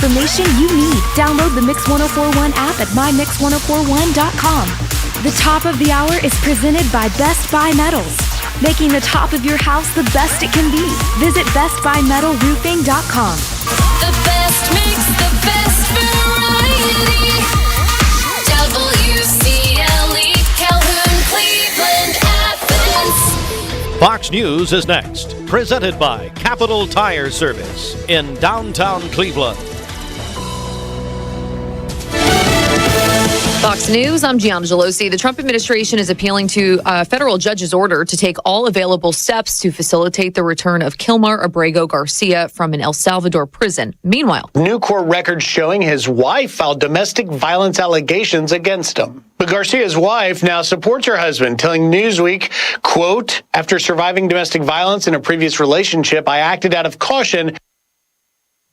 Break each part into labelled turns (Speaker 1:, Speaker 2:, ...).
Speaker 1: information you need. Download the Mix 1041 app at mymix1041.com. The top of the hour is presented by Best Buy Metals, making the top of your house the best it can be. Visit bestbuymetalroofing.com.
Speaker 2: The best mix, the best variety. WCLE, Calhoun, Cleveland, Athens.
Speaker 3: Fox News is next, presented by Capital Tire Service in downtown Cleveland.
Speaker 4: Fox News, I'm Gianna Gelosi. The Trump administration is appealing to a federal judge's order to take all available steps to facilitate the return of Kilmar Abrego Garcia from an El Salvador prison. Meanwhile,
Speaker 5: new court records showing his wife filed domestic violence allegations against him. But Garcia's wife now supports her husband, telling Newsweek, quote, after surviving domestic violence in a previous relationship, I acted out of caution.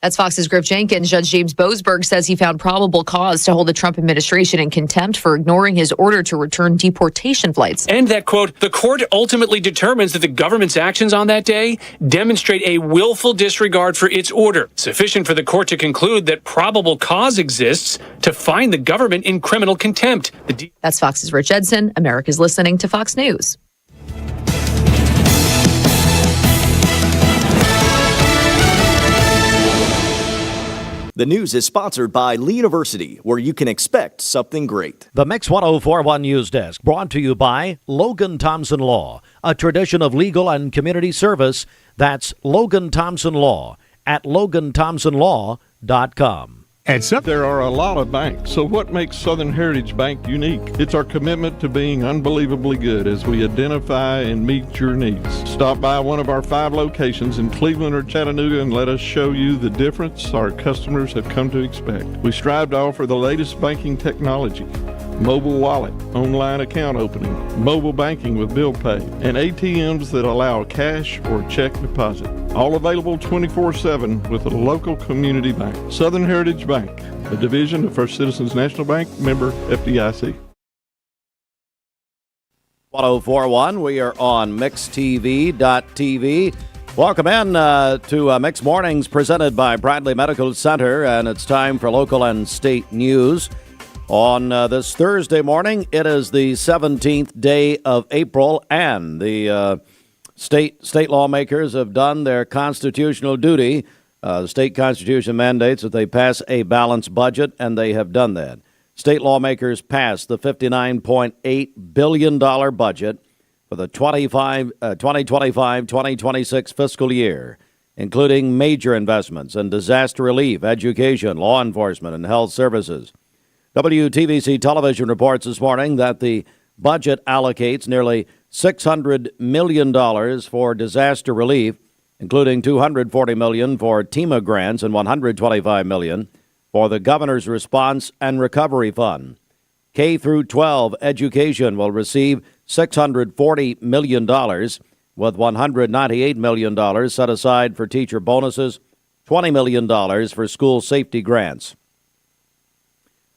Speaker 4: that's Fox's Griff Jenkins. Judge James Boasberg says he found probable cause to hold the Trump administration in contempt for ignoring his order to return deportation flights.
Speaker 6: And that, quote, the court ultimately determines that the government's actions on that day demonstrate a willful disregard for its order, sufficient for the court to conclude that probable cause exists to find the government in criminal contempt.
Speaker 4: That's Fox's Rich Edson. America's listening to Fox News.
Speaker 7: The news is sponsored by Lee University, where you can expect something great.
Speaker 3: The Mix 1041 News Desk, brought to you by Logan Thompson Law, a tradition of legal and community service. That's Logan Thompson Law at loganthompsonlaw.com.
Speaker 8: There are a lot of banks, so what makes Southern Heritage Bank unique? It's our commitment to being unbelievably good as we identify and meet your needs. Stop by one of our 5 locations in Cleveland or Chattanooga and let us show you the difference our customers have come to expect. We strive to offer the latest banking technology, mobile wallet, online account opening, mobile banking with bill pay, and ATMs that allow cash or check deposit. All available 24/7 with a local community bank. Southern Heritage Bank, a division of First Citizens National Bank, member FDIC.
Speaker 3: 1041, we are on MixTV.tv. Welcome in to Mix Mornings, presented by Bradley Medical Center, and it's time for local and state news. On this Thursday morning, it is the 17th day of April, and the state lawmakers have done their constitutional duty. The state constitution mandates that they pass a balanced budget, and they have done that. State lawmakers passed the $59.8 billion budget for the 2025-2026 fiscal year, including major investments in disaster relief, education, law enforcement, and health services. WTVC Television reports this morning that the budget allocates nearly $600 million for disaster relief, including $240 million for TEMA grants and $125 million for the Governor's Response and Recovery Fund. K through 12 education will receive $640 million, with $198 million set aside for teacher bonuses, $20 million for school safety grants.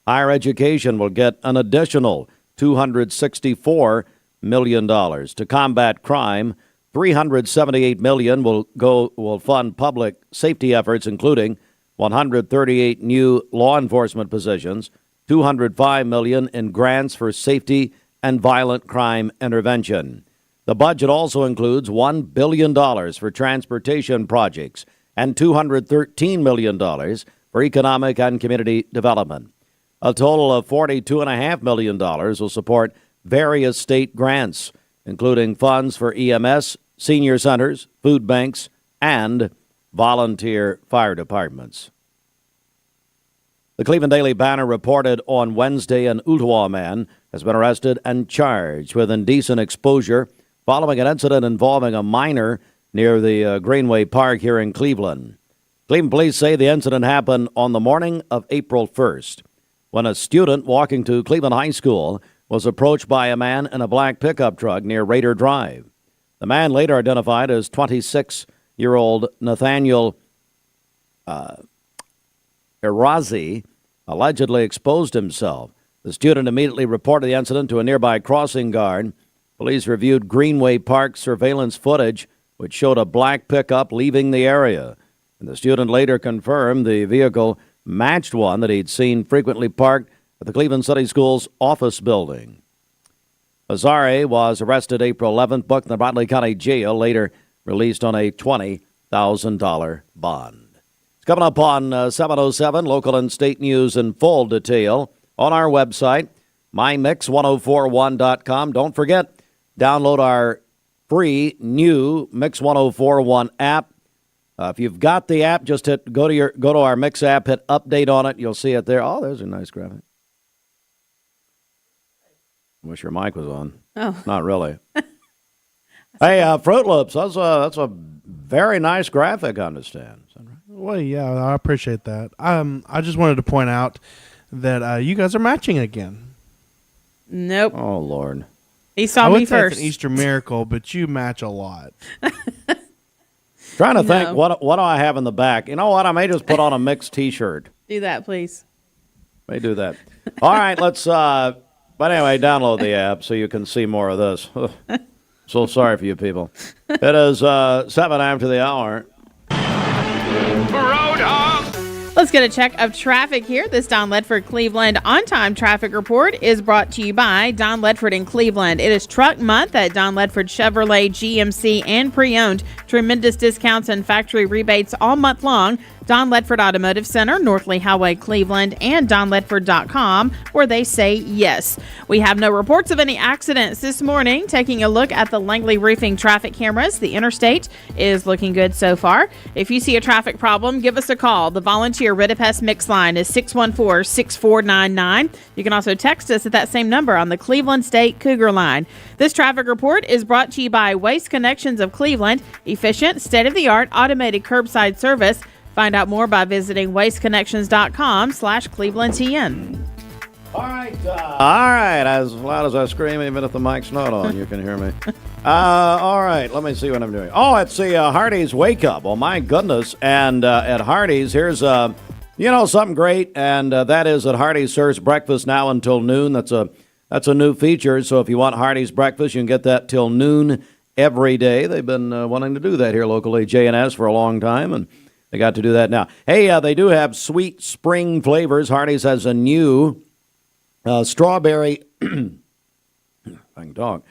Speaker 3: Higher education will get an additional $264 million. To combat crime, $378 million will fund public safety efforts, including 138 new law enforcement positions, $205 million in grants for safety and violent crime intervention. The budget also includes $1 billion for transportation projects and $213 million for economic and community development. A total of $42.5 million will support various state grants, including funds for EMS, senior centers, food banks, and volunteer fire departments. The Cleveland Daily Banner reported on Wednesday an Ooltewah man has been arrested and charged with indecent exposure following an incident involving a minor near the Greenway Park here in Cleveland. Cleveland police say the incident happened on the morning of April 1st. When a student walking to Cleveland High School was approached by a man in a black pickup truck near Raider Drive. The man, later identified as 26-year-old Nathaniel Irazi, allegedly exposed himself. The student immediately reported the incident to a nearby crossing guard. Police reviewed Greenway Park surveillance footage, which showed a black pickup leaving the area. And the student later confirmed the vehicle matched one that he'd seen frequently parked at the Cleveland City Schools office building. Azari was arrested April 11th, booked in the Bradley County Jail, later released on a $20,000 bond. It's coming up on 7:07, local and state news in full detail on our website, mymix1041.com. Don't forget, download our free new Mix 1041 app. If you've got the app, just go to our Mix app, hit update on it. You'll see it there. Oh, there's a nice graphic. Wish your mic was on.
Speaker 9: Oh,
Speaker 3: not really. Hey, Fruit Loops. That's a very nice graphic. I understand. Is that right?
Speaker 10: Well, yeah, I appreciate that. I just wanted to point out that you guys are matching again.
Speaker 9: Nope.
Speaker 3: Oh Lord.
Speaker 9: He saw me first.
Speaker 10: It's an Easter miracle, but you match a lot.
Speaker 3: Trying to think, what do I have in the back? You know what? I may just put on a mixed T-shirt.
Speaker 9: Do that, please.
Speaker 3: May do that. All right, let's. But anyway, download the app so you can see more of this. So sorry for you people. It is 7 after the hour.
Speaker 9: Let's get a check of traffic here. This Don Ledford Cleveland on-time traffic report is brought to you by Don Ledford in Cleveland. It is Truck Month at Don Ledford Chevrolet, GMC, and pre-owned. Tremendous discounts and factory rebates all month long. Don Ledford Automotive Center, North Lee Highway, Cleveland, and donledford.com, where they say yes. We have no reports of any accidents this morning. Taking a look at the Langley Roofing traffic cameras, the interstate is looking good so far. If you see a traffic problem, give us a call. The volunteer Ridipest Mix line is 614-6499. You can also text us at that same number on the Cleveland State Cougar line. This traffic report is brought to you by Waste Connections of Cleveland, efficient, state-of-the-art automated curbside service. Find out more by visiting wasteconnections.com/ClevelandTN.
Speaker 3: All right. As loud as I scream, even if the mic's not on, you can hear me. All right. Let me see what I'm doing. Oh, it's the Hardee's Wake Up. Oh, my goodness. And at Hardee's, here's, something great. And that is that Hardee's serves breakfast now until noon. That's a new feature. So if you want Hardee's breakfast, you can get that till noon every day. They've been wanting to do that here locally, J&S, for a long time. And they got to do that now. Hey, they do have sweet spring flavors. Hardee's has a new strawberry. I can talk.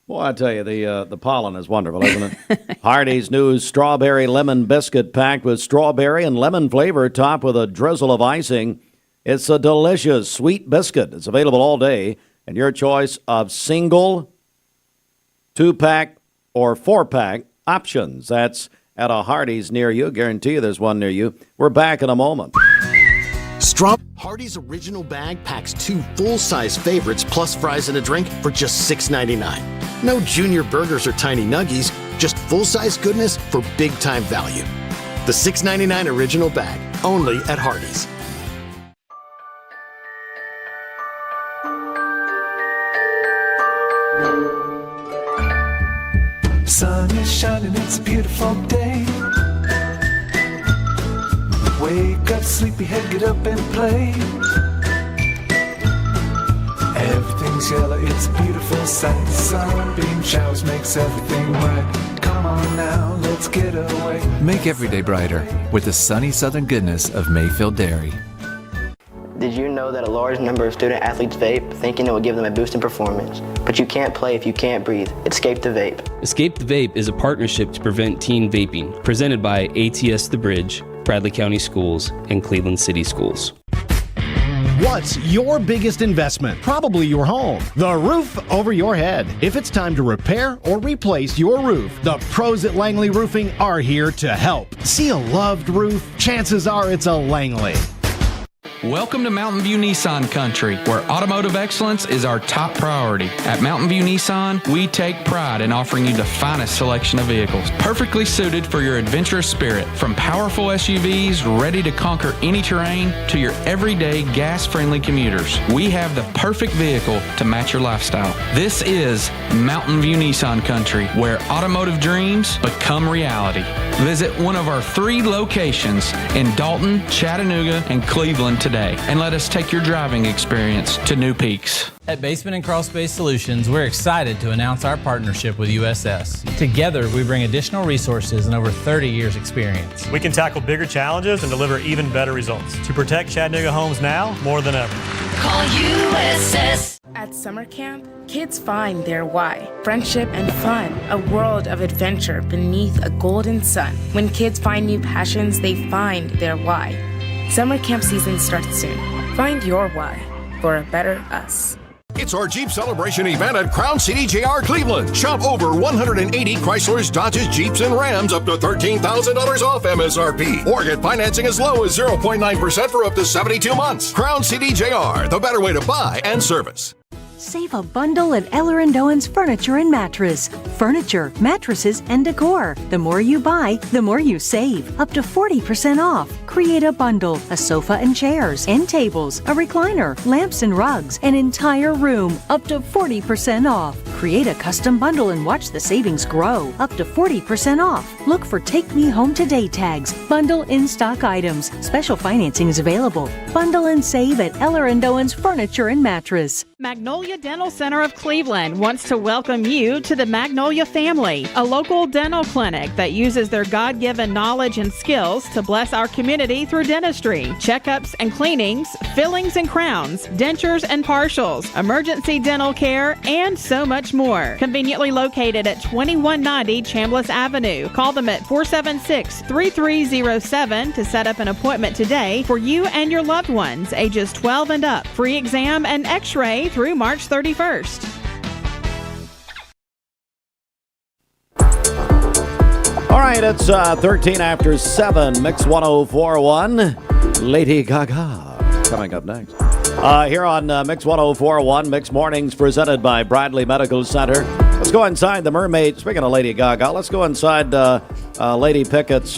Speaker 3: Boy, I tell you, the pollen is wonderful, isn't it? Hardee's new strawberry lemon biscuit packed with strawberry and lemon flavor, topped with a drizzle of icing. It's a delicious sweet biscuit. It's available all day, and your choice of single, 2-pack, or 4-pack options. That's at a Hardee's near you. Guarantee you there's one near you. We're back in a moment.
Speaker 11: Hardee's Original Bag packs 2 full-size favorites plus fries and a drink for just $6.99. No junior burgers or tiny nuggies, just full-size goodness for big-time value. The $6.99 Original Bag, only at Hardee's.
Speaker 12: Sun is shining, it's a beautiful day. Wake up, sleepyhead, get up and play. Everything's yellow, it's a beautiful sight. Sunbeam showers makes everything right. Come on now, let's get away.
Speaker 13: Make every day brighter with the sunny southern goodness of Mayfield Dairy.
Speaker 14: Did you know that a large number of student athletes vape, thinking it will give them a boost in performance? But you can't play if you can't breathe. Escape the Vape.
Speaker 15: Escape the Vape is a partnership to prevent teen vaping, presented by ATS The Bridge, Bradley County Schools, and Cleveland City Schools.
Speaker 16: What's your biggest investment? Probably your home. The roof over your head. If it's time to repair or replace your roof, the pros at Langley Roofing are here to help. See a loved roof? Chances are it's a Langley.
Speaker 17: Welcome to Mountain View Nissan Country, where automotive excellence is our top priority. At Mountain View Nissan, we take pride in offering you the finest selection of vehicles, perfectly suited for your adventurous spirit. From powerful SUVs ready to conquer any terrain to your everyday gas-friendly commuters, we have the perfect vehicle to match your lifestyle. This is Mountain View Nissan Country, where automotive dreams become reality. Visit one of our 3 locations in Dalton, Chattanooga, and Cleveland today. today and let us take your driving experience to new peaks.
Speaker 18: At Basement and Crawl Space Solutions, we're excited to announce our partnership with USS. Together, we bring additional resources and over 30 years experience.
Speaker 19: We can tackle bigger challenges and deliver even better results to protect Chattanooga homes now more than ever.
Speaker 2: Call USS.
Speaker 20: At summer camp, kids find their why. Friendship and fun, a world of adventure beneath a golden sun. When kids find new passions, they find their why. Summer camp season starts soon. Find your why for a better us.
Speaker 21: It's our Jeep Celebration event at Crown City JR Cleveland. Shop over 180 Chryslers, Dodges, Jeeps, and Rams up to $13,000 off MSRP. Or get financing as low as 0.9% for up to 72 months. Crown City JR, the better way to buy and service.
Speaker 22: Save a bundle at Eller & Owen's Furniture and Mattress. Furniture, mattresses, and decor. The more you buy, the more you save. Up to 40% off. Create a bundle, a sofa and chairs, end tables, a recliner, lamps and rugs, an entire room. Up to 40% off. Create a custom bundle and watch the savings grow. Up to 40% off. Look for Take Me Home Today tags. Bundle in-stock items. Special financing is available. Bundle and save at Eller & Owen's Furniture and Mattress.
Speaker 9: Magnolia Dental Center of Cleveland wants to welcome you to the Magnolia family, a local dental clinic that uses their God-given knowledge and skills to bless our community through dentistry, checkups and cleanings, fillings and crowns, dentures and partials, emergency dental care, and so much more. Conveniently located at 2190 Chambliss Avenue. Call them at 476-3307 to set up an appointment today for you and your loved ones, ages 12 and up. Free exam and x-ray through March 31st.
Speaker 3: All right, it's 13 after 7, Mix 104.1. Lady Gaga coming up next. Here on Mix 104.1, Mix Mornings presented by Bradley Medical Center. Let's go inside the Mermaid. Speaking of Lady Gaga, let's go inside Lady Pickett's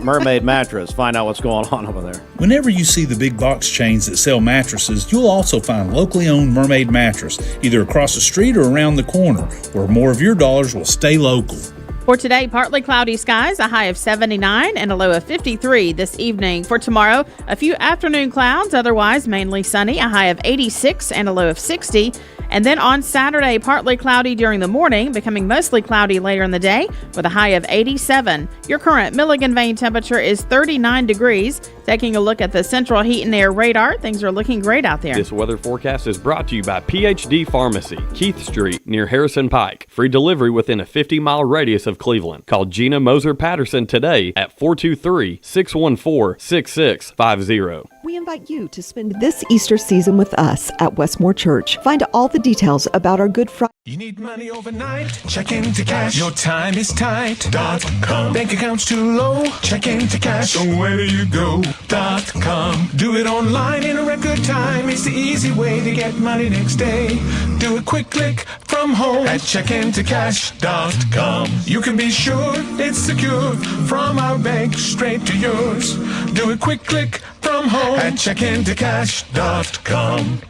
Speaker 3: Mermaid mattress. Find out what's going on over there.
Speaker 23: Whenever you see the big box chains that sell mattresses, you'll also find locally owned Mermaid mattress, either across the street or around the corner, where more of your dollars will stay local.
Speaker 9: For today, partly cloudy skies, a high of 79 and a low of 53 this evening. For tomorrow, a few afternoon clouds, otherwise mainly sunny, a high of 86 and a low of 60. And then on Saturday, partly cloudy during the morning, becoming mostly cloudy later in the day with a high of 87. Your current Milligan Vein temperature is 39 degrees. Taking a look at the Central Heat and Air radar, things are looking great out there.
Speaker 24: This weather forecast is brought to you by PhD Pharmacy, Keith Street near Harrison Pike. Free delivery within a 50-mile radius of Cleveland. Call Gina Moser-Patterson today at 423-614-6650.
Speaker 25: We invite you to spend this Easter season with us at Westmore Church. Find all the details about our Good Friday.
Speaker 12: You need money overnight? Check into cash. Your time is tight.com. Bank account's too low? Check into cash. So where do you go.com? Do it online in a record time. It's the easy way to get money next day. Do a quick click from home at checkintocash.com. You can be sure it's secure from our bank straight to yours. Do a quick click from home at checkintocash.com.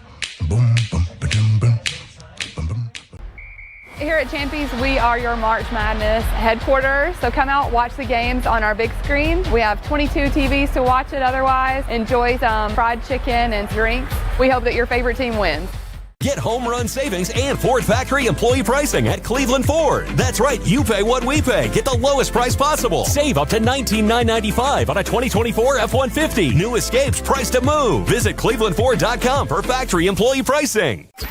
Speaker 12: Boom, boom, ba-dum, boom.
Speaker 26: Here at Champies, we are your March Madness headquarters. So come out, watch the games on our big screen. We have 22 TVs to watch it otherwise. Enjoy some fried chicken and drinks. We hope that your favorite team wins.
Speaker 27: Get home run savings and Ford factory employee pricing at Cleveland Ford. That's right, you pay what we pay. Get the lowest price possible. Save up to $19,995 on a 2024 F-150. New Escapes priced to move. Visit clevelandford.com for factory employee pricing.
Speaker 2: From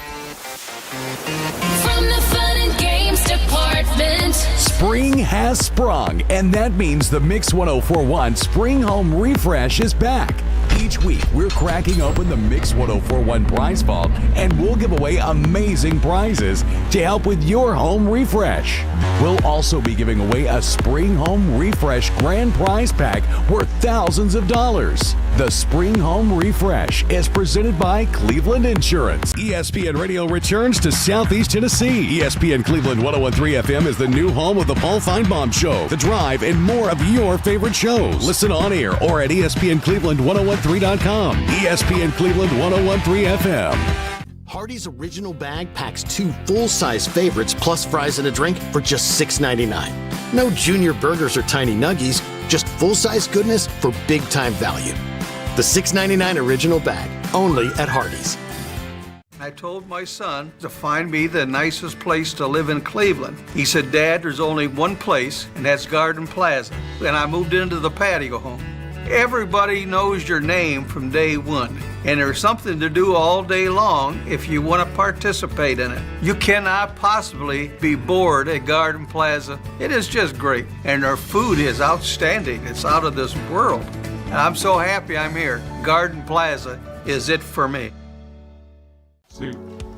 Speaker 2: the fun and games department.
Speaker 28: Spring has sprung, and that means the Mix 104.1 Spring Home Refresh is back. Each week, we're cracking open the Mix 104.1 prize vault, and we'll give away amazing prizes to help with your home refresh. We'll also be giving away a Spring Home Refresh grand prize pack worth thousands of dollars. The Spring Home Refresh is presented by Cleveland Insurance. ESPN Radio returns to Southeast Tennessee. ESPN Cleveland 101.3 FM is the new home of the Paul Feinbaum Show, The Drive, and more of your favorite shows. Listen on air or at ESPNCleveland1013.com. ESPN Cleveland 101.3 FM.
Speaker 11: Hardee's original bag packs 2 full-size favorites plus fries and a drink for just $6.99. No junior burgers or tiny nuggies, just full-size goodness for big-time value. The $6.99 original bag, only at Hardee's.
Speaker 1: I told my son to find me the nicest place to live in Cleveland. He said, Dad, there's only one place, and that's Garden Plaza. And I moved into the patio home. Everybody knows your name from day one, and there's something to do all day long if you want to participate in it. You cannot possibly be bored at Garden Plaza. It is just great, and their food is outstanding. It's out of this world. And I'm so happy I'm here. Garden Plaza is it for me.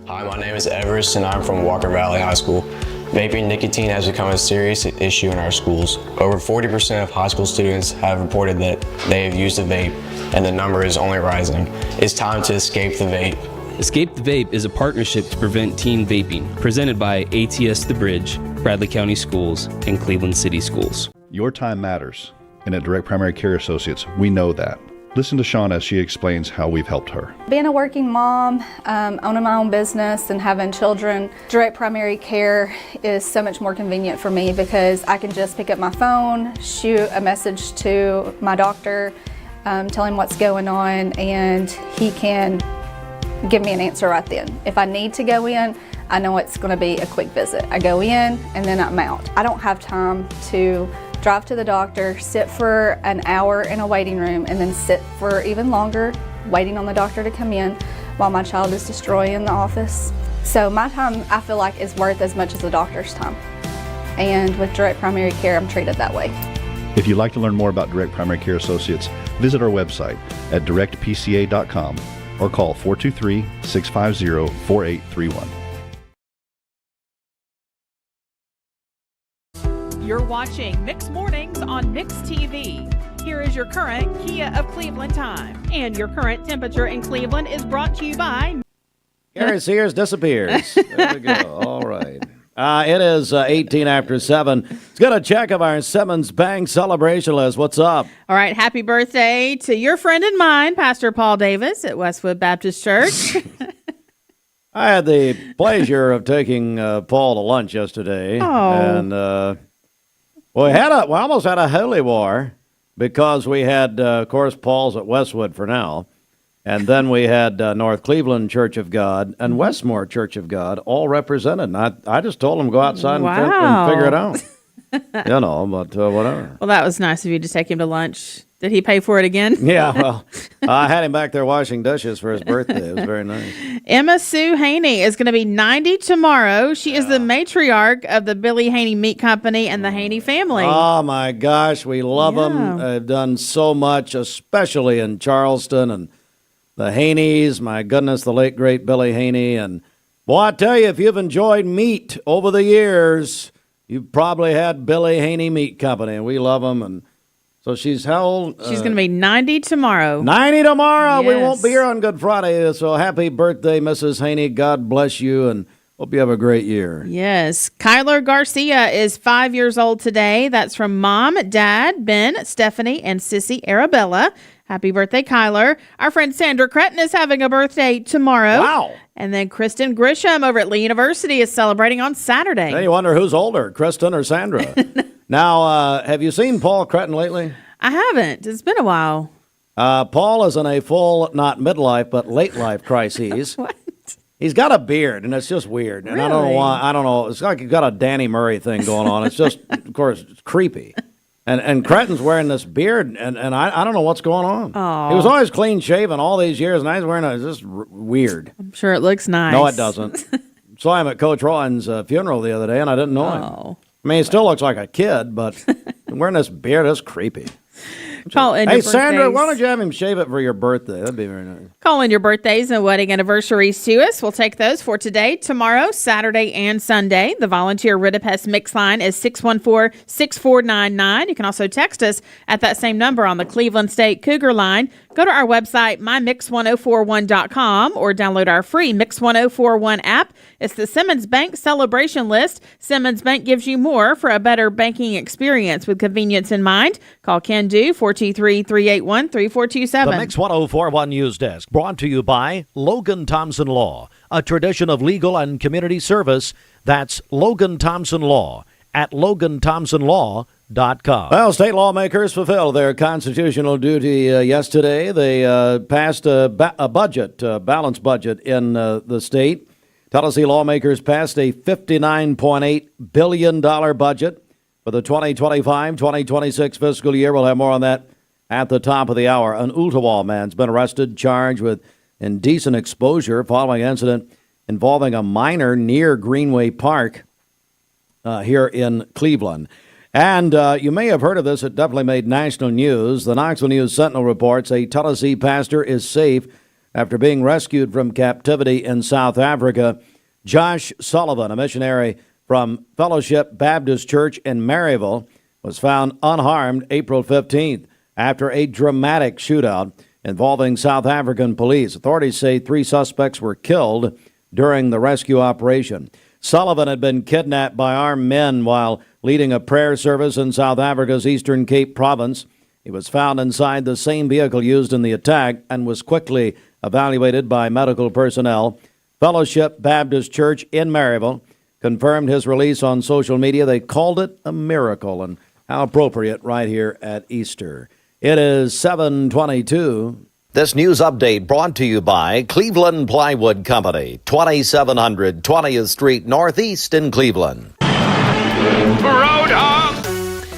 Speaker 4: Hi, my name is Everest and I'm from Walker Valley High School. Vaping nicotine has become a serious issue in our schools. Over 40% of high school students have reported that they have used a vape, and the number is only rising. It's time to escape the vape.
Speaker 15: Escape the Vape is a partnership to prevent teen vaping, presented by ATS The Bridge, Bradley County Schools, and Cleveland City Schools.
Speaker 5: Your time matters, and at Direct Primary Care Associates, we know that. Listen to Shauna as she explains how we've helped her.
Speaker 6: Being a working mom, owning my own business and having children, Direct Primary Care is so much more convenient for me because I can just pick up my phone, shoot a message to my doctor, tell him what's going on, and he can give me an answer right then. If I need to go in, I know it's going to be a quick visit. I go in and then I'm out. I don't have time to drive to the doctor, sit for an hour in a waiting room, and then sit for even longer waiting on the doctor to come in while my child is destroying the office. So my time, I feel like, is worth as much as the doctor's time. And with Direct Primary Care, I'm treated that way.
Speaker 5: If you'd like to learn more about Direct Primary Care Associates, visit our website at directpca.com or call 423-650-4831.
Speaker 9: You're watching Mix Mornings on Mix TV. Here is your current Kia of Cleveland time. And your current temperature in Cleveland is brought to you by...
Speaker 3: Gary Sears disappears. There we go. All right. It is 18 after 7. Let's get a check of our Simmons Bank celebration list. What's up?
Speaker 9: All right. Happy birthday to your friend and mine, Pastor Paul Davis at Westwood Baptist Church.
Speaker 3: I had the pleasure of taking Paul to lunch yesterday.
Speaker 9: Oh.
Speaker 3: And... we almost had a holy war because we had, of course, Paul's at Westwood for now, and then we had North Cleveland Church of God and Westmore Church of God all represented. And I just told them to go outside and figure it out. But whatever.
Speaker 9: Well, that was nice of you to take him to lunch. Did he pay for it again?
Speaker 3: Yeah, well, I had him back there washing dishes for his birthday. It was very nice.
Speaker 9: Emma Sue Haney is going to be 90 tomorrow. She is the matriarch of the Billy Haney Meat Company and the Haney family.
Speaker 3: Oh, my gosh. We love them. They've done so much, especially in Charleston. And the Haneys, my goodness, the late, great Billy Haney. And, boy, I tell you, if you've enjoyed meat over the years, you've probably had Billy Haney Meat Company. And we love them. And so she's how old?
Speaker 9: She's going to be 90 tomorrow.
Speaker 3: 90 tomorrow.
Speaker 9: Yes.
Speaker 3: We won't be here on Good Friday. So happy birthday, Mrs. Haney. God bless you, and hope you have a great year.
Speaker 9: Yes. Kyler Garcia is 5 years old today. That's from Mom, Dad, Ben, Stephanie, and Sissy Arabella. Happy birthday, Kyler. Our friend Sandra Cretton is having a birthday tomorrow.
Speaker 3: Wow.
Speaker 9: And then Kristen Grisham over at Lee University is celebrating on Saturday.
Speaker 3: Then you wonder who's older, Kristen or Sandra. Now, have you seen Paul Cretton lately?
Speaker 9: I haven't. It's been a while.
Speaker 3: Paul is in a full, not midlife, but late life crisis.
Speaker 9: What?
Speaker 3: He's got a beard, and it's just weird. And I don't know why. I don't know. It's like he's got a Danny Murray thing going on. It's just, of course, it's creepy. And Cretton's wearing this beard, and I don't know what's going on.
Speaker 9: Oh.
Speaker 3: He was always clean shaven all these years, and now he's wearing it's just weird.
Speaker 9: I'm sure it looks nice.
Speaker 3: No, it doesn't. Saw him at Coach Rowan's funeral the other day, and I didn't know him. I mean, he still looks like a kid, but wearing this beard is creepy.
Speaker 9: Call in
Speaker 3: hey,
Speaker 9: your
Speaker 3: Sandra,
Speaker 9: birthdays.
Speaker 3: why don't you have him shave it for your birthday? That'd be very nice.
Speaker 9: Call in your birthdays and wedding anniversaries to us. We'll take those for today, tomorrow, Saturday, and Sunday. The volunteer Ridipest mix line is 614-6499. You can also text us at that same number on the Cleveland State Cougar line. Go to our website, mymix1041.com, or download our free Mix 1041 app. It's the Simmons Bank celebration list. Simmons Bank gives you more for a better banking experience with convenience in mind. Call Ken Do, 423-381-3427.
Speaker 7: The Mix 1041 News Desk, brought to you by Logan Thompson Law, a tradition of legal and community service. That's Logan Thompson Law at LoganThompsonLaw.com.
Speaker 3: Well, state lawmakers fulfilled their constitutional duty yesterday. They passed a balanced budget in the state. Tennessee lawmakers passed a $59.8 billion budget for the 2025-2026 fiscal year. We'll have more on that at the top of the hour. An Ooltewah man's been arrested, charged with indecent exposure following an incident involving a minor near Greenway Park here in Cleveland. And you may have heard of this. It definitely made national news. The Knoxville News-Sentinel reports a Tennessee pastor is safe after being rescued from captivity in South Africa. Josh Sullivan, a missionary from Fellowship Baptist Church in Maryville, was found unharmed April 15th after a dramatic shootout involving South African police. Authorities say 3 suspects were killed during the rescue operation. Sullivan had been kidnapped by armed men while leading a prayer service in South Africa's Eastern Cape province. He was found inside the same vehicle used in the attack and was quickly evaluated by medical personnel. Fellowship Baptist Church in Maryville confirmed his release on social media. They called it a miracle, and how appropriate right here at Easter. It is 7:22.
Speaker 8: This news update brought to you by Cleveland Plywood Company, 2700 20th Street Northeast in Cleveland.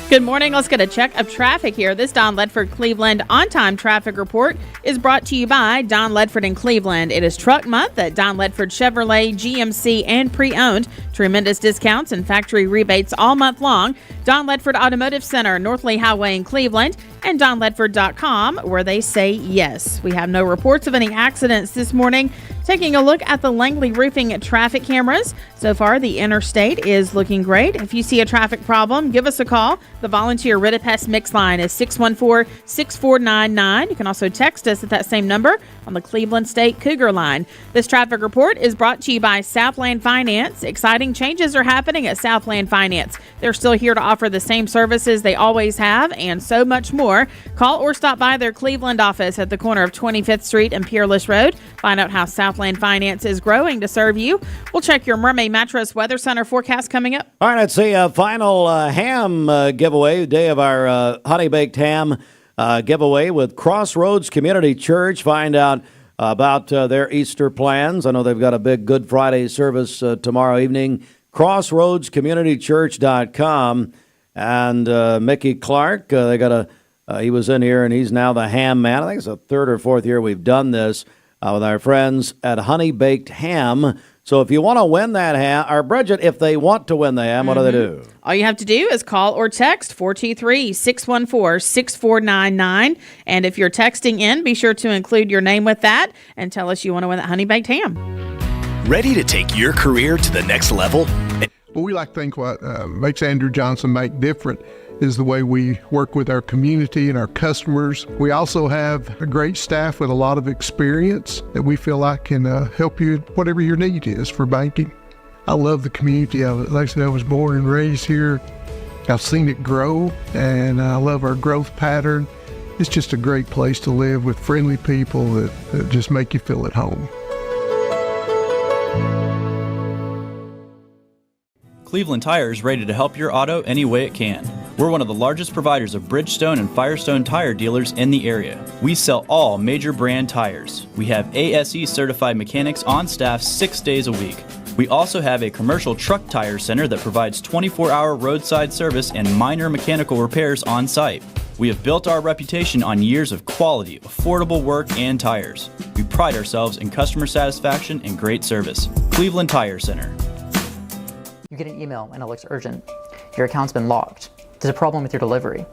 Speaker 9: Good morning. Let's get a check of traffic here. This Don Ledford Cleveland on-time traffic report is brought to you by Don Ledford in Cleveland. It is Truck Month at Don Ledford Chevrolet, GMC, and pre-owned. Tremendous discounts and factory rebates all month long. Don Ledford Automotive Center, North Lee Highway in Cleveland, and DonLedford.com, where they say yes. We have no reports of any accidents this morning. Taking a look at the Langley Roofing traffic cameras. So far, the interstate is looking great. If you see a traffic problem, give us a call. The volunteer Ritapest mix line is 614-6499. You can also text us at that same number on the Cleveland State Cougar line. This traffic report is brought to you by Southland Finance. Exciting changes are happening at Southland Finance. They're still here to offer the same services they always have and so much more. Call or stop by their Cleveland office at the corner of 25th Street and Peerless Road. Find out how Southland Finance is growing to serve you. We'll check your Mermaid Mattress Weather Center forecast coming up.
Speaker 3: All right, let's see. Final ham giveaway, day of our honey-baked ham giveaway with Crossroads Community Church. Find out about their Easter plans. I know they've got a big Good Friday service tomorrow evening. CrossroadsCommunityChurch.com. And Mickey Clark, they got he was in here, and he's now the ham man. I think it's the 3rd or 4th year we've done this with our friends at Honey Baked Ham. So if you want to win that ham, or Bridget, if they want to win the ham, what do they do?
Speaker 9: All you have to do is call or text 423-614-6499. And if you're texting in, be sure to include your name with that and tell us you want to win that Honey Baked Ham.
Speaker 10: Ready to take your career to the next level?
Speaker 13: Well, we like to think what makes Andrew Johnson make different is the way we work with our community and our customers. We also have a great staff with a lot of experience that we feel like can help you whatever your need is for banking. I love the community of it. Like I said, I was born and raised here. I've seen it grow, and I love our growth pattern. It's just a great place to live with friendly people that just make you feel at home.
Speaker 14: Cleveland Tire is ready to help your auto any way it can. We're one of the largest providers of Bridgestone and Firestone tire dealers in the area. We sell all major brand tires. We have ASE certified mechanics on staff 6 days a week. We also have a commercial truck tire center that provides 24-hour roadside service and minor mechanical repairs on site. We have built our reputation on years of quality, affordable work, and tires. We pride ourselves in customer satisfaction and great service. Cleveland Tire Center.
Speaker 16: You get an email and it looks urgent. Your account's been locked. There's a problem with your delivery.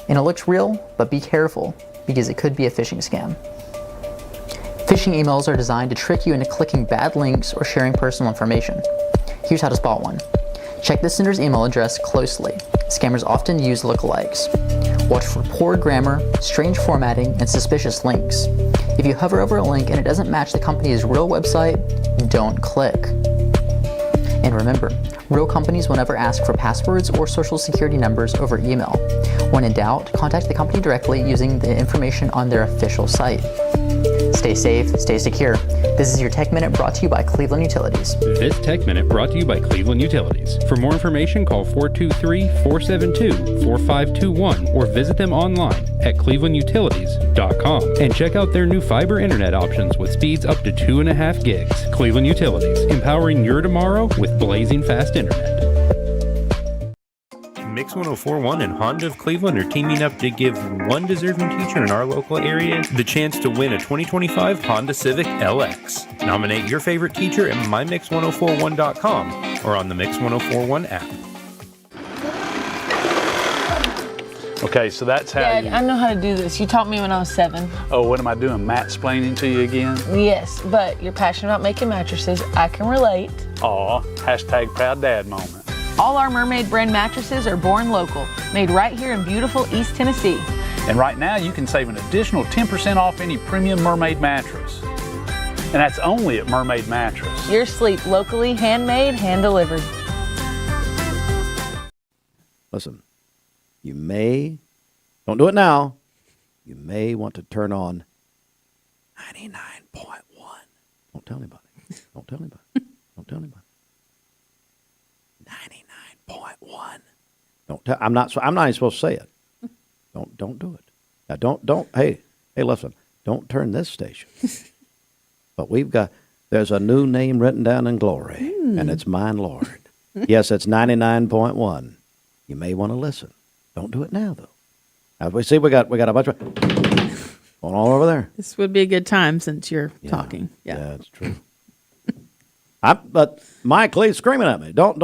Speaker 16: And it looks real, but be careful because it could be a phishing scam. Phishing emails are designed to trick you into clicking bad links or sharing personal information. Here's how to spot one. Check the sender's email address closely. Scammers often use lookalikes. Watch for poor grammar, strange formatting, and suspicious links. If you hover over a link and it doesn't match the company's real website, don't click. And remember, real companies will never ask for passwords or social security numbers over email. When in doubt, contact the company directly using the information on their official site. Stay safe, stay secure. This is your Tech Minute brought to you by Cleveland Utilities.
Speaker 15: This Tech Minute brought to you by Cleveland Utilities. For more information, call 423-472-4521 or visit them online at clevelandutilities.com and check out their new fiber internet options with speeds up to 2.5 gigs. Cleveland Utilities, empowering your tomorrow with blazing fast internet.
Speaker 17: Mix 1041 and Honda of Cleveland are teaming up to give one deserving teacher in our local area the chance to win a 2025 Honda Civic LX. Nominate your favorite teacher at mymix1041.com or on the Mix 1041 app.
Speaker 18: Okay, so that's how
Speaker 19: Dad, I know how to do this. You taught me when I was 7.
Speaker 18: Oh, what am I doing, matsplaining to you again?
Speaker 19: Yes, but you're passionate about making mattresses. I can relate.
Speaker 18: Aw, hashtag proud dad moment.
Speaker 19: All our Mermaid brand mattresses are born local, made right here in beautiful East Tennessee.
Speaker 18: And right now you can save an additional 10% off any premium Mermaid mattress. And that's only at Mermaid Mattress.
Speaker 19: Your sleep locally, handmade, hand-delivered.
Speaker 3: Listen, you may, don't do it now, you may want to turn on 99.1. Don't tell anybody. Don't tell anybody. Don't tell anybody. 99.1. Don't tell. I'm not even supposed to say it. Don't do it. Now don't. Hey, listen. Don't turn this station. But there's a new name written down in glory, and it's mine, Lord. Yes, it's 99.1. You may want to listen. Don't do it now, though. As we see, we got a bunch of going all over there.
Speaker 9: This would be a good time since you're talking. Yeah,
Speaker 3: that's true. But Mike Lee's screaming at me. Don't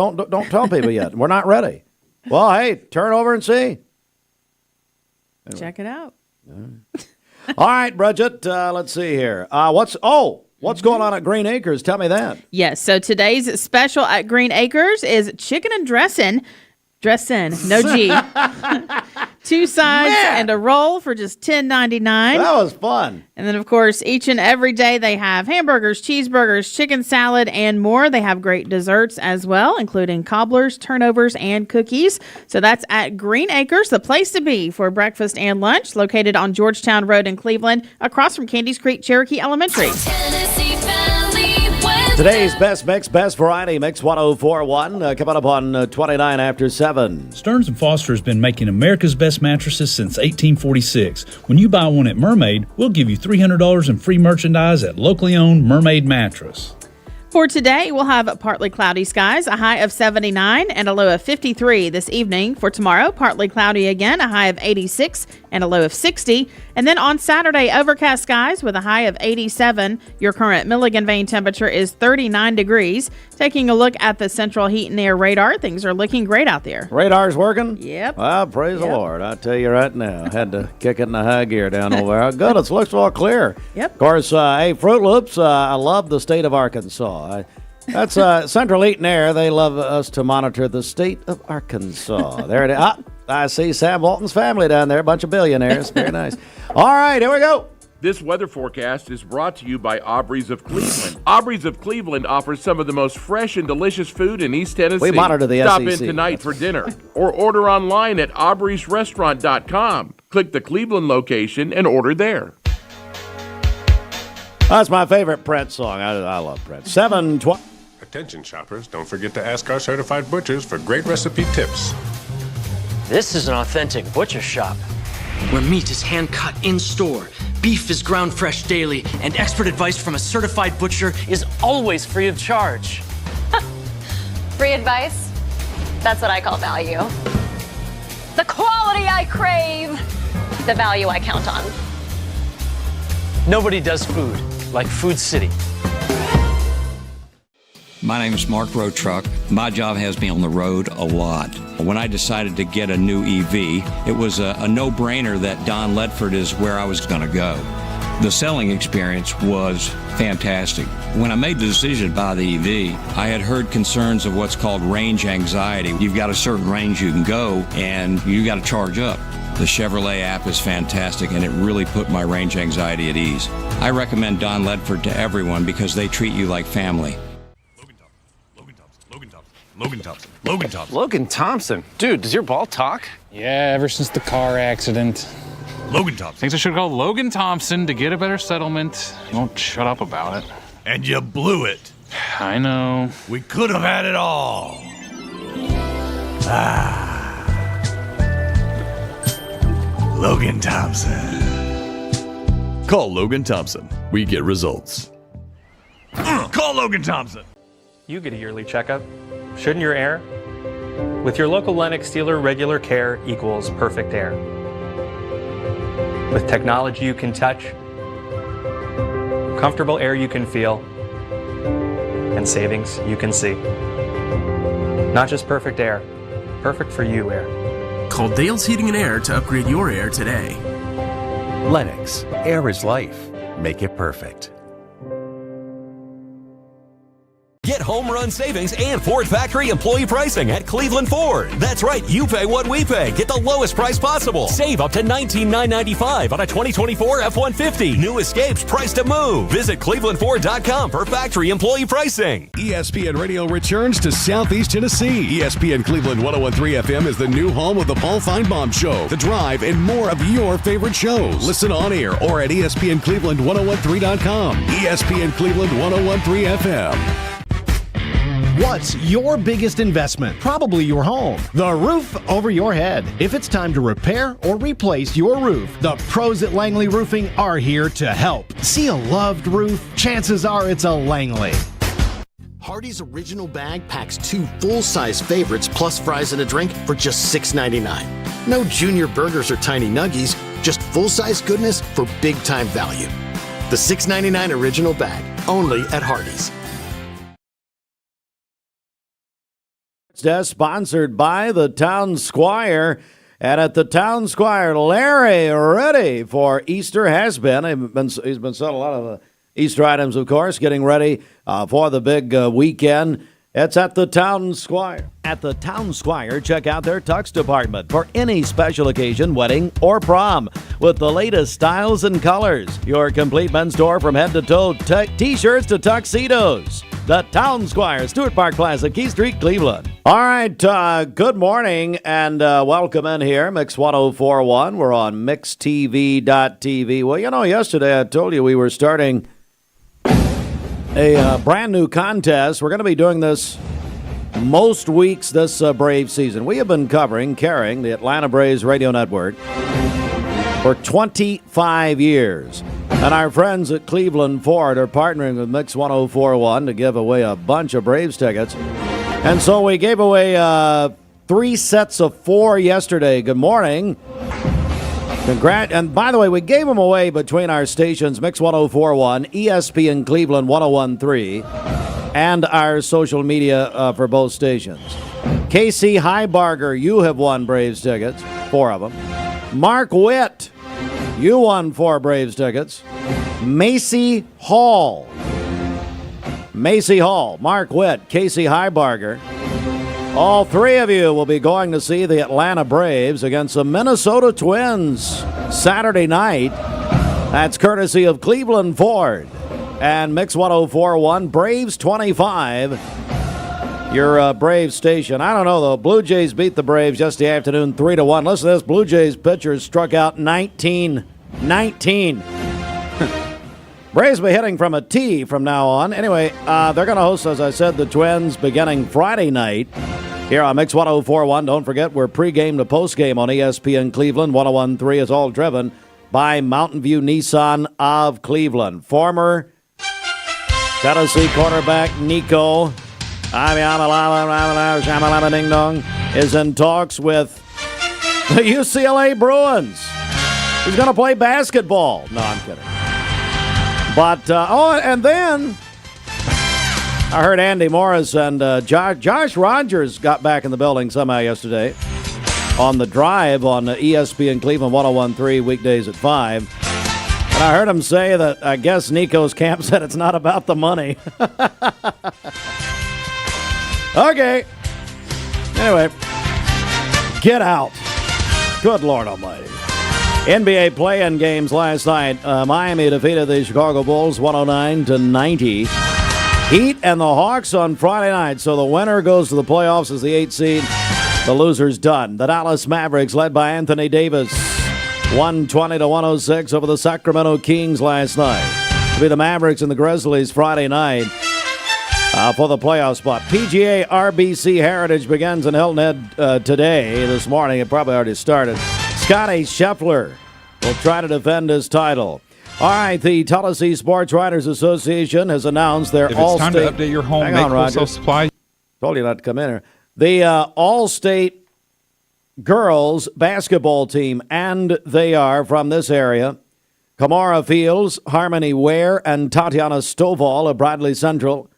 Speaker 3: tell people yet. We're not ready. Well, hey, turn over and see. Anyway.
Speaker 9: Check it out.
Speaker 3: All right, Bridget. Let's see here. What's going on at Green Acres? Tell me that.
Speaker 9: Yes. So today's special at Green Acres is chicken and dressing. Dressin, no G. 2 sides and a roll for just $10.99.
Speaker 3: That was fun.
Speaker 9: And then, of course, each and every day they have hamburgers, cheeseburgers, chicken salad, and more. They have great desserts as well, including cobblers, turnovers, and cookies. So that's at Green Acres, the place to be for breakfast and lunch, located on Georgetown Road in Cleveland, across from Candies Creek Cherokee Elementary.
Speaker 3: Today's best mix, best variety, Mix 1041, coming up on 29 after 7.
Speaker 20: Stearns & Foster has been making America's best mattresses since 1846. When you buy one at Mermaid, we'll give you $300 in free merchandise at locally owned Mermaid Mattress.
Speaker 9: For today, we'll have partly cloudy skies, a high of 79 and a low of 53 this evening. For tomorrow, partly cloudy again, a high of 86 and a low of 60. And then on Saturday, overcast skies with a high of 87. Your current Milligan vane temperature is 39 degrees. Taking a look at the central heat and air radar, things are looking great out there.
Speaker 3: Radar's working?
Speaker 9: Yep.
Speaker 3: Well, praise the Lord. I tell you right now, had to kick it in the high gear down over there. Good, it looks all clear.
Speaker 9: Yep.
Speaker 3: Of course, hey, Fruit Loops, I love the state of Arkansas. That's Central Heat and Air. They love us to monitor the state of Arkansas. There it is. I see Sam Walton's family down there, a bunch of billionaires. Very nice. All right, here we go.
Speaker 21: This weather forecast is brought to you by Aubrey's of Cleveland. Aubrey's of Cleveland offers some of the most fresh and delicious food in East Tennessee.
Speaker 3: We monitor the
Speaker 21: Stop
Speaker 3: SEC.
Speaker 21: in tonight for dinner or order online at aubreysrestaurant.com. Click the Cleveland location and order there.
Speaker 3: That's my favorite Prince song. I love Prince. 7:20.
Speaker 22: Attention shoppers, don't forget to ask our certified butchers for great recipe tips.
Speaker 23: This is an authentic butcher shop, where meat is hand-cut in-store, beef is ground fresh daily, and expert advice from a certified butcher is always free of charge.
Speaker 24: Free advice? That's what I call value. The quality I crave, the value I count on.
Speaker 23: Nobody does food like Food City.
Speaker 29: My name is Mark Road Truck. My job has me on the road a lot. When I decided to get a new EV, it was a no-brainer that Don Ledford is where I was going to go. The selling experience was fantastic. When I made the decision to buy the EV, I had heard concerns of what's called range anxiety. You've got a certain range you can go, and you got to charge up. The Chevrolet app is fantastic, and it really put my range anxiety at ease. I recommend Don Ledford to everyone because they treat you like family.
Speaker 30: Logan Thompson. Dude, does your ball talk?
Speaker 31: Yeah, ever since the car accident.
Speaker 1: Logan Thompson.
Speaker 18: Thinks I should call Logan Thompson to get a better settlement. He won't shut up about it.
Speaker 1: And you blew it.
Speaker 18: I know.
Speaker 1: We could have had it all. Logan Thompson.
Speaker 2: Call Logan Thompson. We get results.
Speaker 1: Call Logan Thompson.
Speaker 4: You get a yearly checkup. Shouldn't your air? With your local Lennox dealer, regular care equals perfect air. With technology you can touch, comfortable air you can feel, and savings you can see. Not just perfect air, perfect for you air.
Speaker 10: Call Dale's Heating and Air to upgrade your air today.
Speaker 11: Lennox, air is life. Make it perfect.
Speaker 12: Get home run savings and Ford factory employee pricing at Cleveland Ford. That's right, you pay what we pay. Get the lowest price possible. Save up to $19,995 on a 2024 F-150. New Escapes priced to move. Visit clevelandford.com for factory employee pricing.
Speaker 25: ESPN Radio returns to Southeast Tennessee. ESPN Cleveland 101.3 FM is the new home of the Paul Feinbaum Show, The Drive, and more of your favorite shows. Listen on air or at ESPNCleveland1013.com. ESPN Cleveland 101.3 FM.
Speaker 26: What's your biggest investment? Probably your home. The roof over your head. If it's time to repair or replace your roof, the pros at Langley Roofing are here to help. See a loved roof? Chances are it's a Langley.
Speaker 27: Hardee's Original Bag packs 2 full-size favorites plus fries and a drink for just $6.99. No junior burgers or tiny nuggies, just full-size goodness for big-time value. The $6.99 Original Bag, only at Hardee's.
Speaker 3: Desk sponsored by the Town Squire. And at the Town Squire, Larry ready for Easter has been. He's been selling a lot of Easter items, of course, getting ready for the big weekend. It's at the Town Squire.
Speaker 7: At the Town Squire, check out their tux department for any special occasion, wedding, or prom with the latest styles and colors. Your complete men's store from head to toe, t-shirts to tuxedos. The Town Squire, Stewart Park Plaza, Key Street, Cleveland. All right, good morning and welcome in here, Mix 1041. We're on mixtv.tv. Well, you know, yesterday I told you we were starting a brand new contest. We're going to be doing this most weeks this Brave season. We have been carrying the Atlanta Braves radio network for 25 years. And our friends at Cleveland Ford are partnering with Mix 1041 to give away a bunch of Braves tickets. And so we gave away 3 sets of 4 yesterday. Good morning. And by the way, we gave them away between our stations, Mix 1041, ESPN Cleveland 1013, and our social media for both stations. Casey Heibarger, you have won Braves tickets, 4 of them. Mark Witt, you won 4 Braves tickets. Macy Hall, Mark Witt, Casey Heibarger. All 3 of you will be going to see the Atlanta Braves against the Minnesota Twins Saturday night. That's courtesy of Cleveland Ford and Mix 1041, Braves 25, your Braves station. I don't know, though. Blue Jays beat the Braves yesterday afternoon 3-1. Listen to this. Blue Jays pitchers struck out 19. Braves will be hitting from a tee from now on. Anyway, they're going to host, as I said, the Twins beginning Friday night here on Mix 1041. Don't forget, we're pregame to postgame on ESPN Cleveland. 1013 is all driven by Mountain View Nissan of Cleveland. Former Tennessee quarterback Nico Ding Dong is in talks with the UCLA Bruins. He's going to play basketball. No, I'm kidding. But, and then I heard Andy Morris and Josh Rogers got back in the building somehow yesterday on the drive on ESPN Cleveland 1013 weekdays at 5. And I heard him say that I guess Nico's camp said it's not about the money. Okay. Anyway, get out. Good Lord Almighty. NBA play-in games last night. Miami defeated the Chicago Bulls 109-90. Heat and the Hawks on Friday night. So the winner goes to the playoffs as the 8th seed. The loser's done. The Dallas Mavericks, led by Anthony Davis,
Speaker 3: 120-106 over the Sacramento Kings last night. It'll be the Mavericks and the Grizzlies Friday night for the playoff spot. PGA RBC Heritage begins in Hilton Head today, this morning. It probably already started. Scotty Scheffler will try to defend his title. All right, the Tennessee Sports Writers Association has announced their All-State...
Speaker 5: If it's time to update your home,
Speaker 3: Hang
Speaker 5: make
Speaker 3: on,
Speaker 5: wholesale supply.
Speaker 3: Told you not to come in here. The All-State girls basketball team, and they are from this area. Kamara Fields, Harmony Ware, and Tatiana Stovall of Bradley Central.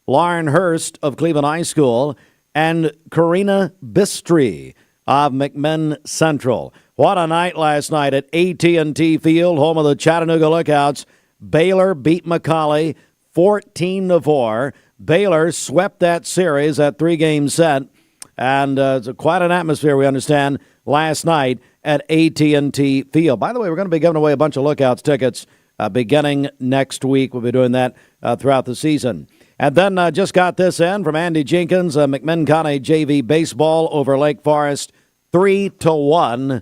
Speaker 3: Lauren Hurst of Cleveland High School, and Karina Bistry of McMinn Central. What a night last night at AT&T Field, home of the Chattanooga Lookouts. Baylor beat McCallie 14-4. Baylor swept that series, that three-game set, and it's quite an atmosphere, we understand, last night at AT&T Field. By the way, we're going to be giving away a bunch of Lookouts tickets beginning next week. We'll be doing that throughout the season. And then just got this in from Andy Jenkins, McMinn County JV baseball over Lake Forest, 3-1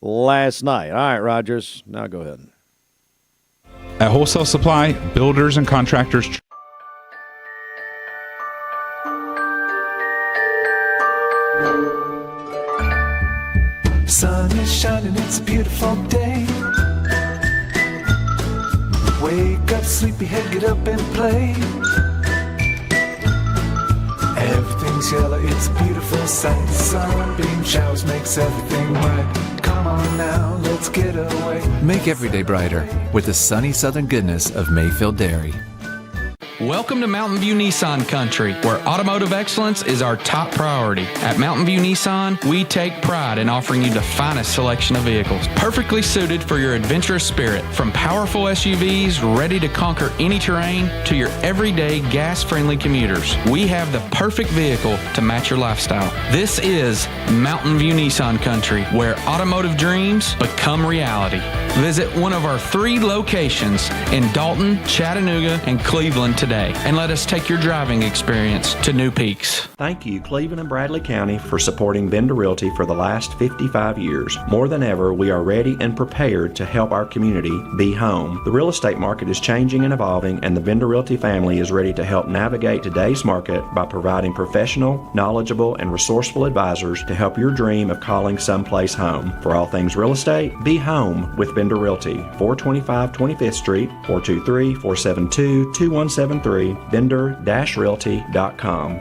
Speaker 3: last night. All right, Rogers, now go ahead.
Speaker 5: At Wholesale Supply, builders and contractors.
Speaker 6: Sun is shining, it's a beautiful day. Wake up, sleepyhead, get up and play. Everything's yellow, it's a beautiful sight. Sunbeam showers makes everything right. Come on now, let's get away.
Speaker 8: Make every day brighter with the sunny southern goodness of Mayfield Dairy.
Speaker 13: Welcome to Mountain View Nissan Country, where automotive excellence is our top priority. At Mountain View Nissan, we take pride in offering you the finest selection of vehicles, perfectly suited for your adventurous spirit. From powerful SUVs ready to conquer any terrain to your everyday gas-friendly commuters, we have the perfect vehicle to match your lifestyle. This is Mountain View Nissan Country, where automotive dreams become reality. Visit one of our 3 locations in Dalton, Chattanooga, and Cleveland today, and let us take your driving experience to new peaks.
Speaker 14: Thank you, Cleveland and Bradley County, for supporting Bender Realty for the last 55 years. More than ever, we are ready and prepared to help our community be home. The real estate market is changing and evolving, and the Bender Realty family is ready to help navigate today's market by providing professional, knowledgeable, and resourceful advisors to help your dream of calling someplace home. For all things real estate, be home with Bender Realty, 425 25th Street, 423-472-2173, bender-realty.com.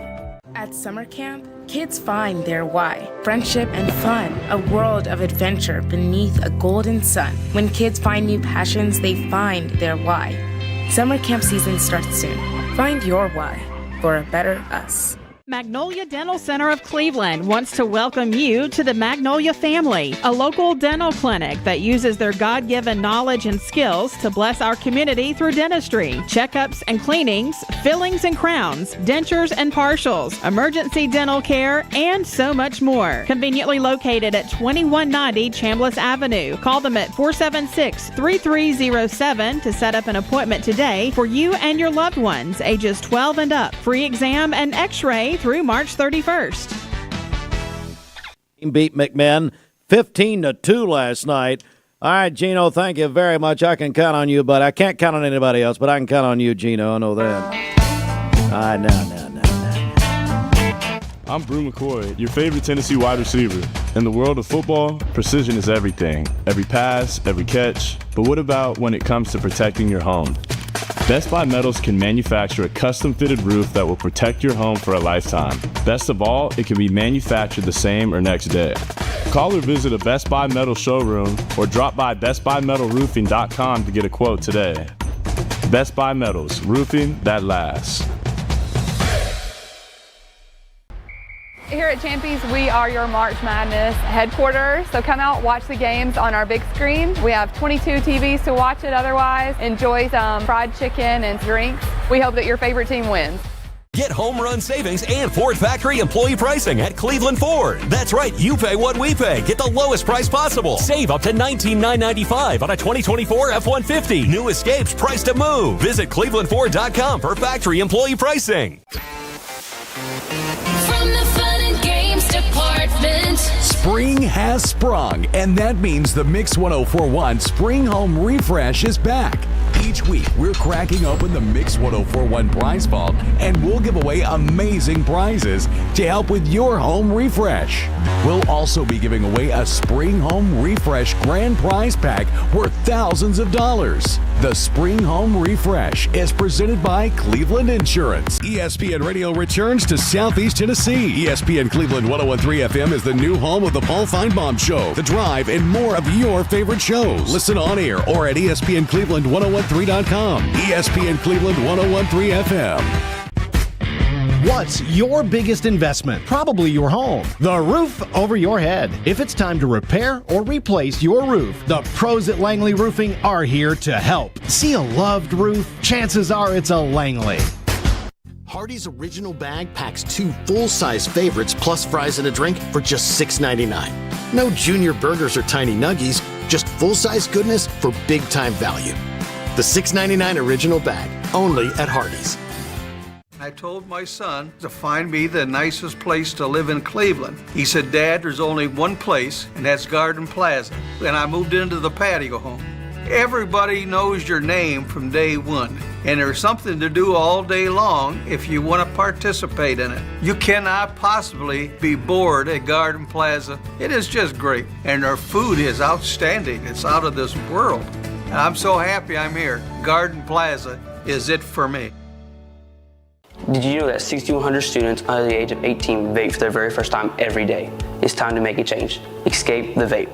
Speaker 15: At summer camp, kids find their why. Friendship and fun, a world of adventure beneath a golden sun. When kids find new passions, they find their why. Summer camp season starts soon. Find your why for a better us.
Speaker 9: Magnolia Dental Center of Cleveland wants to welcome you to the Magnolia family, a local dental clinic that uses their God-given knowledge and skills to bless our community through dentistry, checkups and cleanings, fillings and crowns, dentures and partials, emergency dental care, and so much more. Conveniently located at 2190 Chambliss Avenue. Call them at 476-3307 to set up an appointment today for you and your loved ones, ages 12 and up. Free exam and x-ray through March 31st.
Speaker 3: Beat McMinn 15-2 last night. All right, Gino, thank you very much. I can count on you, but I can't count on anybody else, but I can count on you, Gino. I know that. All right, now.
Speaker 16: I'm Brew McCoy, your favorite Tennessee wide receiver. In the world of football, precision is everything. Every pass, every catch. But what about when it comes to protecting your home? Best Buy Metals can manufacture a custom-fitted roof that will protect your home for a lifetime. Best of all, it can be manufactured the same or next day. Call or visit a Best Buy Metal showroom or drop by bestbuymetalroofing.com to get a quote today. Best Buy Metals, roofing that lasts.
Speaker 17: Here at Champies, we are your March Madness headquarters. So come out, watch the games on our big screen. We have 22 TVs to watch it otherwise. Enjoy some fried chicken and drinks. We hope that your favorite team wins.
Speaker 12: Get home run savings and Ford factory employee pricing at Cleveland Ford. That's right, you pay what we pay. Get the lowest price possible. Save up to $19,995 on a 2024 F-150. New Escapes priced to move. Visit clevelandford.com for factory employee pricing.
Speaker 28: From the fun and games department,
Speaker 25: Spring has sprung, and that means the Mix 1041 Spring Home Refresh is back. Each week, we're cracking open the Mix 1041 prize vault, and we'll give away amazing prizes to help with your home refresh. We'll also be giving away a Spring Home Refresh grand prize pack worth thousands of dollars. The Spring Home Refresh is presented by Cleveland Insurance. ESPN Radio returns to Southeast Tennessee. ESPN Cleveland 101.3 FM is the new home of the Paul Feinbaum Show, The Drive, and more of your favorite shows. Listen on air or at ESPNCleveland1013.com. ESPN Cleveland 101.3 FM.
Speaker 26: What's your biggest investment? Probably your home. The roof over your head. If it's time to repair or replace your roof, the pros at Langley Roofing are here to help. See a loved roof? Chances are it's a Langley.
Speaker 27: Hardee's original bag packs 2 full-size favorites plus fries and a drink for just $6.99. No junior burgers or tiny nuggies, just full-size goodness for big-time value. The $6.99 original bag, only at Hardee's.
Speaker 18: I told my son to find me the nicest place to live in Cleveland. He said, Dad, there's only one place, and that's Garden Plaza. And I moved into the patio home. Everybody knows your name from day one, and there's something to do all day long if you want to participate in it. You cannot possibly be bored at Garden Plaza. It is just great, and their food is outstanding. It's out of this world. And I'm so happy I'm here. Garden Plaza is it for me.
Speaker 19: Did you know that 6,100 students under the age of 18 vape for their very first time every day? It's time to make a change. Escape the vape.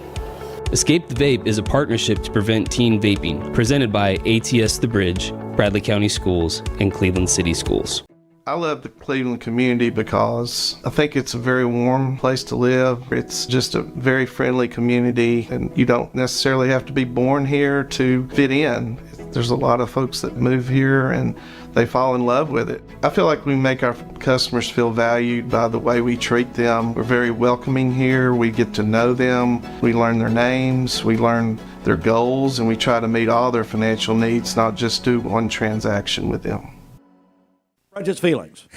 Speaker 20: Escape the Vape is a partnership to prevent teen vaping, presented by ATS The Bridge, Bradley County Schools, and Cleveland City Schools.
Speaker 18: I love the Cleveland community because I think it's a very warm place to live. It's just a very friendly community, and you don't necessarily have to be born here to fit in. There's a lot of folks that move here and they fall in love with it. I feel like we make our customers feel valued by the way we treat them. We're very welcoming here. We get to know them. We learn their names. We learn their goals, and we try to meet all their financial needs, not just do one transaction with them.
Speaker 3: Just feelings.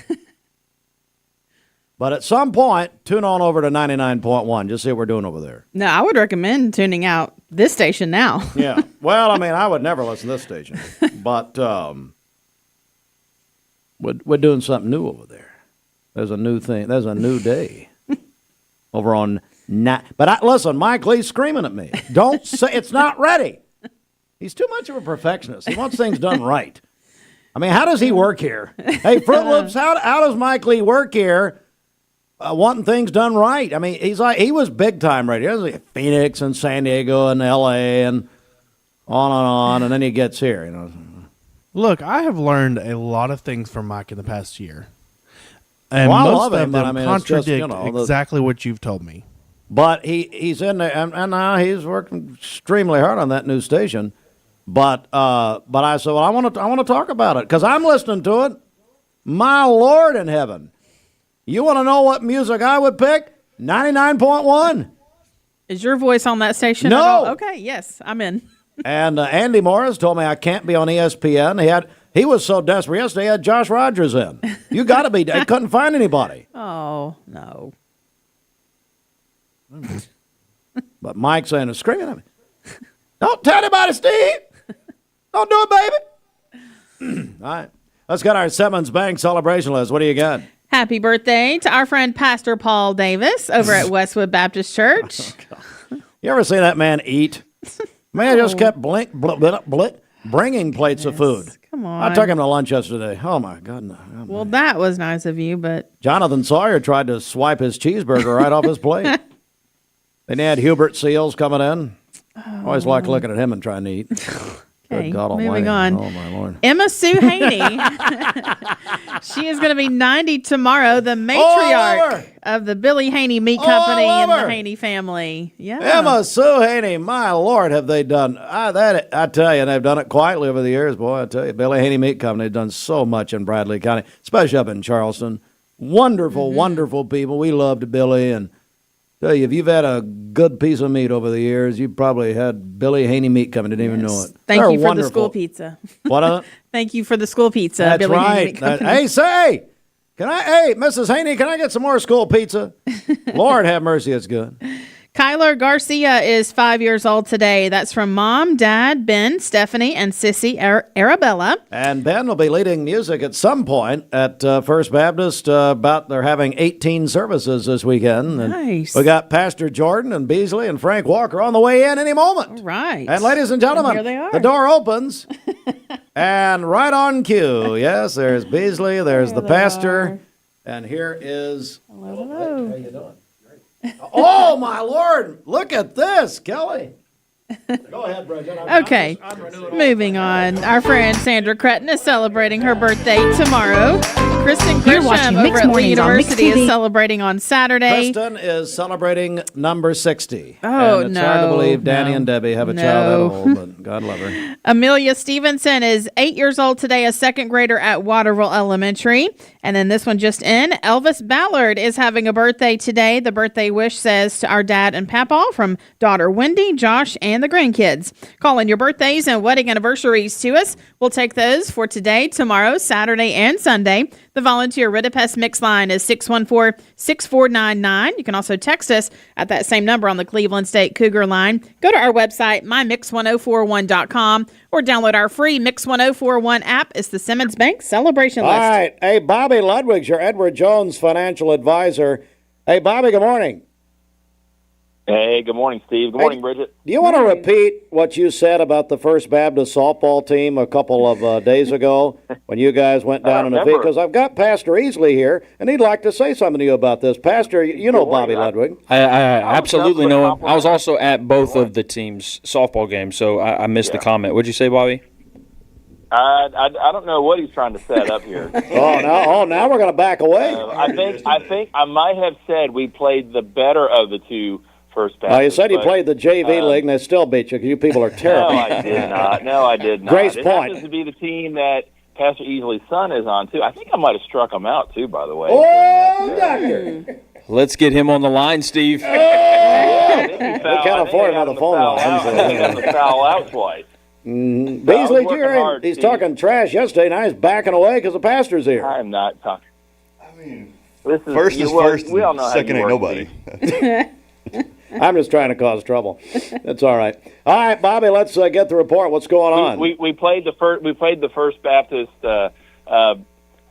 Speaker 3: But at some point, tune on over to 99.1. Just see what we're doing over there.
Speaker 9: No, I would recommend tuning out this station now.
Speaker 3: Yeah. Well, I mean, I would never listen to this station. But we're doing something new over there. There's a new thing. There's a new day over on. Listen, Mike Lee's screaming at me. Don't say it's not ready. He's too much of a perfectionist. He wants things done right. I mean, how does he work here? Hey, Fruit Loops, how does Mike Lee work here wanting things done right? I mean, he was big time radio. He was like Phoenix and San Diego and L.A. and on, and then he gets here, you know.
Speaker 21: Look, I have learned a lot of things from Mike in the past year. And
Speaker 3: well,
Speaker 21: most
Speaker 3: I love
Speaker 21: of
Speaker 3: him,
Speaker 21: them contradict
Speaker 3: just,
Speaker 21: exactly what you've told me.
Speaker 3: But he's in there, and now he's working extremely hard on that new station. But I said, well, I want to talk about it because I'm listening to it. My Lord in heaven, you want to know what music I would pick? 99.1.
Speaker 9: Is your voice on that station?
Speaker 3: No.
Speaker 9: At all? Okay. Yes, I'm in.
Speaker 3: And Andy Morris told me I can't be on ESPN. He was so desperate yesterday. He had Josh Rogers in. You got to be. He couldn't find anybody.
Speaker 9: Oh no.
Speaker 3: But Mike's saying and screaming at me. Don't tell anybody, Steve. Don't do it, baby. All right. Let's get our Simmons Bank celebration list. What do you got?
Speaker 9: Happy birthday to our friend Pastor Paul Davis over at Westwood Baptist Church.
Speaker 3: You ever see that man eat? Man just kept bringing plates of food.
Speaker 9: Come on.
Speaker 3: I took him to lunch yesterday. Oh, my God. No. Oh,
Speaker 9: well, that was nice of you, but...
Speaker 3: Jonathan Sawyer tried to swipe his cheeseburger right off his plate. Then he had Hubert Seals coming in. Always like looking at him and trying to eat.
Speaker 9: Okay,
Speaker 3: God
Speaker 9: moving
Speaker 3: almighty.
Speaker 9: on.
Speaker 3: Oh, my Lord.
Speaker 9: Emma Sue Haney. She is going to be 90 tomorrow, the matriarch of the Billy Haney Meat Company and the Haney family. Yeah.
Speaker 3: Emma Sue Haney, my Lord, have they done I tell you, they've done it quietly over the years, boy. I tell you, Billy Haney Meat Company has done so much in Bradley County, especially up in Charleston. Wonderful, wonderful people. We loved Billy, and tell you, if you've had a good piece of meat over the years, you probably had Billy Haney Meat Company. Didn't even know it.
Speaker 9: Thank you for the school pizza.
Speaker 3: What?
Speaker 9: Thank you for the school pizza.
Speaker 3: That's
Speaker 9: Billy
Speaker 3: right.
Speaker 9: Haney Meat Company.
Speaker 3: Hey, Mrs. Haney, can I get some more school pizza? Lord have mercy, it's good.
Speaker 9: Kyler Garcia is 5 years old today. That's from Mom, Dad, Ben, Stephanie, and Sissy Arabella.
Speaker 3: And Ben will be leading music at some point at First Baptist. They're having 18 services this weekend. And
Speaker 9: nice.
Speaker 3: We got Pastor Jordan and Beasley and Frank Walker on the way in any moment.
Speaker 9: All right.
Speaker 3: And ladies and gentlemen,
Speaker 9: here they are.
Speaker 3: the door opens. And right on cue, yes, there's Beasley, there's the pastor, and here is...
Speaker 9: Hello.
Speaker 3: How you doing? Oh, my Lord. Look at this, Kelly. Go ahead, Bridget.
Speaker 9: Okay, moving on. Our friend Sandra Cretton is celebrating her birthday tomorrow. Kristen
Speaker 1: You're watching
Speaker 9: Grisham over
Speaker 1: Mixed
Speaker 9: at Lee
Speaker 1: Mornings on Mixed
Speaker 9: University is
Speaker 1: TV.
Speaker 9: celebrating on Saturday.
Speaker 3: Kristen is celebrating number 60.
Speaker 9: Oh,
Speaker 3: and it's hard to believe Danny
Speaker 9: no,
Speaker 3: and Debbie have a
Speaker 9: no.
Speaker 3: child that old, but God love her.
Speaker 9: Amelia Stevenson is 8 years old today, a second grader at Waterville Elementary. And then this one just in, Elvis Ballard is having a birthday today. The birthday wish says to our dad and papa from daughter Wendy, Josh, and the grandkids. Call in your birthdays and wedding anniversaries to us. We'll take those for today, tomorrow, Saturday, and Sunday. The volunteer Ridipest mix line is 614-6499. You can also text us at that same number on the Cleveland State Cougar line. Go to our website, mymix1041.com, or download our free Mix 1041 app. It's the Simmons Bank celebration list.
Speaker 3: All right. Hey, Bobby Ludwig's your Edward Jones financial advisor. Hey, Bobby, good morning.
Speaker 2: Hey, good morning, Steve. Good morning, Bridget.
Speaker 3: Do you want to repeat what you said about the First Baptist softball team a couple of days ago when you guys went down in the field? Because I've got Pastor Easley here, and he'd like to say something to you about this. Pastor, you know Bobby Ludwig.
Speaker 4: I absolutely know him. I was also at both of the teams' softball games, so I missed the comment. What'd you say, Bobby?
Speaker 2: I don't know what he's trying to set up here.
Speaker 3: now we're going to back away.
Speaker 2: I think I might have said we played the better of the two First Baptist.
Speaker 3: You said you played the JV league, and they still beat you because you people are terrible.
Speaker 2: No, I did not.
Speaker 3: Grace
Speaker 2: It
Speaker 3: Point.
Speaker 2: happens to be the team that Pastor Easley's son is on, too. I think I might have struck him out, too, by the way.
Speaker 3: Oh, doctor.
Speaker 4: Let's get him on the line, Steve.
Speaker 3: We can't afford another phone line.
Speaker 2: I think I'm the foul out twice.
Speaker 3: Beasley, he's talking trash yesterday. Now he's backing away because the pastor's here.
Speaker 2: I'm not talking.
Speaker 10: First is first,
Speaker 2: we all know
Speaker 10: second ain't nobody.
Speaker 3: I'm just trying to cause trouble. That's all right. All right, Bobby, let's get the report. What's going on?
Speaker 2: We played the First Baptist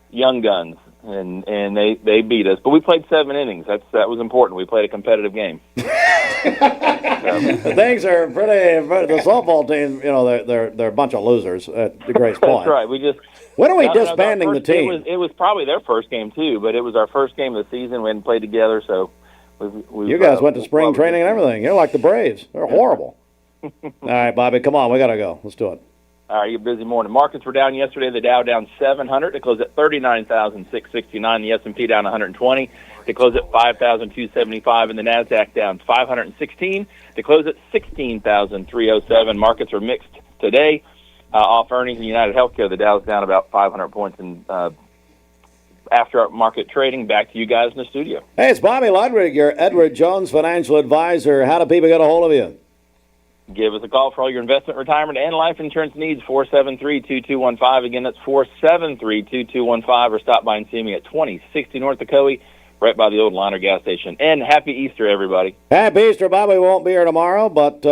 Speaker 2: Young Guns, and they beat us. But we played 7 innings. That was important. We played a competitive game.
Speaker 3: Things are pretty. The softball team, they're a bunch of losers at the Grace Point.
Speaker 2: That's right.
Speaker 3: When are we disbanding the team?
Speaker 2: It was probably their first game too, but it was our first game of the season. We hadn't played together, so.
Speaker 3: You guys went to spring training and everything. You're like the Braves. They're horrible. All right, Bobby, come on. We got to go. Let's do it.
Speaker 2: All right, you busy morning. Markets were down yesterday. The Dow down 700. It closed at 39,669. The S&P down 120. They closed at 5,275. And the NASDAQ down 516. They closed at 16,307. Markets are mixed today. Off earnings in United Healthcare, the Dow's down about 500 points in after market trading. Back to you guys in the studio.
Speaker 3: Hey, it's Bobby Ludwig, your Edward Jones financial advisor. How do people get a hold of you?
Speaker 2: Give us a call for all your investment, retirement, and life insurance needs, 473-2215. Again, that's 473-2215, or stop by and see me at 2060 North Ocoee, right by the old Liner gas station. And happy Easter, everybody.
Speaker 3: Happy Easter. Bobby won't be here tomorrow, but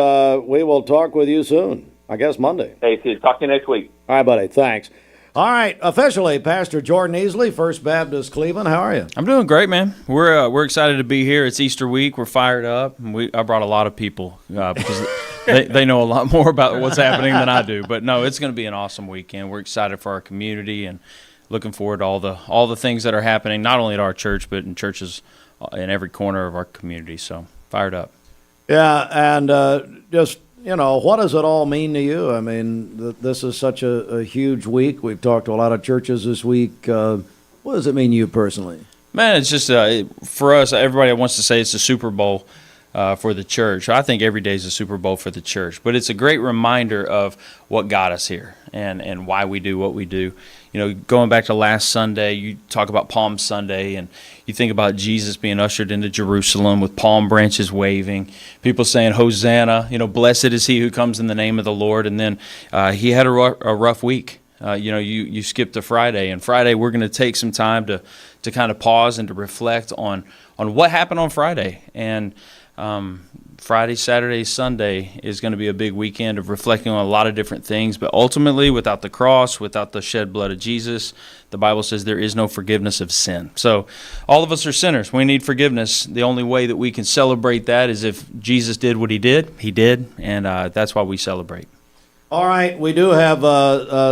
Speaker 3: we will talk with you soon. I guess Monday.
Speaker 2: Hey, Steve, talk to you next week.
Speaker 3: All right, buddy. Thanks. All right, officially, Pastor Jordan Easley, First Baptist Cleveland. How are you?
Speaker 4: I'm doing great, man. We're excited to be here. It's Easter week. We're fired up. I brought a lot of people because they know a lot more about what's happening than I do. But no, it's going to be an awesome weekend. We're excited for our community and looking forward to all the things that are happening, not only at our church but in churches in every corner of our community. So fired up.
Speaker 3: Yeah, and just. What does it all mean to you? I mean, this is such a huge week. We've talked to a lot of churches this week. What does it mean to you personally?
Speaker 4: Man, it's just, for us, everybody wants to say it's the Super Bowl for the church. I think every day is a Super Bowl for the church. But it's a great reminder of what got us here and why we do what we do. Going back to last Sunday, you talk about Palm Sunday, and you think about Jesus being ushered into Jerusalem with palm branches waving, people saying, Hosanna, blessed is he who comes in the name of the Lord. And then he had a rough week. you skip to Friday, and Friday we're going to take some time to kind of pause and to reflect on what happened on Friday. And Friday, Saturday, Sunday is going to be a big weekend of reflecting on a lot of different things. But ultimately, without the cross, without the shed blood of Jesus, the Bible says there is no forgiveness of sin. So all of us are sinners. We need forgiveness. The only way that we can celebrate that is if Jesus did what he did. He did, and that's why we celebrate.
Speaker 3: All right, we do have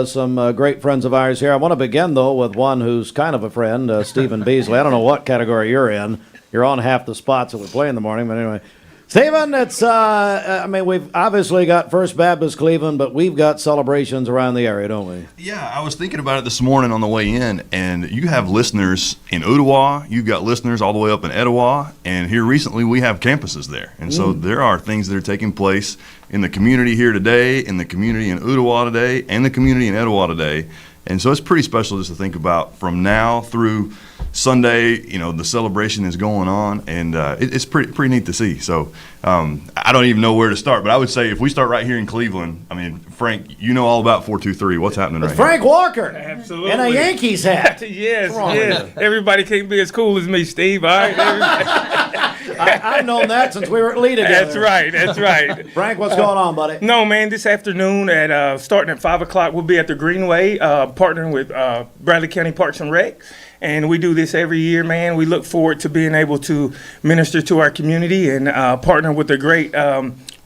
Speaker 3: some great friends of ours here. I want to begin, though, with one who's kind of a friend, Stephen Beasley. I don't know what category you're in. You're on half the spots that we play in the morning, but anyway. Stephen, it's, we've obviously got First Baptist Cleveland, but we've got celebrations around the area, don't we?
Speaker 10: Yeah, I was thinking about it this morning on the way in, and you have listeners in Ottawa, you've got listeners all the way up in Etowah, and here recently we have campuses there. And so there are things that are taking place in the community here today, in the community in Ottawa today, and the community in Etowah today. And so it's pretty special just to think about from now through Sunday, the celebration is going on, and it's pretty neat to see. So I don't even know where to start, but I would say if we start right here in Cleveland, Frank, you know all about 423. What's happening right
Speaker 3: Frank
Speaker 10: here?
Speaker 3: Walker.
Speaker 1: Absolutely.
Speaker 3: And a Yankees hat.
Speaker 1: yes. Everybody can't be as cool as me, Steve. All right.
Speaker 3: I've known that since we were at Lee together.
Speaker 1: That's right.
Speaker 3: Frank, what's going on, buddy?
Speaker 1: No, man, this afternoon starting at 5 o'clock, we'll be at the Greenway, partnering with Bradley County Parks and Rec. And we do this every year, man. We look forward to being able to minister to our community and partner with a great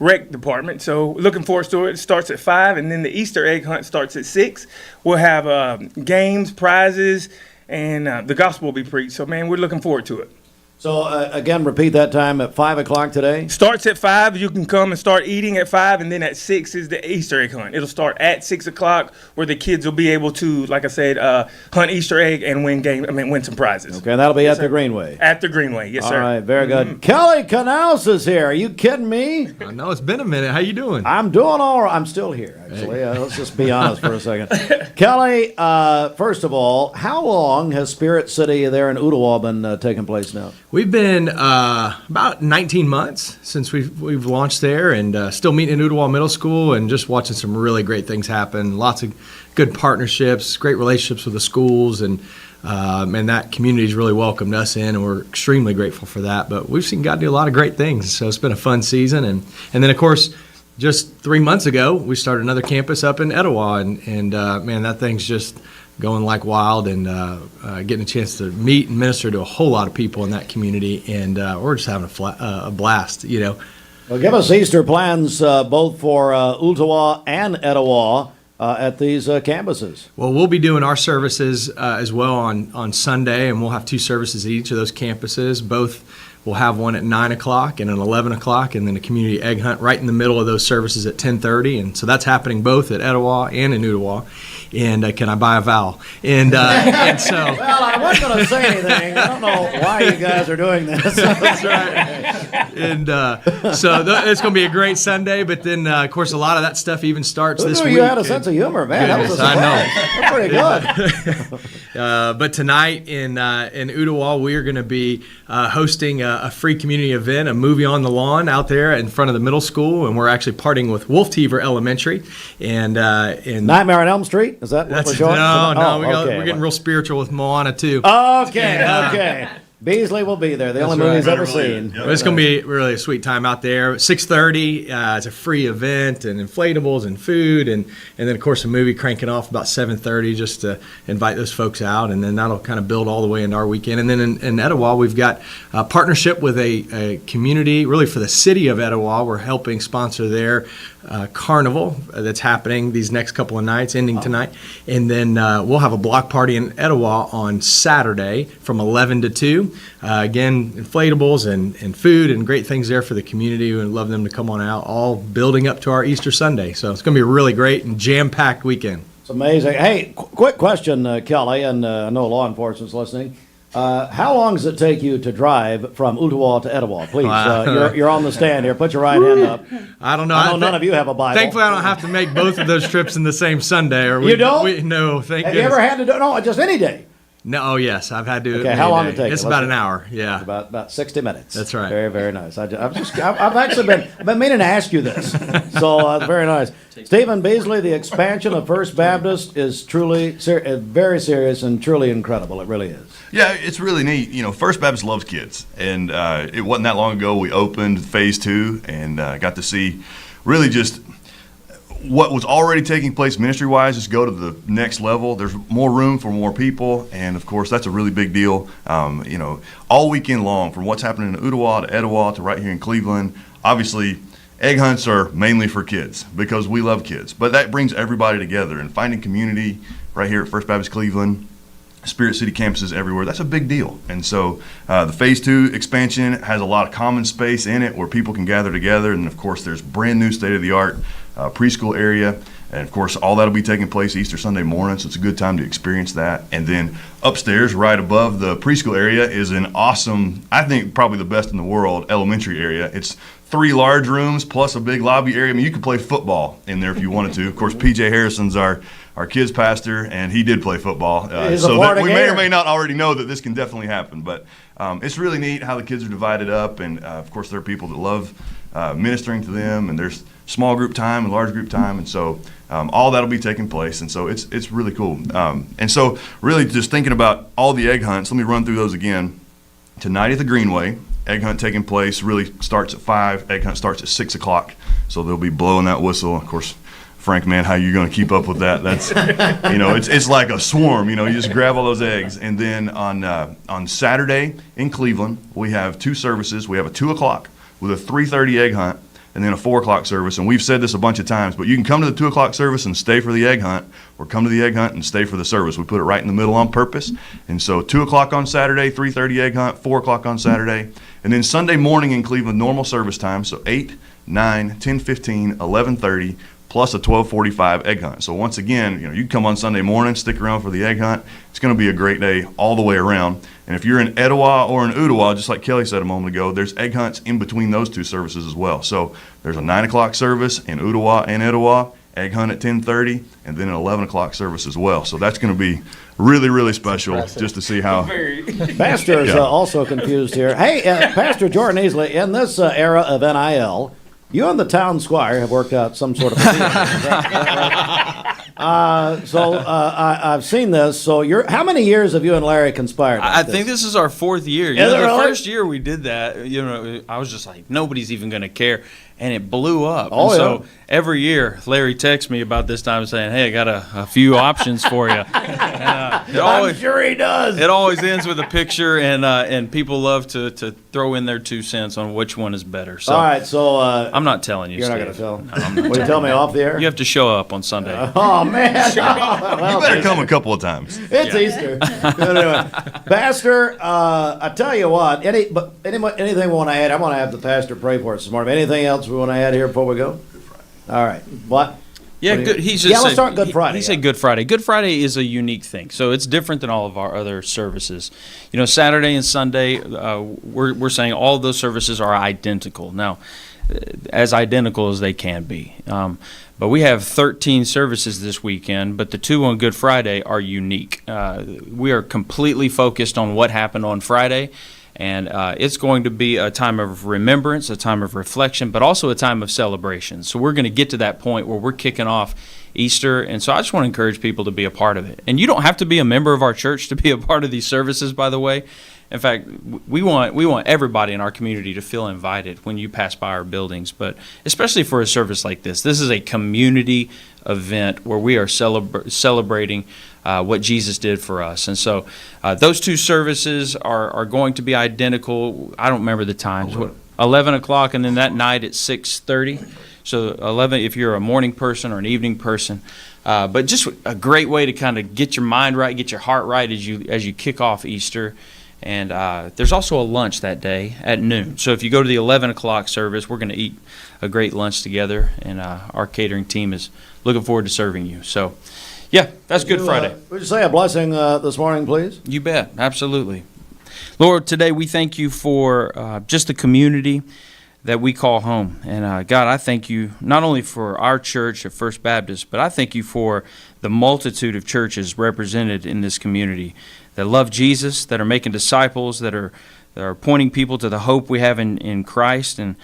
Speaker 1: rec department. So looking forward to it. It starts at 5, and then the Easter egg hunt starts at 6. We'll have games, prizes, and the gospel will be preached. So, man, we're looking forward to it.
Speaker 3: So, again, repeat that time at 5 o'clock today?
Speaker 1: Starts at 5. You can come and start eating at 5, and then at 6 is the Easter egg hunt. It'll start at 6 o'clock where the kids will be able to, like I said, hunt Easter egg and win some prizes.
Speaker 3: Okay, and that'll be at the Greenway?
Speaker 1: At the Greenway, yes, sir.
Speaker 3: All right, very good. Kelly Canals is here. Are you kidding me?
Speaker 5: I know, it's been a minute. How you doing?
Speaker 3: I'm doing all right. I'm still here, actually. Hey. Let's just be honest for a second. Kelly, first of all, how long has Spirit City there in Ottawa been taking place now?
Speaker 5: We've been about 19 months since we've launched there, and still meeting in Ottawa Middle School and just watching some really great things happen. Lots of good partnerships, great relationships with the schools, and that community's really welcomed us in, and we're extremely grateful for that. But we've seen God do a lot of great things, so it's been a fun season. And then, of course, just 3 months ago, we started another campus up in Etowah, and that thing's just going like wild, and getting a chance to meet and minister to a whole lot of people in that community, and we're just having a blast,
Speaker 3: Well, give us Easter plans both for Ottawa and Etowah at these campuses.
Speaker 5: Well, we'll be doing our services as well on Sunday, and we'll have 2 services at each of those campuses. Both we'll have one at 9 o'clock and at 11 o'clock, and then a community egg hunt right in the middle of those services at 10:30. And so that's happening both at Etowah and in Ottawa. And can I buy a vowel? And so.
Speaker 3: Well, I wasn't going to say anything. I don't know why you guys are doing this.
Speaker 5: That's right. And so it's going to be a great Sunday. But then, of course, a lot of that stuff even starts this week.
Speaker 3: You had a sense of humor, man.
Speaker 5: Goodness,
Speaker 3: That was pretty
Speaker 5: good. But tonight in Ottawa, we are going to be hosting a free community event, a movie on the lawn out there in front of the middle school, and we're actually partnering with Wolf Teaver Elementary and
Speaker 3: Nightmare on Elm Street. Is that what we're showing?
Speaker 5: No, we're getting real spiritual with Moana too.
Speaker 3: Okay. Beasley will be there. The only movie he's ever seen.
Speaker 5: Yep. It's going to be really a sweet time out there. 6:30. It's a free event, and inflatables and food, and then of course a movie cranking off about 7:30 just to invite those folks out, and then that'll kind of build all the way into our weekend. And then in Etowah, we've got a partnership with a community, really for the city of Etowah. We're helping sponsor their carnival that's happening these next couple of nights, ending tonight, and then we'll have a block party in Etowah on Saturday from 11 to 2. Again, inflatables and food and great things there for the community. We'd love them to come on out, all building up to our Easter Sunday. So it's going to be a really great and jam-packed weekend.
Speaker 3: It's amazing. Hey, quick question, Kelly, and I know law enforcement's listening. How long does it take you to drive from Ottawa to Etowah? Please, you're on the stand here. Put your right hand up.
Speaker 5: I don't know.
Speaker 3: I know none of you have a Bible.
Speaker 5: Thankfully, I don't have to make both of those trips in the same Sunday.
Speaker 3: You don't?
Speaker 5: No, thank
Speaker 3: Have
Speaker 5: goodness.
Speaker 3: you ever had to do? No, just any day.
Speaker 5: No, yes, I've had to.
Speaker 3: Okay, how long did it take?
Speaker 5: It's about an hour. Yeah,
Speaker 3: about 60 minutes.
Speaker 5: That's right.
Speaker 3: Very, very nice. I've actually been meaning to ask you this, so very nice. Stephen Beasley, the expansion of First Baptist is truly very serious and truly incredible. It really is.
Speaker 10: Yeah, it's really neat. First Baptist loves kids, and it wasn't that long ago we opened Phase 2 and got to see really just what was already taking place ministry-wise. Just go to the next level. There's more room for more people, and of course that's a really big deal. All weekend long, from what's happening in Ottawa to Etowah to right here in Cleveland. Obviously, egg hunts are mainly for kids because we love kids, but that brings everybody together and finding community right here at First Baptist Cleveland. Spirit City campuses everywhere. That's a big deal. And so the Phase 2 expansion has a lot of common space in it where people can gather together. And of course, there's brand new state-of-the-art preschool area. And of course, all that'll be taking place Easter Sunday morning. So it's a good time to experience that. And then upstairs, right above the preschool area, is an awesome, I think probably the best in the world, elementary area. It's 3 large rooms plus a big lobby area. I mean, you could play football in there if you wanted to. Of course, PJ Harrison's our kids pastor, and he did play football. So that we may or may not already know that this can definitely happen. But it's really neat how the kids are divided up. And, of course, there are people that love ministering to them. And there's small group time and large group time. And so all that will be taking place. And so it's really cool. And so really just thinking about all the egg hunts, let me run through those again. Tonight at the Greenway, egg hunt taking place really starts at 5. Egg hunt starts at 6 o'clock. So they'll be blowing that whistle. Of course, Frank, man, how you going to keep up with that? That's, it's like a swarm. You just grab all those eggs. And then on Saturday in Cleveland, we have 2 services. We have a 2 o'clock with a 3:30 egg hunt, and then a 4 o'clock service. And we've said this a bunch of times, but you can come to the 2 o'clock service and stay for the egg hunt, or come to the egg hunt and stay for the service. We put it right in the middle on purpose. And so 2 o'clock on Saturday, 3:30 egg hunt, 4 o'clock on Saturday. And then Sunday morning in Cleveland, normal service time, so 8, 9, 10:15, 11:30, plus a 12:45 egg hunt. So once again, you can come on Sunday morning, stick around for the egg hunt. It's going to be a great day all the way around. And if you're in Etowah or in Ottawa, just like Kelly said a moment ago, there's egg hunts in between those 2 services as well. So there's a 9 o'clock service in Ottawa and Etowah, egg hunt at 10:30, and then an 11 o'clock service as well. So that's going to be really, really special just to see how.
Speaker 3: Pastor is also confused here. Hey, Pastor Jordan Easley, in this era of NIL, you and the town squire have worked out some sort of a deal. I've seen this. So how many years have you and Larry conspired?
Speaker 4: I think this is our 4th year. First year we did that, I was just like, nobody's even going to care. And it blew up. So every year, Larry texts me about this time saying, hey, I got a few options for you.
Speaker 3: I'm sure he does.
Speaker 4: It always ends with a picture, and people love to throw in their 2 cents on which one is better. So,
Speaker 3: all right, so
Speaker 4: I'm not telling you,
Speaker 3: you're
Speaker 4: Steve.
Speaker 3: not going to tell him?
Speaker 4: No, I'm not
Speaker 3: Will you tell me off the air?
Speaker 4: You have to show up on Sunday.
Speaker 3: Oh, man.
Speaker 10: You better come a couple of times.
Speaker 3: It's Easter. Anyway, Pastor, I tell you what, anything we want to add, I want to have the pastor pray for us this morning. Anything else we want to add here before we go? All right. What?
Speaker 4: Yeah, good.
Speaker 3: Let's start Good Friday.
Speaker 4: He said Good Friday. Good Friday is a unique thing, so it's different than all of our other services. Saturday and Sunday, we're saying all of those services are identical. Now, as identical as they can be. But we have 13 services this weekend, but the 2 on Good Friday are unique. We are completely focused on what happened on Friday. And it's going to be a time of remembrance, a time of reflection, but also a time of celebration. So we're going to get to that point where we're kicking off Easter. And so I just want to encourage people to be a part of it. And you don't have to be a member of our church to be a part of these services, by the way. In fact, we want everybody in our community to feel invited when you pass by our buildings, but especially for a service like this. This is a community event where we are celebrating what Jesus did for us. And so those 2 services are going to be identical. I don't remember the times. 11 o'clock, and then that night at 6:30. So 11 if you're a morning person or an evening person. But just a great way to kind of get your mind right, get your heart right as you kick off Easter. And there's also a lunch that day at noon. So if you go to the 11 o'clock service, we're going to eat a great lunch together, and our catering team is looking forward to serving you. So, yeah, that's Good Friday.
Speaker 3: Would you say a blessing this morning, please?
Speaker 4: You bet. Absolutely. Lord, today we thank you for just the community that we call home. And God, I thank you not only for our church at First Baptist, but I thank you for the multitude of churches represented in this community that love Jesus, that are making disciples, that are pointing people to the hope we have in Christ, and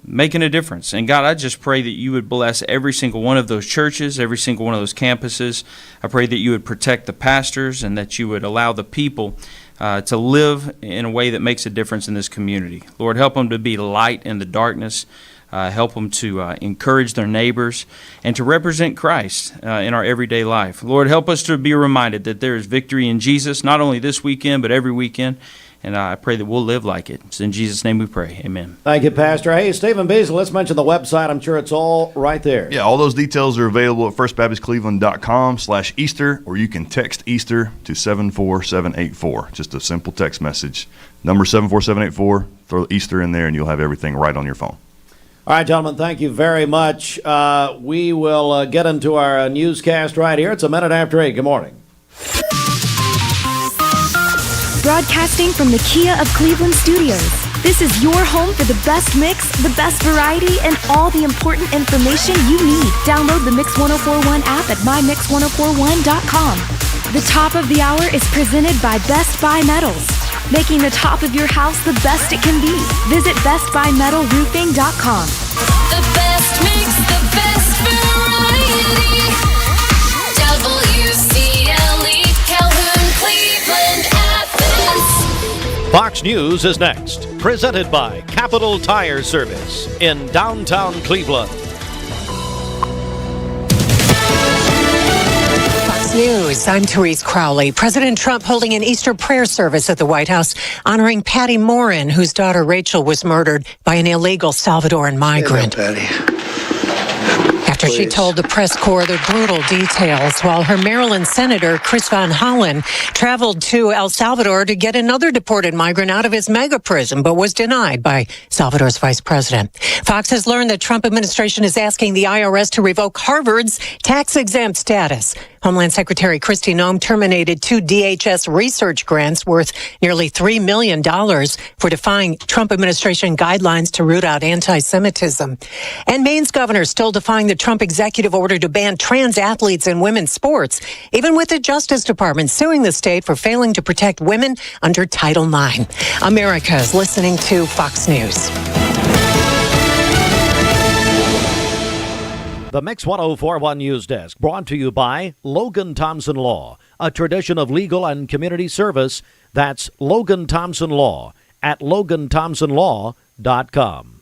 Speaker 4: making a difference. And God, I just pray that you would bless every single one of those churches, every single one of those campuses. I pray that you would protect the pastors and that you would allow the people to live in a way that makes a difference in this community. Lord, help them to be light in the darkness. Help them to encourage their neighbors and to represent Christ in our everyday life. Lord, help us to be reminded that there is victory in Jesus, not only this weekend, but every weekend. And I pray that we'll live like it. It's in Jesus' name we pray. Amen.
Speaker 3: Thank you, Pastor. Hey, Stephen Beasley, let's mention the website. I'm sure it's all right there.
Speaker 10: Yeah, all those details are available at firstbaptistcleveland.com/Easter, or you can text Easter to 74784. Just a simple text message. Number 74784, throw Easter in there, and you'll have everything right on your phone.
Speaker 3: All right, gentlemen, thank you very much. We will get into our newscast right here. It's 8:01. Good morning.
Speaker 6: Broadcasting from the Kia of Cleveland studios. This is your home for the best mix, the best variety, and all the important information you need. Download the Mix 1041 app at mymix1041.com. The top of the hour is presented by Best Buy Metals, making the top of your house the best it can be. Visit bestbuymetalroofing.com.
Speaker 7: The best mix, the best variety. WCLE, Calhoun, Cleveland, Athens.
Speaker 3: Fox News is next, presented by Capital Tire Service in downtown Cleveland.
Speaker 8: Fox News, I'm Therese Crowley. President Trump holding an Easter prayer service at the White House, honoring Patty Morin, whose daughter Rachel was murdered by an illegal Salvadoran migrant. After she told the press corps the brutal details, while her Maryland Senator Chris Van Hollen traveled to El Salvador to get another deported migrant out of his mega prison, but was denied by Salvador's vice president. Fox has learned the Trump administration is asking the IRS to revoke Harvard's tax-exempt status. Homeland Secretary Kristi Noem terminated 2 DHS research grants worth nearly $3 million for defying Trump administration guidelines to root out anti-Semitism. And Maine's governor still defying the Trump executive order to ban trans athletes in women's sports, even with the Justice Department suing the state for failing to protect women under Title IX. America is listening to Fox News.
Speaker 3: The Mix 1041 News Desk, brought to you by Logan Thompson Law, a tradition of legal and community service. That's Logan Thompson Law at LoganThompsonLaw.com.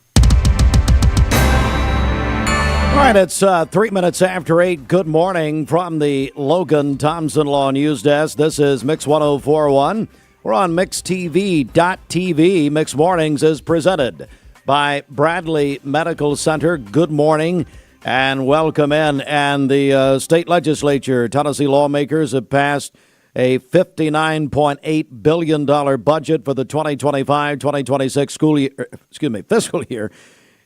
Speaker 3: All right, it's 3 minutes after 8. Good morning from the Logan Thompson Law News Desk. This is Mix 1041. We're on MixTV.tv. Mix Mornings is presented by Bradley Medical Center. Good morning and welcome in. And the state legislature, Tennessee lawmakers have passed a $59.8 billion budget for the 2025-2026 fiscal year,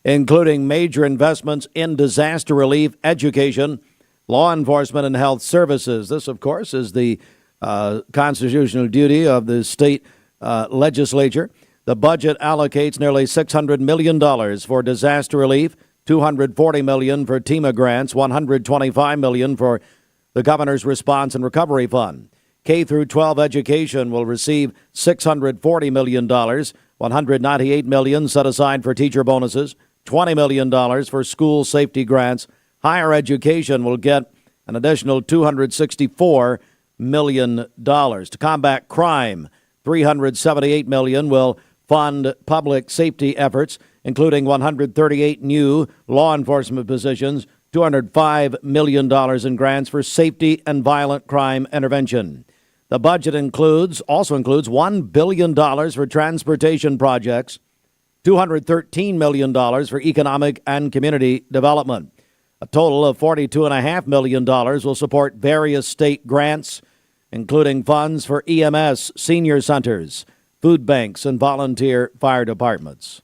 Speaker 3: including major investments in disaster relief, education, law enforcement, and health services. This, of course, is the constitutional duty of the state legislature. The budget allocates nearly $600 million for disaster relief, $240 million for TEMA grants, $125 million for the Governor's Response and Recovery Fund. K through 12 education will receive $640 million, $198 million set aside for teacher bonuses, $20 million for school safety grants. Higher education will get an additional $264 million. To combat crime, $378 million will fund public safety efforts, including 138 new law enforcement positions, $205 million in grants for safety and violent crime intervention. The budget also includes $1 billion for transportation projects, $213 million for economic and community development. A total of $42.5 million will support various state grants, including funds for EMS, senior centers, food banks, and volunteer fire departments.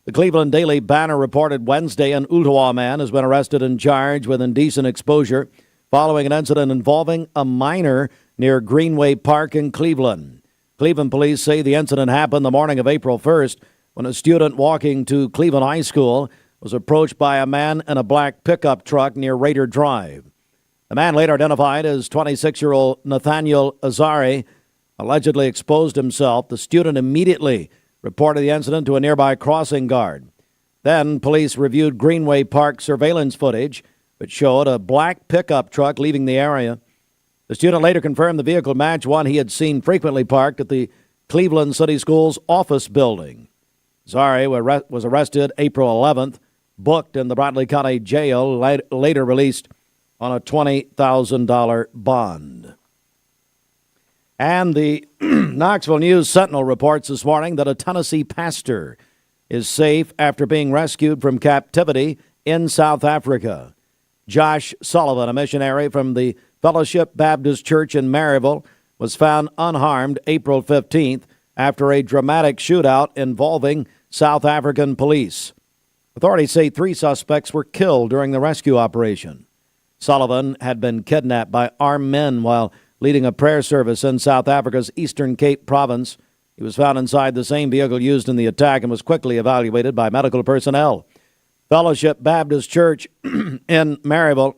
Speaker 3: The Cleveland Daily Banner reported Wednesday an Ooltewah man has been arrested and charged with indecent exposure following an incident involving a minor near Greenway Park in Cleveland. Cleveland police say the incident happened the morning of April 1st when a student walking to Cleveland High School was approached by a man in a black pickup truck near Raider Drive. The man, later identified as 26-year-old Nathaniel Azari, allegedly exposed himself. The student immediately reported the incident to a nearby crossing guard. Then police reviewed Greenway Park surveillance footage, which showed a black pickup truck leaving the area. The student later confirmed the vehicle matched one he had seen frequently parked at the Cleveland City Schools office building. Zari was arrested April 11th, booked in the Bradley County Jail, later released on a $20,000 bond. And the Knoxville News-Sentinel reports this morning that a Tennessee pastor is safe after being rescued from captivity in South Africa. Josh Sullivan, a missionary from the Fellowship Baptist Church in Maryville, was found unharmed April 15th after a dramatic shootout involving South African police. Authorities say 3 suspects were killed during the rescue operation. Sullivan had been kidnapped by armed men while leading a prayer service in South Africa's Eastern Cape province. He was found inside the same vehicle used in the attack and was quickly evaluated by medical personnel. Fellowship Baptist Church in Maryville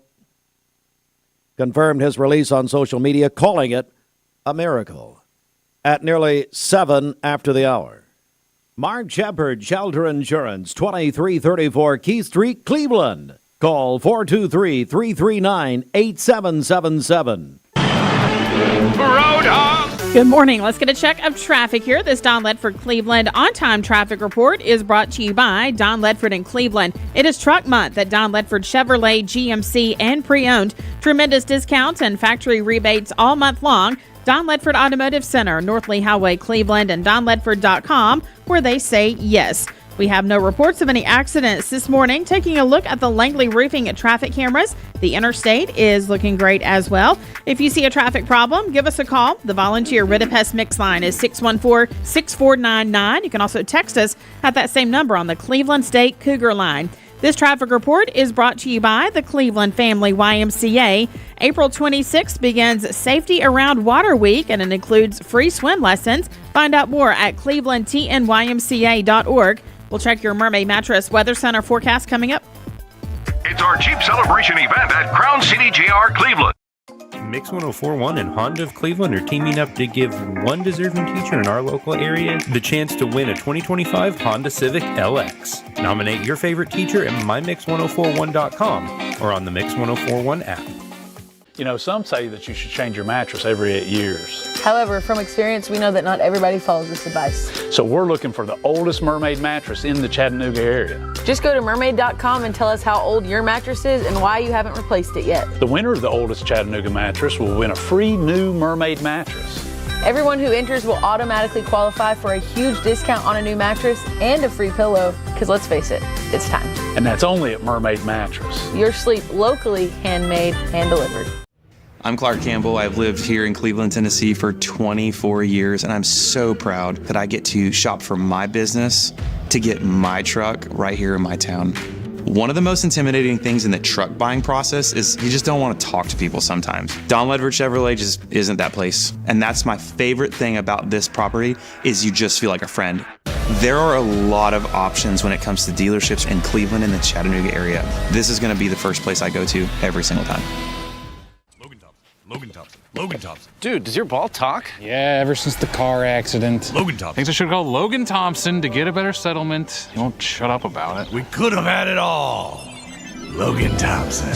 Speaker 3: confirmed his release on social media, calling it a miracle. At nearly 7 after the hour. Mark Shepard, Shelter Insurance, 2334 Keith Street, Cleveland. Call 423-339-8777.
Speaker 9: Good morning. Let's get a check of traffic here. This Don Ledford Cleveland on-time traffic report is brought to you by Don Ledford in Cleveland. It is Truck Month at Don Ledford Chevrolet, GMC, and pre-owned. Tremendous discounts and factory rebates all month long. Don Ledford Automotive Center, North Lee Highway, Cleveland, and donledford.com, where they say yes. We have no reports of any accidents this morning. Taking a look at the Langley Roofing and traffic cameras, the interstate is looking great as well. If you see a traffic problem, give us a call. The volunteer Ridipest Mix line is 614-6499. You can also text us at that same number on the Cleveland State Cougar line. This traffic report is brought to you by the Cleveland Family YMCA. April 26th begins Safety Around Water Week, and it includes free swim lessons. Find out more at clevelandtnymca.org. We'll check your Mermaid Mattress Weather Center forecast coming up.
Speaker 11: It's our Jeep Celebration event at Crown City JR Cleveland.
Speaker 13: Mix 1041 and Honda of Cleveland are teaming up to give one deserving teacher in our local area the chance to win a 2025 Honda Civic LX. Nominate your favorite teacher at mymix1041.com or on the Mix 1041 app.
Speaker 14: You know, some say that you should change your mattress every 8 years.
Speaker 15: However, from experience, we know that not everybody follows this advice.
Speaker 14: So we're looking for the oldest Mermaid mattress in the Chattanooga area.
Speaker 15: Just go to mermaid.com and tell us how old your mattress is and why you haven't replaced it yet.
Speaker 14: The winner of the oldest Chattanooga mattress will win a free new Mermaid mattress.
Speaker 15: Everyone who enters will automatically qualify for a huge discount on a new mattress and a free pillow, because let's face it, it's time.
Speaker 14: And that's only at Mermaid Mattress.
Speaker 15: Your sleep locally, handmade, hand delivered.
Speaker 22: I'm Clark Campbell. I've lived here in Cleveland, Tennessee for 24 years, and I'm so proud that I get to shop for my business to get my truck right here in my town. One of the most intimidating things in the truck buying process is you just don't want to talk to people sometimes. Don Ledford Chevrolet just isn't that place. And that's my favorite thing about this property is you just feel like a friend. There are a lot of options when it comes to dealerships in Cleveland and the Chattanooga area. This is going to be the first place I go to every single time.
Speaker 23: Logan Thompson. Dude, does your ball talk? Yeah, ever since the car accident.
Speaker 10: Logan Thompson.
Speaker 23: Thinks I should call Logan Thompson to get a better settlement. He won't shut up about it.
Speaker 10: We could have had it all. Logan Thompson.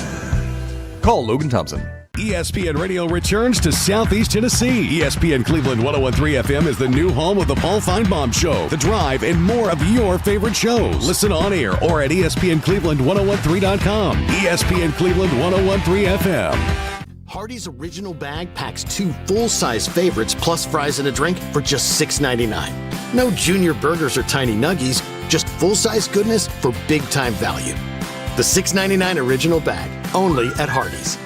Speaker 25: Call Logan Thompson. ESPN Radio returns to Southeast Tennessee. ESPN Cleveland 101.3 FM is the new home of the Paul Feinbaum Show, The Drive, and more of your favorite shows. Listen on air or at ESPNCleveland1013.com. ESPN Cleveland 101.3 FM.
Speaker 27: Hardee's original bag packs 2 full-size favorites plus fries and a drink for just $6.99. No junior burgers or tiny nuggies, just full-size goodness for big-time value. The $6.99 original bag, only at Hardee's.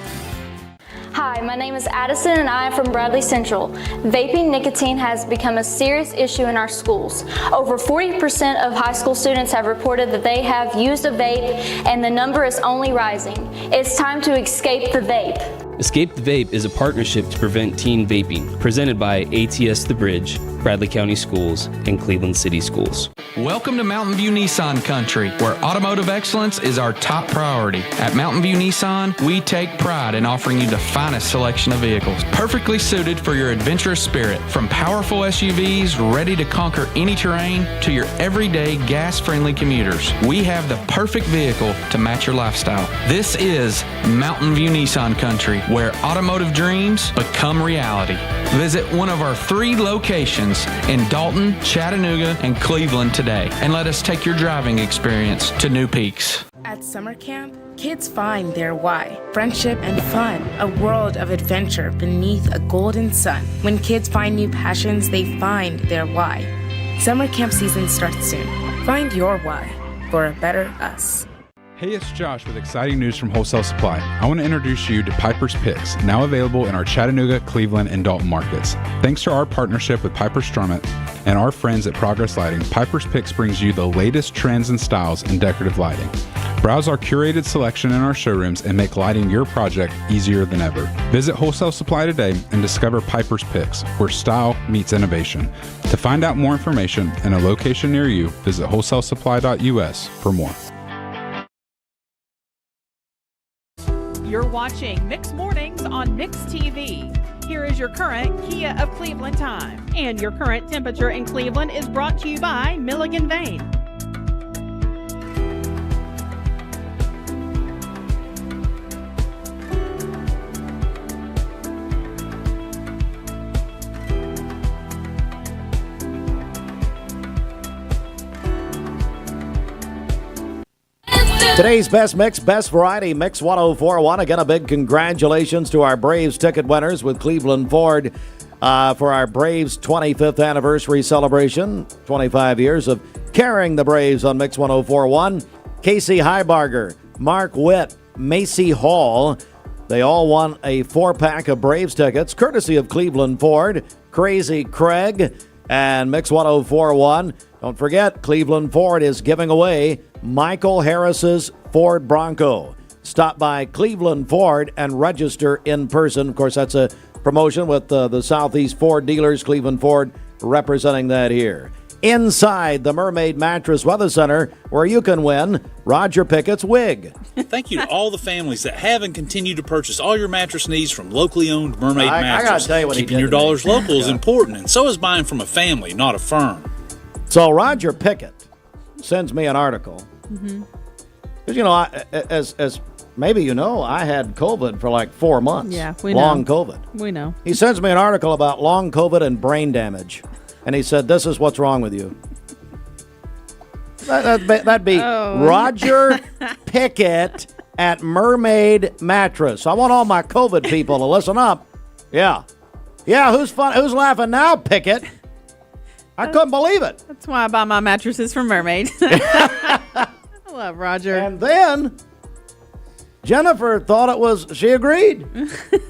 Speaker 24: Hi, my name is Addison and I am from Bradley Central. Vaping nicotine has become a serious issue in our schools. Over 40% of high school students have reported that they have used a vape, and the number is only rising. It's time to escape the vape.
Speaker 20: Escape the Vape is a partnership to prevent teen vaping, presented by ATS The Bridge, Bradley County Schools, and Cleveland City Schools.
Speaker 12: Welcome to Mountain View Nissan Country, where automotive excellence is our top priority. At Mountain View Nissan, we take pride in offering you the finest selection of vehicles, perfectly suited for your adventurous spirit. From powerful SUVs ready to conquer any terrain to your everyday gas-friendly commuters, we have the perfect vehicle to match your lifestyle. This is Mountain View Nissan Country, where automotive dreams become reality. Visit one of our 3 locations in Dalton, Chattanooga, and Cleveland today, and let us take your driving experience to new peaks.
Speaker 16: At summer camp, kids find their why. Friendship and fun, a world of adventure beneath a golden sun. When kids find new passions, they find their why. Summer camp season starts soon. Find your why for a better us.
Speaker 17: Hey, it's Josh with exciting news from Wholesale Supply. I want to introduce you to Piper's Picks, now available in our Chattanooga, Cleveland, and Dalton markets. Thanks to our partnership with Piper Strummett and our friends at Progress Lighting, Piper's Picks brings you the latest trends and styles in decorative lighting. Browse our curated selection in our showrooms and make lighting your project easier than ever. Visit Wholesale Supply today and discover Piper's Picks, where style meets innovation. To find out more information and a location near you, visit wholesalesupply.us for more.
Speaker 9: You're watching Mix Mornings on Mix TV. Here is your current Kia of Cleveland time. And your current temperature in Cleveland is brought to you by Milligan Vane.
Speaker 3: Today's best mix, best variety, Mix 1041. Again, a big congratulations to our Braves ticket winners with Cleveland Ford for our Braves 25th anniversary celebration. 25 years of carrying the Braves on Mix 1041. Casey Heibarger, Mark Witt, Macy Hall. They all won a 4-pack of Braves tickets, courtesy of Cleveland Ford. Crazy Craig and Mix 1041. Don't forget, Cleveland Ford is giving away Michael Harris's Ford Bronco. Stop by Cleveland Ford and register in person. Of course, that's a promotion with the Southeast Ford dealers. Cleveland Ford representing that here. Inside the Mermaid Mattress Weather Center, where you can win Roger Pickett's wig.
Speaker 18: Thank you to all the families that have and continue to purchase all your mattress needs from locally owned Mermaid Mattress.
Speaker 3: I gotta tell you what he
Speaker 18: Keeping
Speaker 3: did
Speaker 18: your
Speaker 3: to me.
Speaker 18: dollars local is important, and so is buying from a family, not a firm.
Speaker 3: So Roger Pickett sends me an article. Because, you know, as maybe you know, I had COVID for like 4 months.
Speaker 9: Yeah, we know.
Speaker 3: Long COVID.
Speaker 9: We know.
Speaker 3: He sends me an article about long COVID and brain damage. And he said, this is what's wrong with you. That'd be Roger Pickett at Mermaid Mattress. I want all my COVID people to listen up. Yeah. Yeah, who's laughing now, Pickett? I couldn't believe it.
Speaker 9: That's why I buy my mattresses from Mermaid. I love Roger.
Speaker 3: And then Jennifer thought she agreed.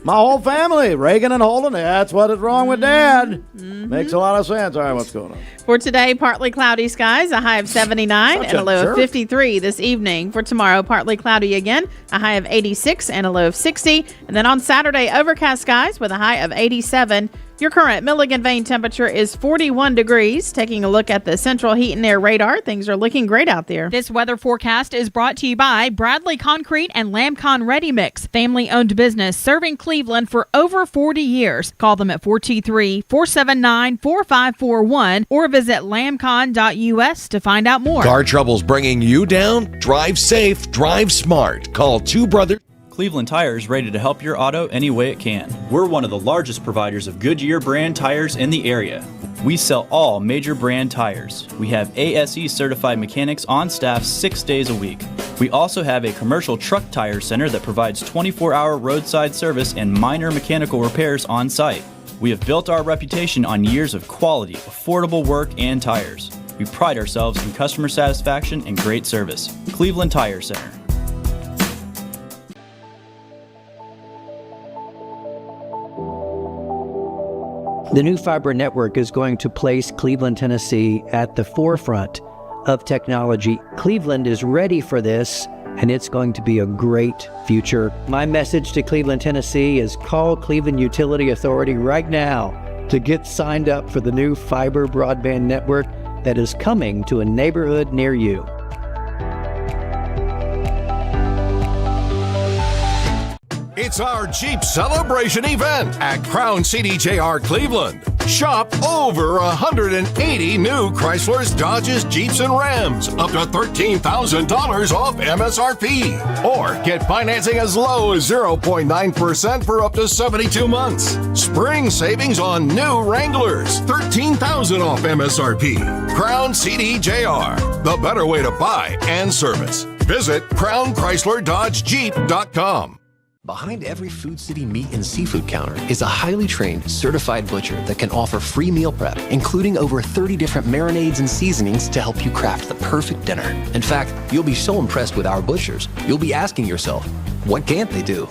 Speaker 3: My whole family, Reagan and Holden, that's what is wrong with Dad. Makes a lot of sense. All right, what's going on?
Speaker 9: For today, partly cloudy skies, a high of 79 and a low of 53 this evening. For tomorrow, partly cloudy again, a high of 86 and a low of 60. And then on Saturday, overcast skies with a high of 87. Your current Milligan Vane temperature is 41 degrees. Taking a look at the central heat and air radar, things are looking great out there. This weather forecast is brought to you by Bradley Concrete and Lamcon Ready Mix, family-owned business serving Cleveland for over 40 years. Call them at 423-479-4541 or visit lamcon.us to find out more.
Speaker 19: Car troubles bringing you down? Drive safe, drive smart. Call Two Brothers.
Speaker 21: Cleveland Tire is ready to help your auto any way it can. We're one of the largest providers of Goodyear brand tires in the area. We sell all major brand tires. We have ASE certified mechanics on staff 6 days a week. We also have a commercial truck tire center that provides 24-hour roadside service and minor mechanical repairs on site. We have built our reputation on years of quality, affordable work and tires. We pride ourselves in customer satisfaction and great service. Cleveland Tire Center.
Speaker 26: The new fiber network is going to place Cleveland, Tennessee at the forefront of technology. Cleveland is ready for this, and it's going to be a great future. My message to Cleveland, Tennessee is call Cleveland Utility Authority right now to get signed up for the new fiber broadband network. that is coming to a neighborhood near you.
Speaker 25: It's our Jeep Celebration event at Crown CDJR Cleveland. Shop over 180 new Chryslers, Dodges, Jeeps, and Rams, up to $13,000 off MSRP. Or get financing as low as 0.9% for up to 72 months. Spring savings on new Wranglers, $13,000 off MSRP. Crown CDJR, the better way to buy and service. Visit crownchrysler-dodge-jeep.com.
Speaker 1: Behind every Food City meat and seafood counter is a highly trained, certified butcher that can offer free meal prep, including over 30 different marinades and seasonings to help you craft the perfect dinner. In fact, you'll be so impressed with our butchers, you'll be asking yourself, what can't they do?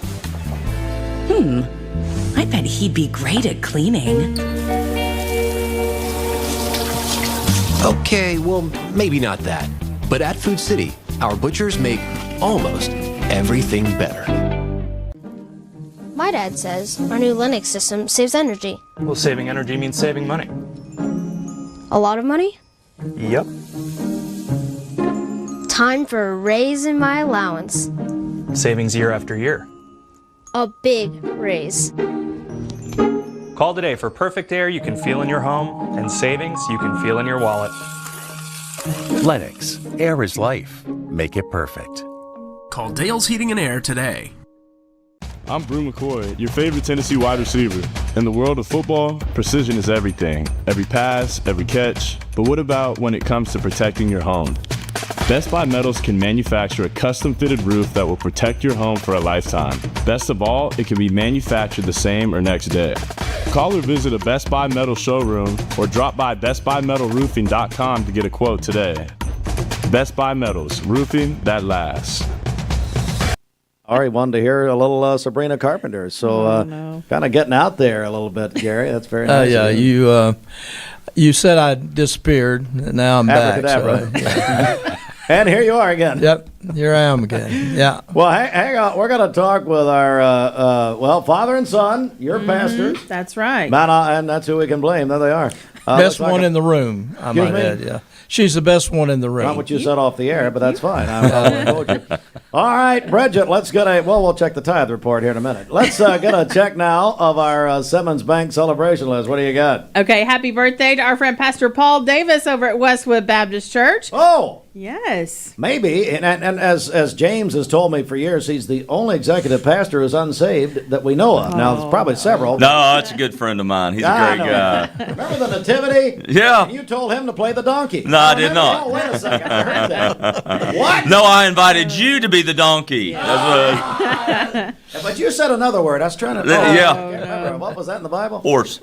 Speaker 2: I bet he'd be great at cleaning.
Speaker 1: Okay, well, maybe not that. But at Food City, our butchers make almost everything better.
Speaker 4: My dad says our new Linux system saves energy.
Speaker 5: Well, saving energy means saving money.
Speaker 4: A lot of money?
Speaker 5: Yep.
Speaker 4: Time for a raise in my allowance.
Speaker 5: Savings year after year.
Speaker 4: A big raise.
Speaker 5: Call today for perfect air you can feel in your home and savings you can feel in your wallet.
Speaker 6: Lennox. Air is life. Make it perfect.
Speaker 7: Call Dale's Heating and Air today.
Speaker 8: I'm Brew McCoy, your favorite Tennessee wide receiver. In the world of football, precision is everything. Every pass, every catch. But what about when it comes to protecting your home? Best Buy Metals can manufacture a custom-fitted roof that will protect your home for a lifetime. Best of all, it can be manufactured the same or next day. Call or visit a Best Buy Metal showroom or drop by bestbuymetalroofing.com to get a quote today. Best Buy Metals, roofing that lasts.
Speaker 3: All right, wanted to hear a little Sabrina Carpenter. So kind of getting out there a little bit, Gary. That's very nice.
Speaker 28: You said I disappeared. Now I'm back. So,
Speaker 3: and here you are again.
Speaker 28: Yep, here I am again. Yeah.
Speaker 3: Well, hang on. We're going to talk with our, father and son, your pastors.
Speaker 9: That's right.
Speaker 3: And that's who we can blame. There they are.
Speaker 28: Best one in the room, I might add, yeah. She's the best one in the room.
Speaker 3: Not what you said off the air, but that's fine. I told you. All right, Bridget, let's get we'll check the tithe report here in a minute. Let's get a check now of our Simmons Bank celebration list. What do you got?
Speaker 9: Okay, happy birthday to our friend Pastor Paul Davis over at Westwood Baptist Church.
Speaker 3: Oh!
Speaker 9: Yes.
Speaker 3: Maybe, and as James has told me for years, he's the only executive pastor who's unsaved that we know of. Now, there's probably several.
Speaker 29: No, that's a good friend of mine. He's a great guy.
Speaker 3: Remember the Nativity?
Speaker 29: Yeah.
Speaker 3: You told him to play the donkey.
Speaker 29: No, I did not.
Speaker 3: Oh, wait a second. I heard that. What?
Speaker 29: No, I invited you to be the donkey.
Speaker 3: But you said another word. I was trying to... I can't remember. What was that in the Bible?
Speaker 29: Horse.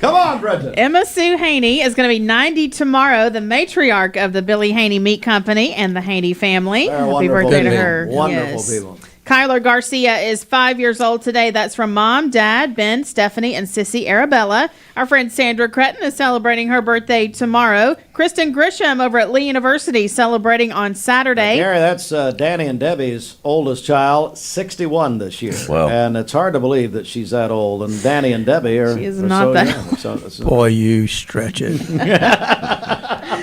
Speaker 3: Come on, Bridget.
Speaker 9: Emma Sue Haney is going to be 90 tomorrow, the matriarch of the Billy Haney Meat Company and the Haney family. Happy birthday to her.
Speaker 3: Wonderful people.
Speaker 9: Kyler Garcia is 5 years old today. That's from Mom, Dad, Ben, Stephanie, and Sissy Arabella. Our friend Sandra Cretton is celebrating her birthday tomorrow. Kristen Grisham over at Lee University celebrating on Saturday.
Speaker 3: Gary, that's Danny and Debbie's oldest child, 61 this year.
Speaker 29: Wow.
Speaker 3: And it's hard to believe that she's that old. And Danny and Debbie are,
Speaker 9: she is
Speaker 3: are
Speaker 9: not
Speaker 3: so
Speaker 9: that
Speaker 3: young.
Speaker 28: Boy, you stretch it.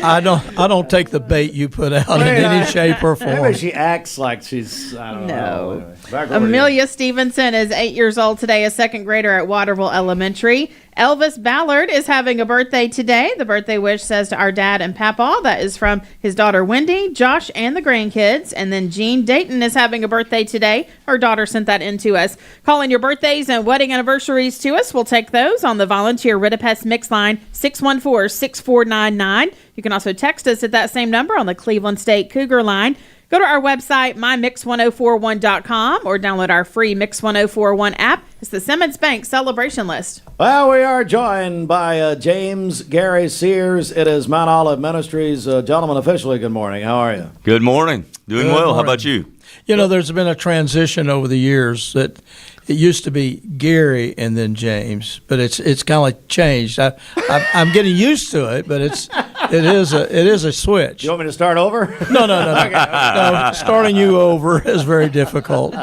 Speaker 28: I don't take the bait you put out in any shape or form.
Speaker 3: Maybe she acts like she's, I don't know. Anyway,
Speaker 9: Amelia Stevenson is 8 years old today, a second grader at Waterville Elementary. Elvis Ballard is having a birthday today. The birthday wish says to our dad and papa. That is from his daughter Wendy, Josh, and the grandkids. And then Jean Dayton is having a birthday today. Her daughter sent that in to us. Calling your birthdays and wedding anniversaries to us. We'll take those on the volunteer Ritapest Mix line 614-6499. You can also text us at that same number on the Cleveland State Cougar line. Go to our website, mymix1041.com, or download our free Mix 1041 app. It's the Simmons Bank celebration list.
Speaker 3: Well, we are joined by James Gary Sears. It is Mount Olive Ministries. Gentlemen, officially, good morning. How are you?
Speaker 29: Good morning. Doing well. How about you?
Speaker 28: You know, there's been a transition over the years that it used to be Gary and then James, but it's kind of like changed. I'm getting used to it, but it is a switch.
Speaker 3: You want me to start over?
Speaker 28: No. Okay. No, starting you over is very difficult.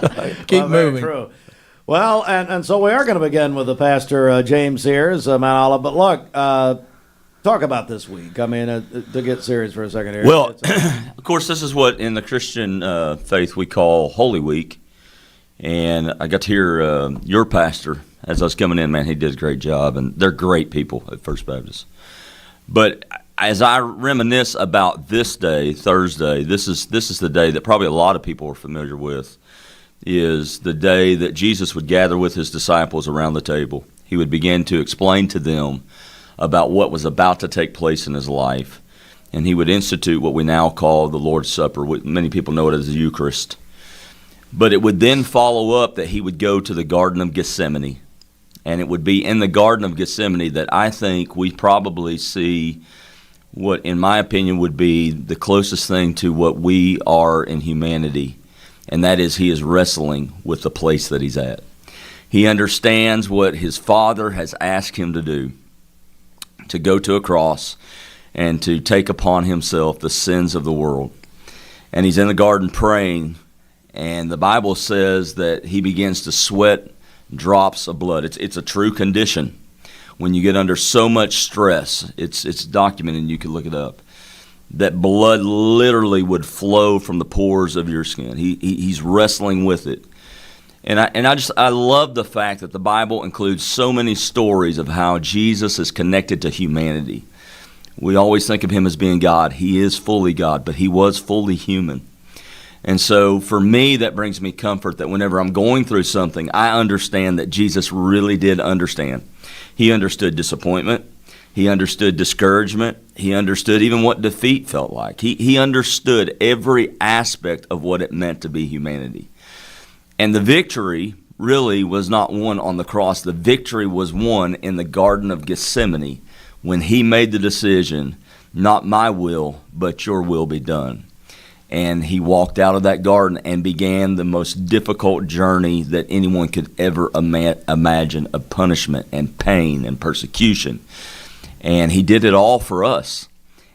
Speaker 28: Keep moving.
Speaker 3: True. Well, and so we are going to begin with the pastor, James Sears, Mount Olive. But look, talk about this week. I mean, to get serious for a second here.
Speaker 29: Well, of course, this is what in the Christian faith we call Holy Week. And I got to hear your pastor as I was coming in. Man, he did a great job, and they're great people at First Baptist. But as I reminisce about this day, Thursday, this is the day that probably a lot of people are familiar with, is the day that Jesus would gather with his disciples around the table. He would begin to explain to them about what was about to take place in his life, and he would institute what we now call the Lord's Supper. Many people know it as the Eucharist. But it would then follow up that he would go to the Garden of Gethsemane, and it would be in the Garden of Gethsemane that I think we probably see what, in my opinion, would be the closest thing to what we are in humanity, and that is he is wrestling with the place that he's at. He understands what his Father has asked him to do, to go to a cross and to take upon himself the sins of the world. And he's in the garden praying, and the Bible says that he begins to sweat drops of blood. It's a true condition. When you get under so much stress, it's documented, and you can look it up, that blood literally would flow from the pores of your skin. He's wrestling with it. And I love the fact that the Bible includes so many stories of how Jesus is connected to humanity. We always think of him as being God. He is fully God, but he was fully human. And so for me, that brings me comfort that whenever I'm going through something, I understand that Jesus really did understand. He understood disappointment. He understood discouragement. He understood even what defeat felt like. He understood every aspect of what it meant to be humanity. And the victory really was not won on the cross. The victory was won in the Garden of Gethsemane when he made the decision, not my will, but your will be done. And he walked out of that garden and began the most difficult journey that anyone could ever imagine of punishment and pain and persecution. And he did it all for us.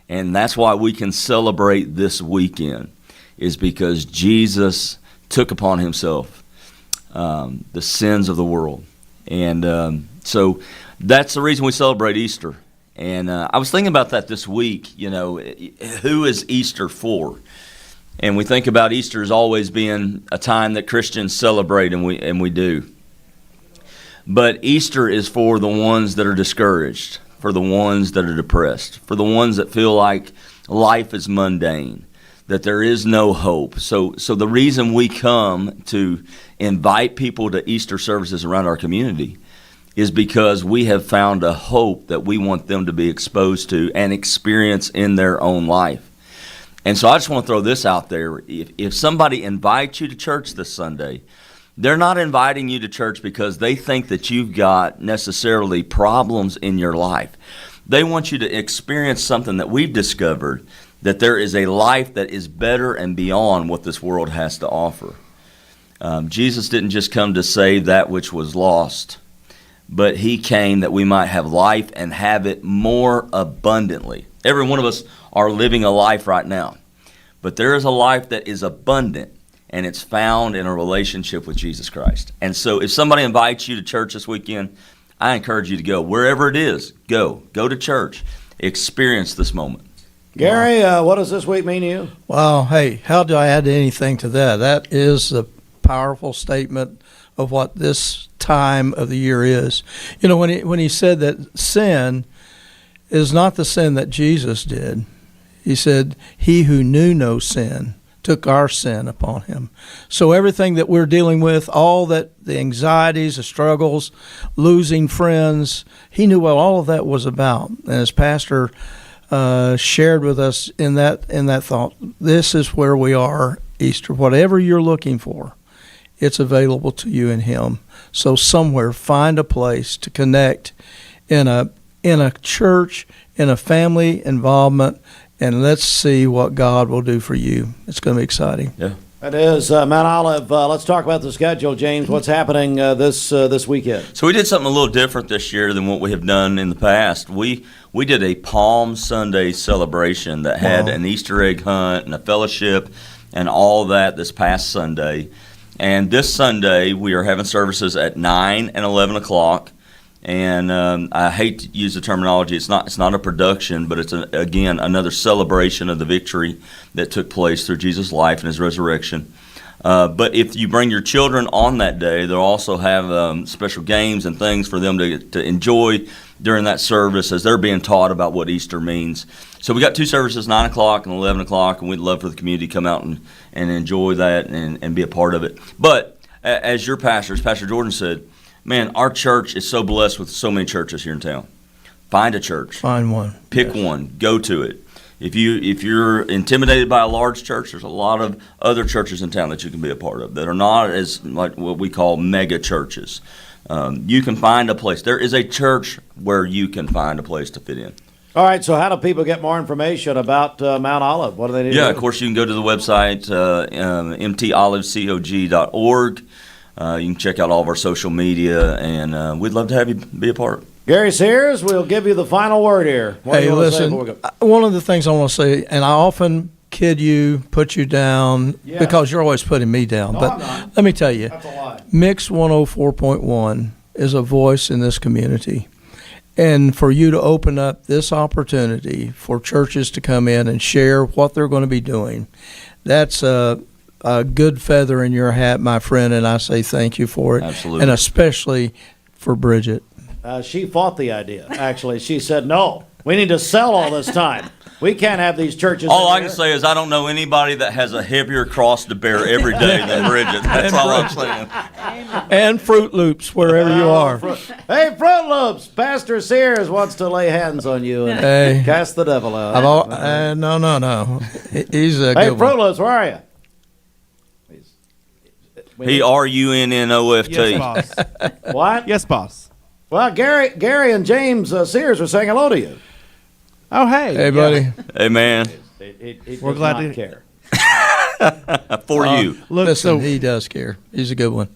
Speaker 29: And that's why we can celebrate this weekend, is because Jesus took upon himself the sins of the world. And so that's the reason we celebrate Easter. And I was thinking about that this week, who is Easter for? And we think about Easter as always being a time that Christians celebrate, and we do. But Easter is for the ones that are discouraged, for the ones that are depressed, for the ones that feel like life is mundane, that there is no hope. So the reason we come to invite people to Easter services around our community is because we have found a hope that we want them to be exposed to and experience in their own life. And so I just want to throw this out there. If somebody invites you to church this Sunday, they're not inviting you to church because they think that you've got necessarily problems in your life. They want you to experience something that we've discovered, that there is a life that is better and beyond what this world has to offer. Jesus didn't just come to save that which was lost, but he came that we might have life and have it more abundantly. Every one of us are living a life right now, but there is a life that is abundant, and it's found in a relationship with Jesus Christ. And so if somebody invites you to church this weekend, I encourage you to go. Wherever it is, go to church. Experience this moment.
Speaker 3: Gary, what does this week mean to you?
Speaker 28: Well, hey, how do I add anything to that? That is a powerful statement of what this time of the year is. When he said that sin is not the sin that Jesus did, he said, he who knew no sin took our sin upon him. So everything that we're dealing with, all that, the anxieties, the struggles, losing friends, he knew what all of that was about. And as Pastor shared with us in that thought, this is where we are, Easter. Whatever you're looking for, it's available to you in him. So somewhere, find a place to connect in a church, in a family involvement, and let's see what God will do for you. It's going to be exciting.
Speaker 3: Yeah, it is. Mount Olive, let's talk about the schedule, James. What's happening this weekend?
Speaker 29: So we did something a little different this year than what we have done in the past. We did a Palm Sunday celebration that had an Easter egg hunt and a fellowship and all that this past Sunday. And this Sunday, we are having services at 9 and 11 o'clock. And I hate to use the terminology. It's not a production, but it's, again, another celebration of the victory that took place through Jesus' life and his resurrection. But if you bring your children on that day, they'll also have special games and things for them to enjoy during that service as they're being taught about what Easter means. So we got 2 services, 9 o'clock and 11 o'clock, and we'd love for the community to come out and enjoy that and be a part of it. But as your pastor, as Pastor Jordan said, man, our church is so blessed with so many churches here in town. Find a church.
Speaker 28: Find one.
Speaker 29: Pick one. Go to it. If you're intimidated by a large church, there's a lot of other churches in town that you can be a part of that are not as like what we call mega churches. You can find a place. There is a church where you can find a place to fit in.
Speaker 3: All right, so how do people get more information about Mount Olive? What do they need to do?
Speaker 29: Yeah, of course, you can go to the website, mtolivecog.org. You can check out all of our social media, and we'd love to have you be a part.
Speaker 3: Gary Sears, we'll give you the final word here.
Speaker 28: Hey, listen, one of the things I want to say, and I often kid you, put you down, because you're always putting me down.
Speaker 3: No,
Speaker 28: but
Speaker 3: I'm not.
Speaker 28: let me tell you,
Speaker 3: That's a lie.
Speaker 28: Mix 104.1 is a voice in this community. And for you to open up this opportunity for churches to come in and share what they're going to be doing, that's a good feather in your hat, my friend, and I say thank you for it.
Speaker 29: Absolutely.
Speaker 28: And especially for Bridget.
Speaker 3: She fought the idea, actually. She said, no, we need to sell all this time. We can't have these churches.
Speaker 29: All I can say is I don't know anybody that has a heavier cross to bear every day than Bridget. That's all I'm saying.
Speaker 28: And Fruit Loops, wherever you are.
Speaker 3: Hey, Fruit Loops, Pastor Sears wants to lay hands on you and cast the devil out.
Speaker 28: No. He's a
Speaker 3: hey,
Speaker 28: good
Speaker 3: Fruit
Speaker 28: one.
Speaker 3: Loops, where are you?
Speaker 29: P-R-U-N-N-O-F-T.
Speaker 10: Yes, boss.
Speaker 3: What?
Speaker 10: Yes, boss.
Speaker 3: Well, Gary and James Sears were saying hello to you.
Speaker 10: Oh, hey.
Speaker 28: Hey, buddy.
Speaker 29: Hey, man.
Speaker 3: We're
Speaker 10: glad
Speaker 3: to
Speaker 10: to
Speaker 3: care.
Speaker 29: For you.
Speaker 10: Look,
Speaker 28: Listen, he does care. He's a good one.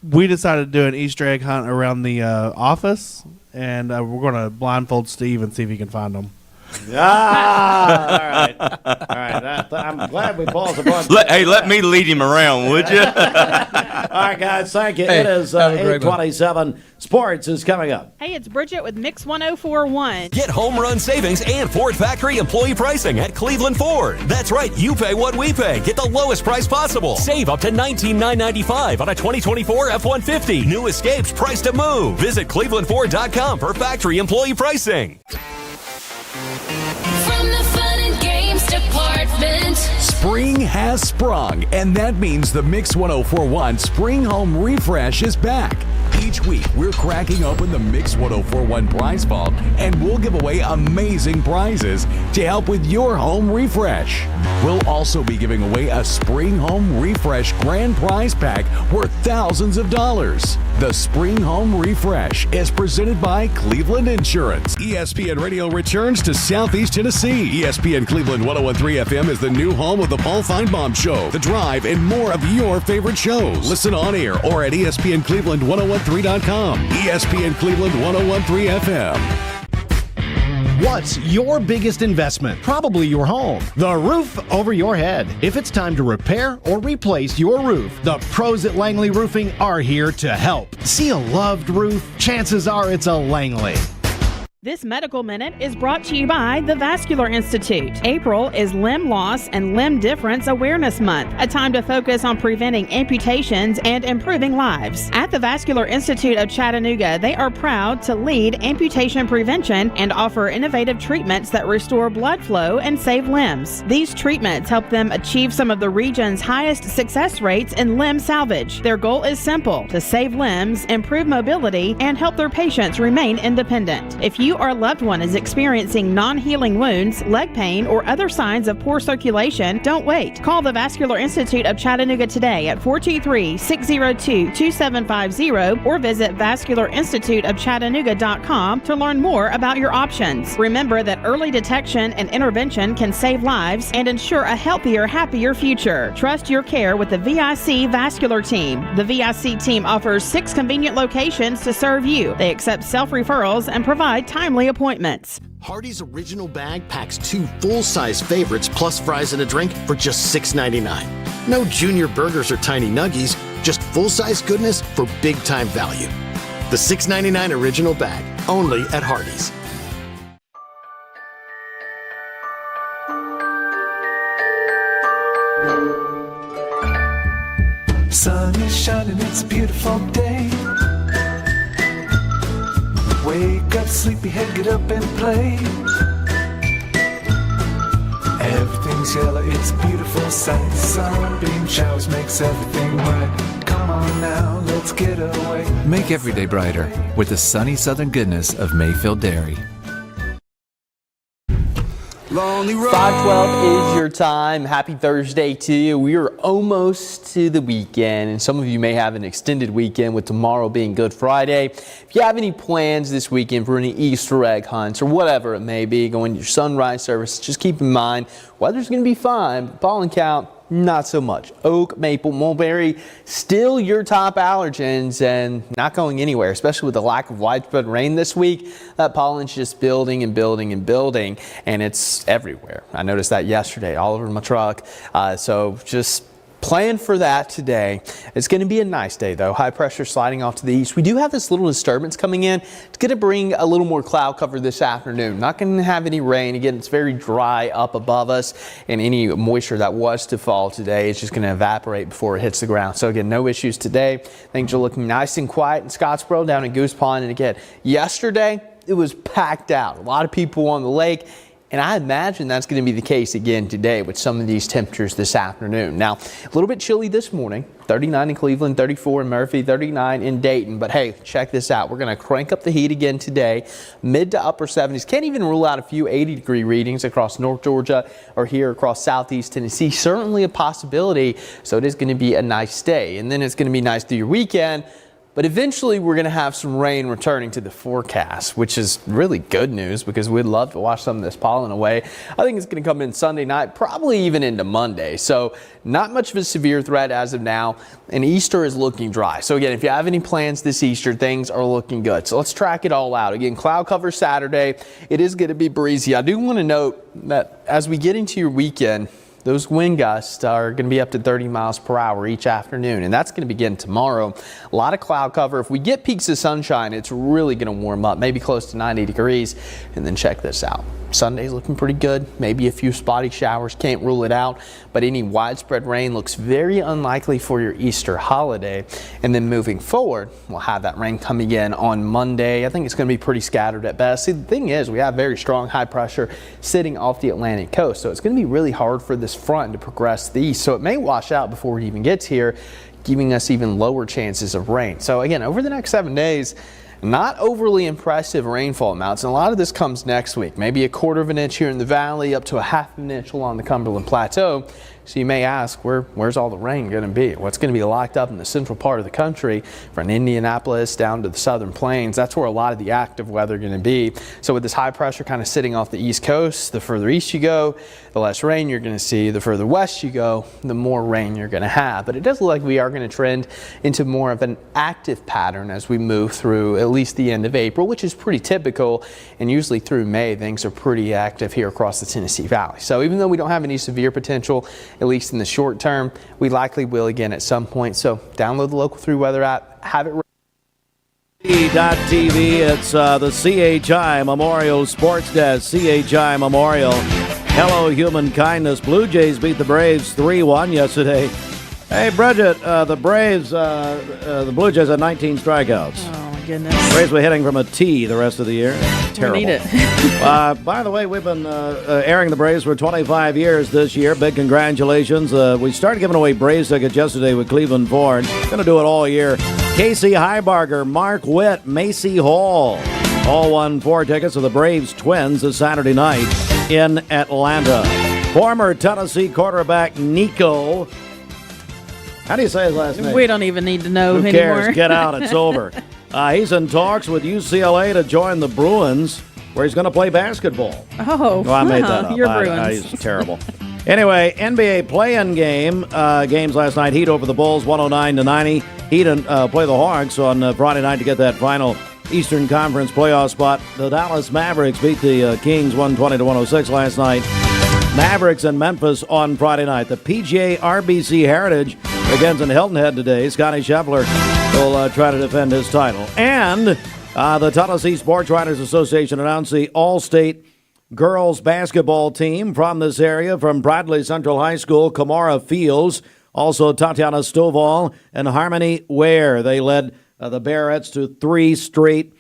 Speaker 10: We decided to do an Easter egg hunt around the office, and we're going to blindfold Steve and see if he can find them.
Speaker 3: All right. I'm glad we paused the button.
Speaker 29: Let me lead him around, would you?
Speaker 3: All right, guys, thank you.
Speaker 28: Hey,
Speaker 3: it is
Speaker 28: have a great
Speaker 3: 8:27. Sports is coming up.
Speaker 9: Hey, it's Bridget with Mix 104.1.
Speaker 11: Get home run savings and Ford factory employee pricing at Cleveland Ford. That's right, you pay what we pay. Get the lowest price possible. Save up to $19,995 on a 2024 F-150. New Escapes priced to move. Visit clevelandford.com for factory employee pricing.
Speaker 13: From the fun and games department.
Speaker 25: Spring has sprung, and that means the Mix 1041 Spring Home Refresh is back. Each week, we're cracking open the Mix 1041 prize vault, and we'll give away amazing prizes to help with your home refresh. We'll also be giving away a Spring Home Refresh grand prize pack worth thousands of dollars. The Spring Home Refresh is presented by Cleveland Insurance. ESPN Radio returns to Southeast Tennessee. ESPN Cleveland 101.3 FM is the new home of the Paul Feinbaum Show, The Drive, and more of your favorite shows. Listen on air or at ESPNCleveland1013.com. ESPN Cleveland 101.3 FM.
Speaker 14: What's your biggest investment? Probably your home. The roof over your head. If it's time to repair or replace your roof, the pros at Langley Roofing are here to help. See a loved roof? Chances are it's a Langley.
Speaker 9: This Medical Minute is brought to you by the Vascular Institute. April is Limb Loss and Limb Difference Awareness Month, a time to focus on preventing amputations and improving lives. At the Vascular Institute of Chattanooga, they are proud to lead amputation prevention and offer innovative treatments that restore blood flow and save limbs. These treatments help them achieve some of the region's highest success rates in limb salvage. Their goal is simple: to save limbs, improve mobility, and help their patients remain independent. If you or a loved one is experiencing non-healing wounds, leg pain, or other signs of poor circulation, don't wait. Call the Vascular Institute of Chattanooga today at 423-602-2750 or visit vascularinstituteofchattanooga.com to learn more about your options. Remember that early detection and intervention can save lives and ensure a healthier, happier future. Trust your care with the VIC Vascular Team. The VIC team offers 6 convenient locations to serve you. They accept self-referrals and provide timely appointments.
Speaker 14: Hardee's original bag packs 2 full-size favorites plus fries and a drink for just $6.99. No junior burgers or tiny nuggies, just full-size goodness for big-time value. The $6.99 original bag, only at Hardee's.
Speaker 12: Sun is shining, it's a beautiful day. Wake up, sleepyhead, get up and play. Everything's yellow, it's a beautiful sight. Sunbeam showers makes everything bright. Come on now, let's get away.
Speaker 15: Make every day brighter with the sunny southern goodness of Mayfield Dairy.
Speaker 16: 512 is your time. Happy Thursday to you. We are almost to the weekend, and some of you may have an extended weekend with tomorrow being Good Friday. If you have any plans this weekend for any Easter egg hunts or whatever it may be, going to your sunrise service, just keep in mind weather's going to be fine, but pollen count not so much. Oak, maple, mulberry, still your top allergens and not going anywhere, especially with the lack of widespread rain this week. That pollen's just building and building and building, and it's everywhere. I noticed that yesterday all over my truck. So just plan for that today. It's going to be a nice day though. High pressure sliding off to the east. We do have this little disturbance coming in. It's going to bring a little more cloud cover this afternoon. Not going to have any rain. Again, it's very dry up above us, and any moisture that was to fall today is just going to evaporate before it hits the ground. So again, no issues today. Things are looking nice and quiet in Scottsboro, down in Goose Pond. And again, yesterday it was packed out. A lot of people on the lake. And I imagine that's going to be the case again today with some of these temperatures this afternoon. Now, a little bit chilly this morning, 39 in Cleveland, 34 in Murphy, 39 in Dayton. But hey, check this out. We're going to crank up the heat again today, mid to upper 70s. Can't even rule out a few 80-degree readings across North Georgia or here across Southeast Tennessee. Certainly a possibility. So it is going to be a nice day. And then it's going to be nice through your weekend. But eventually we're going to have some rain returning to the forecast, which is really good news because we'd love to wash some of this pollen away. I think it's going to come in Sunday night, probably even into Monday. So not much of a severe threat as of now. And Easter is looking dry. So again, if you have any plans this Easter, things are looking good. So let's track it all out. Again, cloud cover Saturday. It is going to be breezy. I do want to note that as we get into your weekend, those wind gusts are going to be up to 30 miles per hour each afternoon, and that's going to begin tomorrow. A lot of cloud cover. If we get peaks of sunshine, it's really going to warm up, maybe close to 90 degrees. And then check this out. Sunday's looking pretty good. Maybe a few spotty showers, can't rule it out, but any widespread rain looks very unlikely for your Easter holiday. And then moving forward, we'll have that rain coming in on Monday. I think it's going to be pretty scattered at best. See, the thing is, we have very strong high pressure sitting off the Atlantic coast, so it's going to be really hard for this front to progress to the east. So it may wash out before it even gets here, giving us even lower chances of rain. So again, over the next 7 days, not overly impressive rainfall amounts, and a lot of this comes next week. Maybe a quarter of an inch here in the valley, up to a half of an inch along the Cumberland Plateau. So you may ask, where's all the rain going to be? Well, it's going to be locked up in the central part of the country, from Indianapolis down to the southern plains. That's where a lot of the active weather is going to be. So with this high pressure kind of sitting off the east coast, the further east you go, the less rain you're going to see. The further west you go, the more rain you're going to have. But it does look like we are going to trend into more of an active pattern as we move through at least the end of April, which is pretty typical. And usually through May, things are pretty active here across the Tennessee Valley. So even though we don't have any severe potential, at least in the short term, we likely will again at some point. So download the local 3 weather app, have it
Speaker 3: TV. It's the CHI Memorial Sports Desk. CHI Memorial. Hello, human kindness. Blue Jays beat the Braves 3-1 yesterday. Hey, Bridget, the Braves, the Blue Jays had 19 strikeouts.
Speaker 9: Oh, my goodness.
Speaker 3: Braves were hitting from a tee the rest of the year. Terrible.
Speaker 9: We need it.
Speaker 3: By the way, we've been airing the Braves for 25 years this year. Big congratulations. We started giving away Braves tickets yesterday with Cleveland Ford. Going to do it all year. Casey Heibarger, Mark Witt, Macy Hall all won 4 tickets to the Braves Twins this Saturday night in Atlanta. Former Tennessee quarterback Nico. How do you say his last name?
Speaker 9: We don't even need to know
Speaker 3: Who
Speaker 9: anymore.
Speaker 3: cares? Get out. It's over. He's in talks with UCLA to join the Bruins, where he's going to play basketball.
Speaker 9: Oh,
Speaker 3: I made that up.
Speaker 9: Your Bruins.
Speaker 3: He's terrible. Anyway, NBA play-in games last night. Heat over the Bulls, 109-90. Heat play the Hawks on Friday night to get that final Eastern Conference playoff spot. The Dallas Mavericks beat the Kings 120-106 last night. Mavericks and Memphis on Friday night. The PGA RBC Heritage begins in Hilton Head today. Scotty Scheffler will try to defend his title. And the Tennessee Sports Writers Association announced the All-State girls basketball team from this area, from Bradley Central High School, Kamara Fields, also Tatiana Stovall and Harmony Ware. They led the Barretts to 3 straight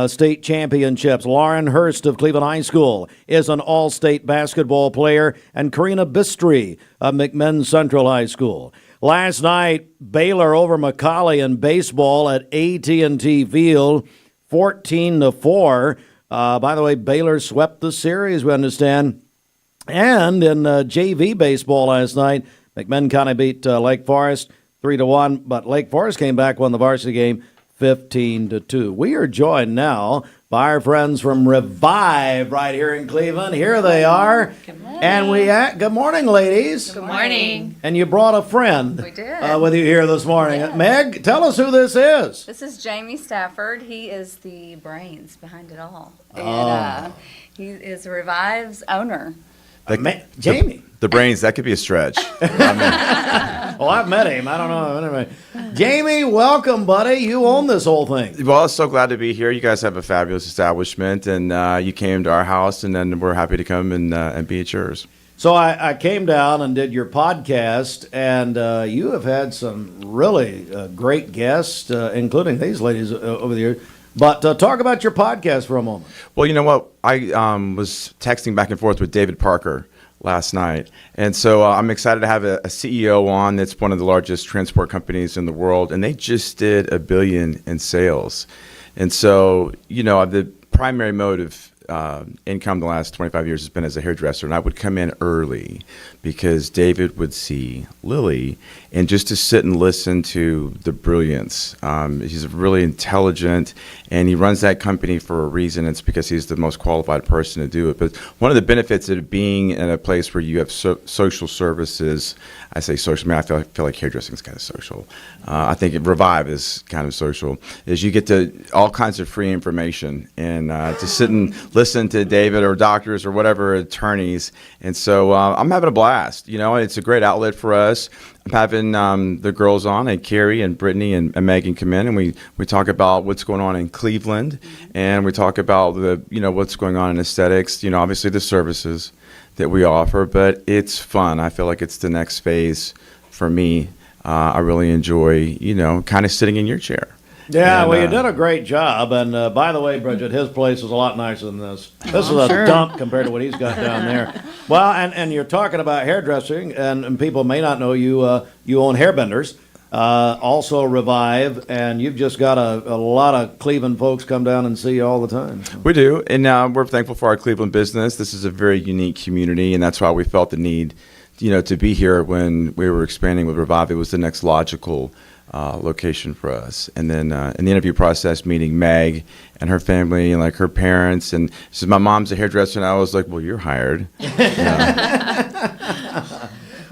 Speaker 3: state championships. Lauren Hurst of Cleveland High School is an all-state basketball player, and Karina Bistry of McMinn Central High School. Last night, Baylor over McCallie in baseball at AT&T Field, 14-4. By the way, Baylor swept the series, we understand. And in JV baseball last night, McMinn County beat Lake Forest 3-1, but Lake Forest came back, won the varsity game 15-2. We are joined now by our friends from Revive right here in Cleveland. Here they are.
Speaker 17: Good morning.
Speaker 3: And good morning, ladies.
Speaker 17: Good morning.
Speaker 3: And you brought a friend
Speaker 17: We did.
Speaker 3: with you here this morning.
Speaker 17: Yeah.
Speaker 3: Meg, tell us who this is.
Speaker 17: This is Jamie Stafford. He is the brains behind it all. And he is Revive's owner.
Speaker 3: Jamie.
Speaker 18: The brains, that could be a stretch.
Speaker 3: Well, I've met him. I don't know. Anyway, Jamie, welcome, buddy. You own this whole thing.
Speaker 18: Well, I'm so glad to be here. You guys have a fabulous establishment, and you came to our house, and then we're happy to come and be at yours.
Speaker 3: So I came down and did your podcast, and you have had some really great guests, including these ladies over the years. But talk about your podcast for a moment.
Speaker 18: Well, you know what? I was texting back and forth with David Parker last night, and so I'm excited to have a CEO on that's one of the largest transport companies in the world, and they just did $1 billion in sales. And so, you know, the primary mode of income the last 25 years has been as a hairdresser, and I would come in early because David would see Lily, and just to sit and listen to the brilliance. He's really intelligent, and he runs that company for a reason. It's because he's the most qualified person to do it. But one of the benefits of being in a place where you have social services, I say social, I feel like hairdressing is kind of social. I think Revive is kind of social, is you get to all kinds of free information, and to sit and listen to David or doctors or whatever attorneys. And so I'm having a blast. You know, it's a great outlet for us. I'm having the girls on, and Carrie and Brittany and Megan come in, and we talk about what's going on in Cleveland, and we talk about what's going on in aesthetics, obviously the services that we offer, but it's fun. I feel like it's the next phase for me. I really enjoy, kind of sitting in your chair.
Speaker 3: Yeah,
Speaker 18: and,
Speaker 3: well, you did a great job. And by the way, Bridget, his place is a lot nicer than this. This is a dump compared to what he's got down there. Well, and you're talking about hairdressing, and people may not know you own Hairbenders, also Revive, and you've just got a lot of Cleveland folks come down and see you all the time.
Speaker 18: We do, and we're thankful for our Cleveland business. This is a very unique community, and that's why we felt the need, to be here when we were expanding with Revive. It was the next logical location for us. And then in the interview process, meeting Meg and her family and like her parents, and she said, my mom's a hairdresser, and I was like, well, you're hired.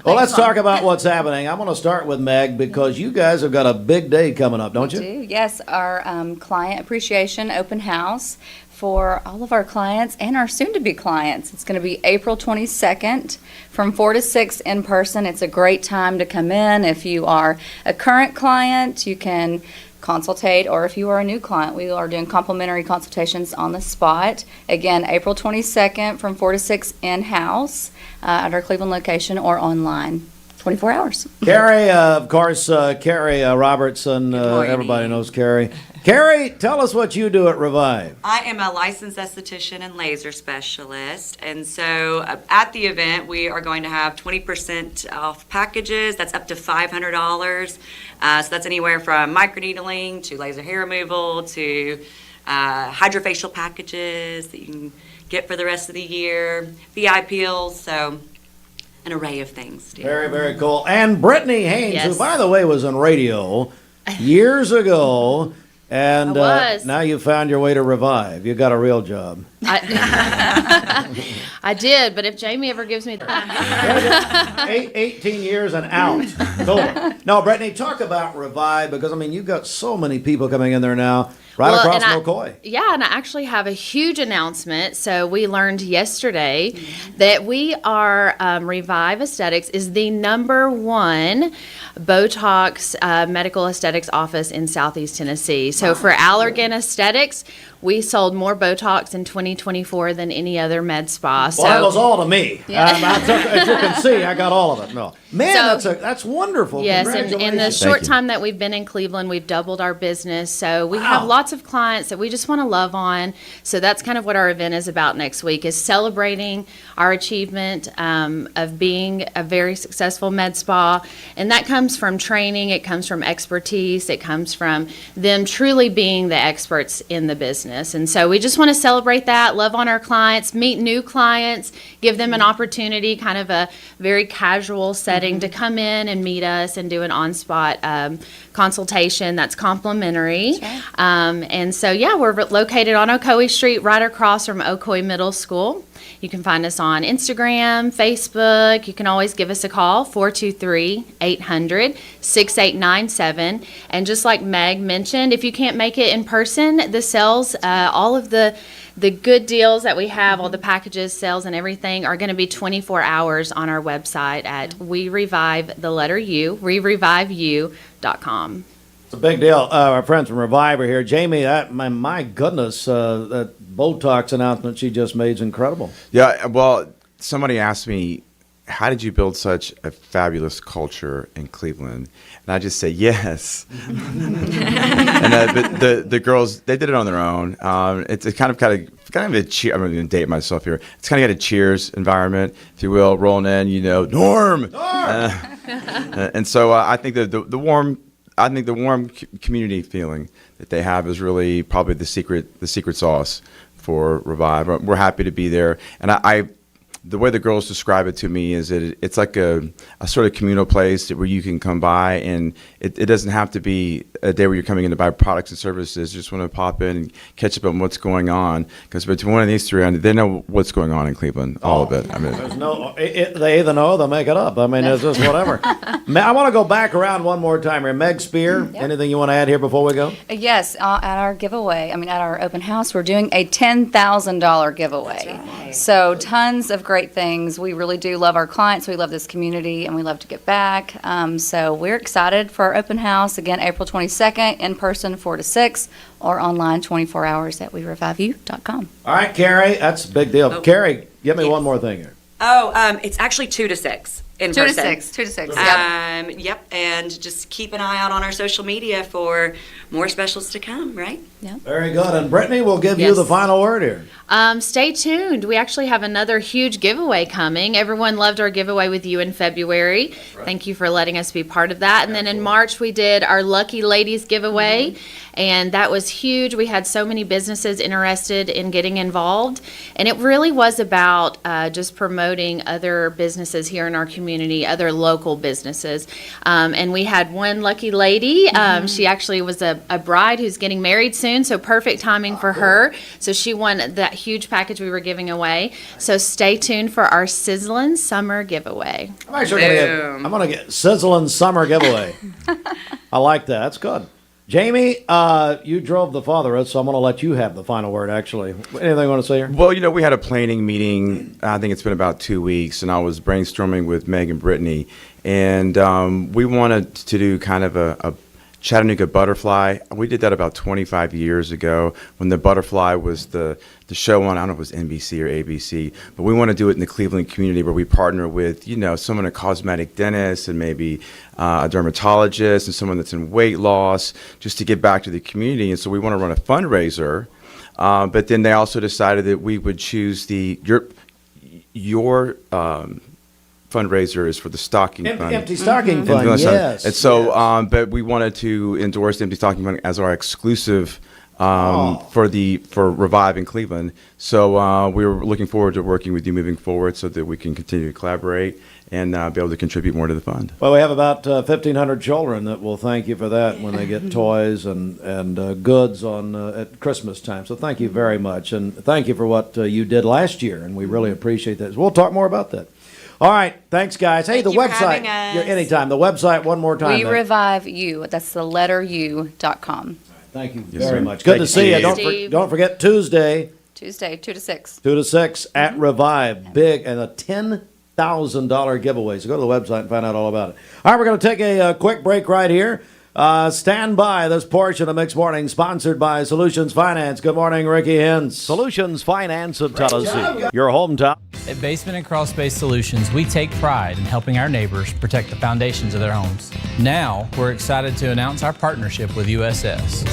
Speaker 3: Well, let's talk about what's happening. I'm going to start with Meg because you guys have got a big day coming up, don't you?
Speaker 17: We do, yes. Our client appreciation open house for all of our clients and our soon-to-be clients. It's going to be April 22nd from 4 to 6 in person. It's a great time to come in. If you are a current client, you can consultate, or if you are a new client, we are doing complimentary consultations on the spot. Again, April 22nd from 4 to 6 in-house at our Cleveland location or online. 24 hours.
Speaker 3: Carrie, of course, Carrie Robertson, everybody knows Carrie. Carrie, tell us what you do at Revive.
Speaker 19: I am a licensed esthetician and laser specialist, and so at the event we are going to have 20% off packages. That's up to $500. So that's anywhere from microneedling to laser hair removal to hydrofacial packages that you can get for the rest of the year, VIPs, so an array of things.
Speaker 3: Very, very cool. And Brittany Haynes,
Speaker 19: Yes.
Speaker 3: who, by the way, was on radio years ago. And now you found your way to Revive. You got a real job.
Speaker 9: I did, but if Jamie ever gives me that.
Speaker 3: 18 years and out. Cool. Now, Brittany, talk about Revive, because, I mean, you've got so many people coming in there now, across McCoy.
Speaker 9: Yeah, and I actually have a huge announcement. So we learned yesterday that we are, Revive Aesthetics is the #1 Botox medical aesthetics office in Southeast Tennessee. So for Allergan Aesthetics, we sold more Botox in 2024 than any other med spa.
Speaker 3: Well, that was all to me. As you can see, I got all of it. No, man, that's wonderful.
Speaker 9: Yes, and in the short time that we've been in Cleveland, we've doubled our business. So we have lots of clients that we just want to love on. So that's kind of what our event is about next week, is celebrating our achievement of being a very successful med spa. And that comes from training, it comes from expertise, it comes from them truly being the experts in the business. And so we just want to celebrate that, love on our clients, meet new clients, give them an opportunity, kind of a very casual setting to come in and meet us and do an on-spot consultation that's complimentary. And so, we're located on Ocoee Street, right across from Ocoee Middle School. You can find us on Instagram, Facebook. You can always give us a call, 423-800-6897. And just like Meg mentioned, if you can't make it in person, the sales, all of the good deals that we have, all the packages, sales, and everything are going to be 24 hours on our website at wereviveyou.com.
Speaker 3: It's a big deal. Our friends from Revive are here. Jamie, my goodness, that Botox announcement she just made is incredible.
Speaker 18: Yeah, well, somebody asked me, how did you build such a fabulous culture in Cleveland? And I just say, yes. And the girls, they did it on their own. It's kind of a cheer. I'm going to date myself here. It's kind of got a Cheers environment, if you will, rolling in, Norm. And so I think the warm community feeling that they have is really probably the secret sauce for Revive. We're happy to be there, and the way the girls describe it to me is that it's like a sort of communal place where you can come by, and it doesn't have to be a day where you're coming in to buy products and services. You just want to pop in and catch up on what's going on, because between one of these three, they know what's going on in Cleveland, all of it. I mean,
Speaker 3: they either know or they'll make it up. I mean, it's just whatever. I want to go back around one more time here. Meg Spear, anything you want to add here before we go?
Speaker 17: Yes, at our giveaway, at our open house, we're doing a $10,000 giveaway. Right. So tons of great things. We really do love our clients. We love this community, and we love to give back. So we're excited for our open house. Again, April 22nd, in person 4 to 6, or online 24 hours at wereviveyou.com.
Speaker 3: All right, Carrie, that's a big deal. Carrie, give me one more thing here.
Speaker 19: It's actually 2 to 6 in
Speaker 17: 2
Speaker 19: person.
Speaker 17: 2 to 6.
Speaker 19: Yep, and just keep an eye out on our social media for more specials to come, right?
Speaker 17: Yep.
Speaker 3: Very good. And Brittany, we'll give you the final word here.
Speaker 9: Stay tuned. We actually have another huge giveaway coming. Everyone loved our giveaway with you in February. Right. Thank you for letting us be part of that. And then in March, we did our Lucky Ladies giveaway, and that was huge. We had so many businesses interested in getting involved, and it really was about just promoting other businesses here in our community, other local businesses. And we had one lucky lady. She actually was a bride who's getting married soon, so perfect timing for her. So she won that huge package we were giving away. So stay tuned for our Sizzlin' Summer giveaway.
Speaker 3: I'm actually going to get Sizzlin' Summer giveaway. I like that. That's good. Jamie, you drove the father, so I'm going to let you have the final word, actually. Anything you want to say here?
Speaker 18: Well, we had a planning meeting, I think it's been about 2 weeks, and I was brainstorming with Meg and Brittany, and we wanted to do kind of a Chattanooga Butterfly. We did that about 25 years ago when the Butterfly was the show on, I don't know if it was NBC or ABC, but we want to do it in the Cleveland community where we partner with, someone, a cosmetic dentist and maybe a dermatologist and someone that's in weight loss, just to give back to the community. And so we want to run a fundraiser, but then they also decided that we would choose your fundraiser is for the stocking fund.
Speaker 3: Empty Stocking Fund, yes.
Speaker 18: And so, but we wanted to endorse the Empty Stocking Fund as our exclusive for Revive in Cleveland. So we were looking forward to working with you moving forward so that we can continue to collaborate and be able to contribute more to the fund.
Speaker 3: Well, we have about 1,500 children that will thank you for that when they get toys and goods on at Christmas time. So thank you very much, and thank you for what you did last year, and we really appreciate that. We'll talk more about that. All right, thanks, guys. Hey,
Speaker 17: Thank
Speaker 3: the
Speaker 17: you for
Speaker 3: website.
Speaker 17: having us.
Speaker 3: Anytime. The website one more time.
Speaker 17: We Revive You. That's the letter U.com.
Speaker 3: Thank you
Speaker 18: Yes,
Speaker 3: very
Speaker 18: sir.
Speaker 3: much. Good to see you.
Speaker 17: Steve.
Speaker 3: Don't forget Tuesday,
Speaker 17: 2 to 6.
Speaker 3: 2 to 6 at Revive. Big and a $10,000 giveaway. So go to the website and find out all about it. All right, we're going to take a quick break right here. Stand by. This portion of Mixed Morning sponsored by Solutions Finance. Good morning, Ricky Hens. Solutions Finance of Tennessee. Your hometown.
Speaker 1: At Basement and Crawl Space Solutions, we take pride in helping our neighbors protect the foundations of their homes. Now, we're excited to announce our partnership with USS.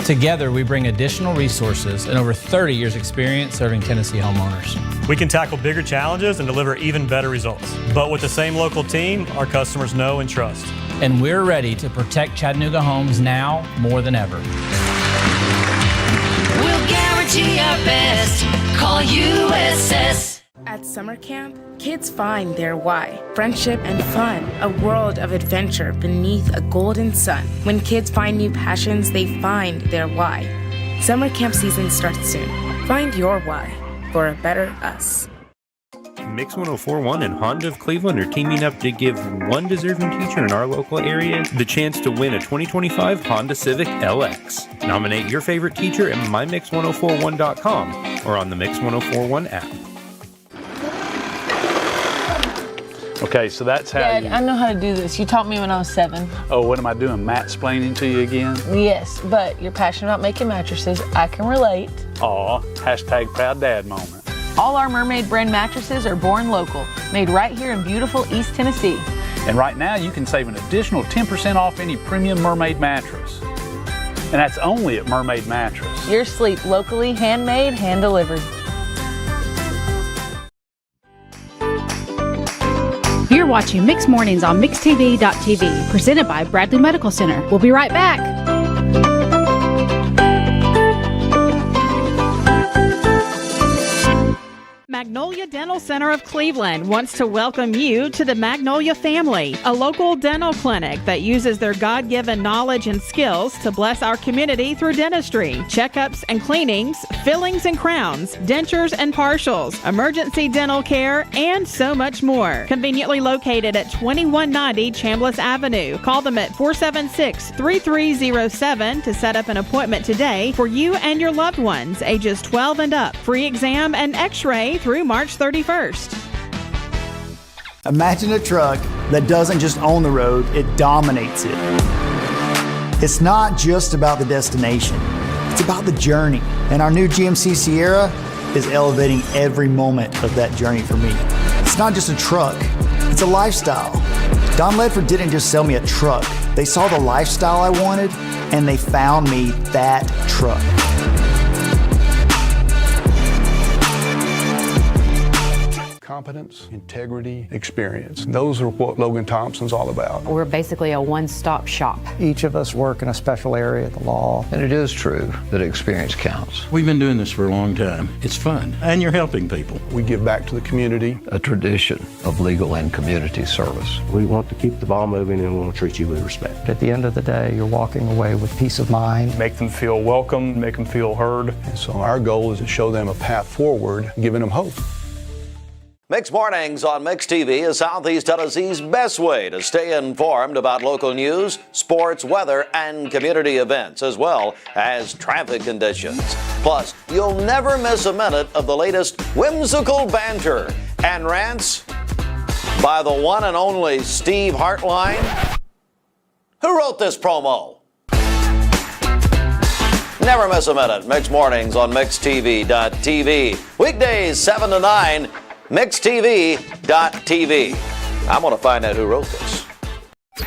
Speaker 1: Together, we bring additional resources and over 30 years' experience serving Tennessee homeowners.
Speaker 5: We can tackle bigger challenges and deliver even better results. But with the same local team, our customers know and trust.
Speaker 1: And we're ready to protect Chattanooga homes now more than ever.
Speaker 13: We'll guarantee our best. Call USS.
Speaker 2: At summer camp, kids find their why. Friendship and fun, a world of adventure beneath a golden sun. When kids find new passions, they find their why. Summer camp season starts soon. Find your why for a better us.
Speaker 20: Mix 1041 and Honda of Cleveland are teaming up to give one deserving teacher in our local area the chance to win a 2025 Honda Civic LX. Nominate your favorite teacher at mymix1041.com or on the Mix 1041 app.
Speaker 21: Okay, so that's how
Speaker 22: Dad, I know how to do this. You taught me when I was 7.
Speaker 21: Oh, what am I doing? Matt-splaining to you again?
Speaker 22: Yes, but you're passionate about making mattresses. I can relate.
Speaker 21: Aw, hashtag proud dad moment.
Speaker 22: All our Mermaid brand mattresses are born local, made right here in beautiful East Tennessee.
Speaker 21: And right now you can save an additional 10% off any premium Mermaid mattress. And that's only at Mermaid Mattress.
Speaker 22: Your sleep locally, handmade, hand-delivered.
Speaker 23: You're watching Mixed Mornings on MixedTV.tv, presented by Bradley Medical Center. We'll be right back.
Speaker 9: Magnolia Dental Center of Cleveland wants to welcome you to the Magnolia family, a local dental clinic that uses their God-given knowledge and skills to bless our community through dentistry, checkups and cleanings, fillings and crowns, dentures and partials, emergency dental care, and so much more. Conveniently located at 2190 Chambliss Avenue. Call them at 476-3307 to set up an appointment today for you and your loved ones, ages 12 and up. Free exam and x-ray through March 31st.
Speaker 24: Imagine a truck that doesn't just own the road, it dominates it. It's not just about the destination, it's about the journey. And our new GMC Sierra is elevating every moment of that journey for me. It's not just a truck, it's a lifestyle. Don Ledford didn't just sell me a truck. They saw the lifestyle I wanted and they found me that truck.
Speaker 26: Competence, integrity, experience. Those are what Logan Thompson's all about.
Speaker 27: We're basically a one-stop shop.
Speaker 30: Each of us work in a special area of the law.
Speaker 31: And it is true that experience counts.
Speaker 32: We've been doing this for a long time. It's fun, and you're helping people.
Speaker 26: We give back to the community.
Speaker 31: A tradition of legal and community service.
Speaker 33: We want to keep the ball moving and we want to treat you with respect.
Speaker 30: At the end of the day, you're walking away with peace of mind.
Speaker 26: Make them feel welcome, make them feel heard. And so our goal is to show them a path forward, giving them hope.
Speaker 3: Mixed Mornings on Mixed TV is Southeast Tennessee's best way to stay informed about local news, sports, weather, and community events, as well as traffic conditions. Plus, you'll never miss a minute of the latest whimsical banter and rants by the one and only Steve Hartline. Who wrote this promo? Never miss a minute. Mixed Mornings on MixedTV.tv. Weekdays 7 to 9. MixedTV.tv. I'm going to find out who wrote this.
Speaker 13: From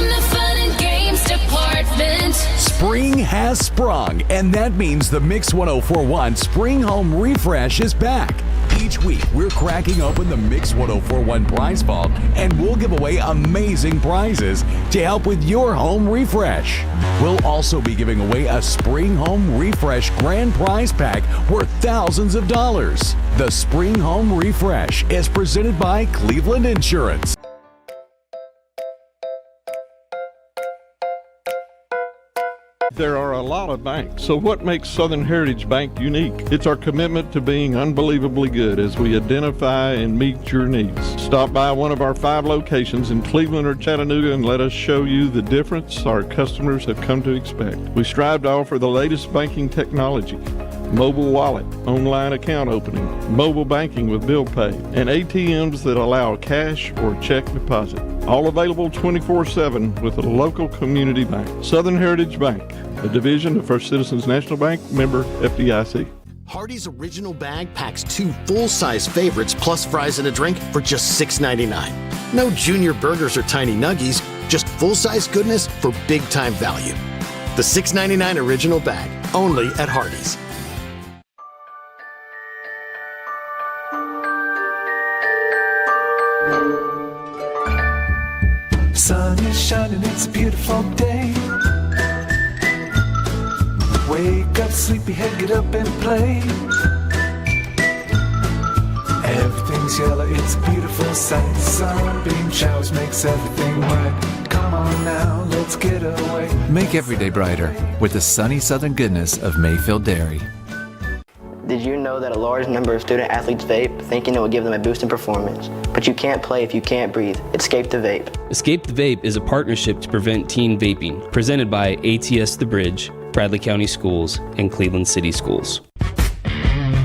Speaker 13: the Fun and Games Department.
Speaker 25: Spring has sprung, and that means the Mix 1041 Spring Home Refresh is back. Each week, we're cracking open the Mix 1041 prize vault, and we'll give away amazing prizes to help with your home refresh. We'll also be giving away a Spring Home Refresh grand prize pack worth thousands of dollars. The Spring Home Refresh is presented by Cleveland Insurance.
Speaker 4: There are a lot of banks, so what makes Southern Heritage Bank unique? It's our commitment to being unbelievably good as we identify and meet your needs. Stop by one of our 5 locations in Cleveland or Chattanooga and let us show you the difference our customers have come to expect. We strive to offer the latest banking technology, mobile wallet, online account opening, mobile banking with bill pay, and ATMs that allow cash or check deposit. All available 24/7 with a local community bank. Southern Heritage Bank, a division of First Citizens National Bank, member FDIC.
Speaker 6: Hardee's Original Bag packs 2 full-size favorites plus fries and a drink for just $6.99. No junior burgers or tiny nuggies, just full-size goodness for big-time value. The $6.99 Original Bag, only at Hardee's.
Speaker 7: Sun is shining, it's a beautiful day. Wake up, sleepyhead, get up and play. Everything's yellow, it's a beautiful sight. Sunbeam showers makes everything right. Come on now, let's get away.
Speaker 8: Make every day brighter with the sunny southern goodness of Mayfield Dairy.
Speaker 10: Did you know that a large number of student athletes vape, thinking it will give them a boost in performance? But you can't play if you can't breathe. Escape the Vape.
Speaker 11: Escape the Vape is a partnership to prevent teen vaping, presented by ATS The Bridge, Bradley County Schools, and Cleveland City Schools.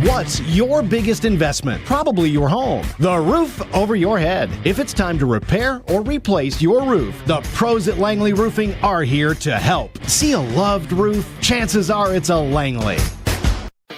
Speaker 12: What's your biggest investment? Probably your home. The roof over your head. If it's time to repair or replace your roof, the pros at Langley Roofing are here to help. See a loved roof? Chances are it's a Langley.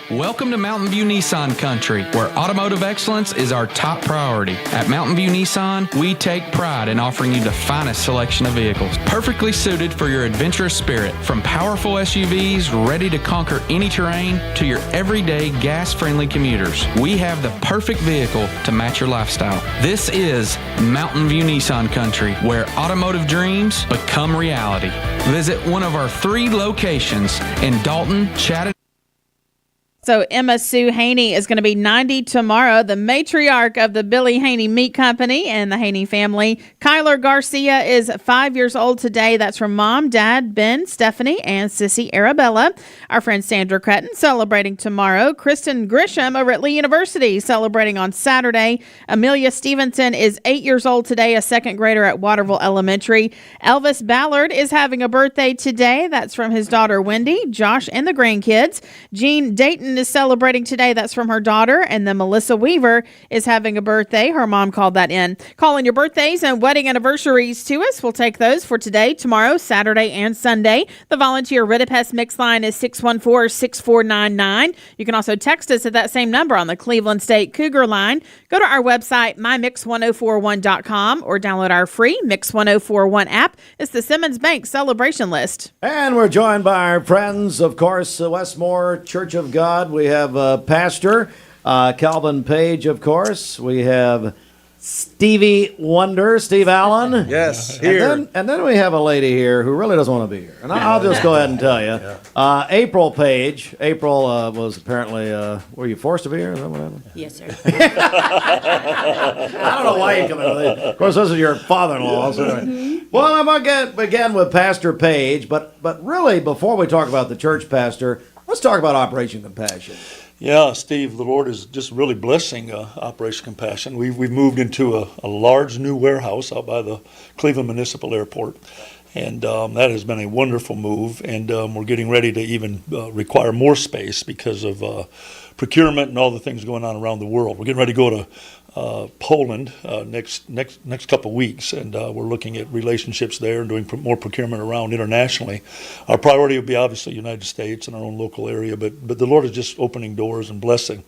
Speaker 14: Welcome to Mountain View Nissan Country, where automotive excellence is our top priority. At Mountain View Nissan, we take pride in offering you the finest selection of vehicles, perfectly suited for your adventurous spirit. From powerful SUVs ready to conquer any terrain to your everyday gas-friendly commuters, we have the perfect vehicle to match your lifestyle. This is Mountain View Nissan Country, where automotive dreams become reality. Visit one of our 3 locations in Dalton, Chattanooga.
Speaker 9: So Emma Sue Haney is going to be 90 tomorrow, the matriarch of the Billy Haney Meat Company and the Haney family. Kyler Garcia is 5 years old today. That's from Mom, Dad, Ben, Stephanie, and Sissy Arabella. Our friend Sandra Cretton celebrating tomorrow. Kristen Grisham over at Lee University celebrating on Saturday. Amelia Stevenson is 8 years old today, a second grader at Waterville Elementary. Elvis Ballard is having a birthday today. That's from his daughter Wendy, Josh, and the grandkids. Jean Dayton is celebrating today. That's from her daughter. And then Melissa Weaver is having a birthday. Her mom called that in. Call in your birthdays and wedding anniversaries to us. We'll take those for today, tomorrow, Saturday, and Sunday. The volunteer Ridipest mix line is 614-6499. You can also text us at that same number on the Cleveland State Cougar line. Go to our website, mymix1041.com, or download our free Mix 1041 app. It's the Simmons Bank celebration list.
Speaker 3: And we're joined by our friends, of course, Westmore Church of God. We have Pastor Kelvin Page, of course. We have Stevie Wonder, Steve Allen.
Speaker 15: Yes, here.
Speaker 3: And then we have a lady here who really doesn't want to be here. And I'll just go ahead and tell you. April Page. April was apparently, were you forced to be here? Is that what happened?
Speaker 16: Yes, sir.
Speaker 3: I don't know why you come in with it. Of course, this is your father-in-law. So well, I'm going to begin with Pastor Page. But really, before we talk about the church pastor, let's talk about Operation Compassion.
Speaker 15: Yeah, Steve, the Lord is just really blessing Operation Compassion. We've moved into a large new warehouse out by the Cleveland Municipal Airport, and that has been a wonderful move, and we're getting ready to even require more space because of procurement and all the things going on around the world. We're getting ready to go to Poland next couple of weeks, and we're looking at relationships there and doing more procurement around internationally. Our priority would be obviously United States and our own local area, but the Lord is just opening doors and blessing.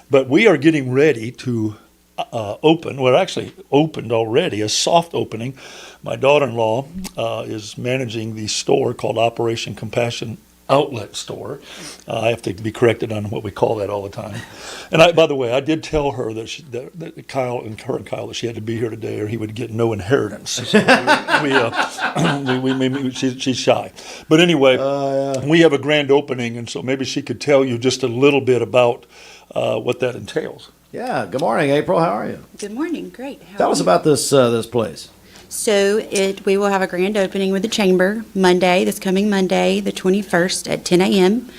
Speaker 15: But we are getting ready to open, we're actually opened already, a soft opening. My daughter-in-law is managing the store called Operation Compassion outlet store. I have to be corrected on what we call that all the time. And by the way, I did tell her that Kyle and Kyle that she had to be here today, or he would get no inheritance. So she's shy. But anyway, we have a grand opening, and so maybe she could tell you just a little bit about what that entails.
Speaker 3: Yeah. Good morning, April. How are you?
Speaker 1: Good morning. Great.
Speaker 3: Tell us about this place.
Speaker 1: So we will have a grand opening with the Chamber this coming Monday, the 21st at 10 a.m.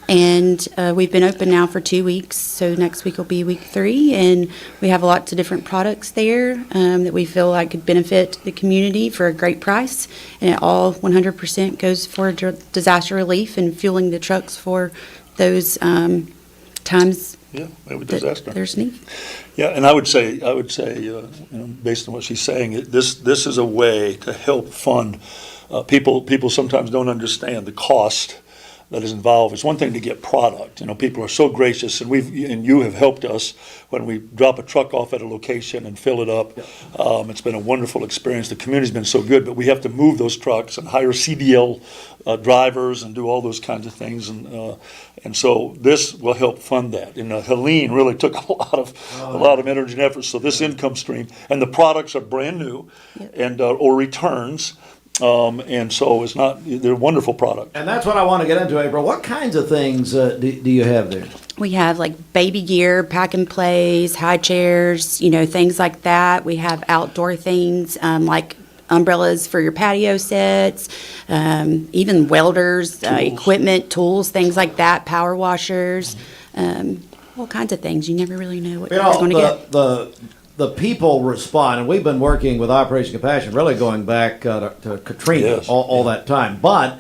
Speaker 1: And we've been open now for 2 weeks, so next week will be week 3. And we have lots of different products there that we feel like could benefit the community for a great price. And it all 100% goes for disaster relief and fueling the trucks for those times.
Speaker 15: Yeah, with disaster.
Speaker 1: There's need.
Speaker 15: Yeah, and I would say, based on what she's saying, this is a way to help fund people. People sometimes don't understand the cost that is involved. It's one thing to get product. People are so gracious, and you have helped us when we drop a truck off at a location and fill it up. It's been a wonderful experience. The community's been so good, but we have to move those trucks and hire CDL drivers and do all those kinds of things, and so this will help fund that. And Helene really took a lot of energy and effort. So this income stream, and the products are brand new, and or returns. And so they're wonderful products.
Speaker 3: And that's what I want to get into, April. What kinds of things do you have there?
Speaker 1: We have like baby gear, pack and plays, high chairs, things like that. We have outdoor things like umbrellas for your patio sets, even welders, equipment, tools, things like that, power washers, all kinds of things. You never really know what you're going to get.
Speaker 3: The people respond, and we've been working with Operation Compassion, really going back to Katrina, all that time. But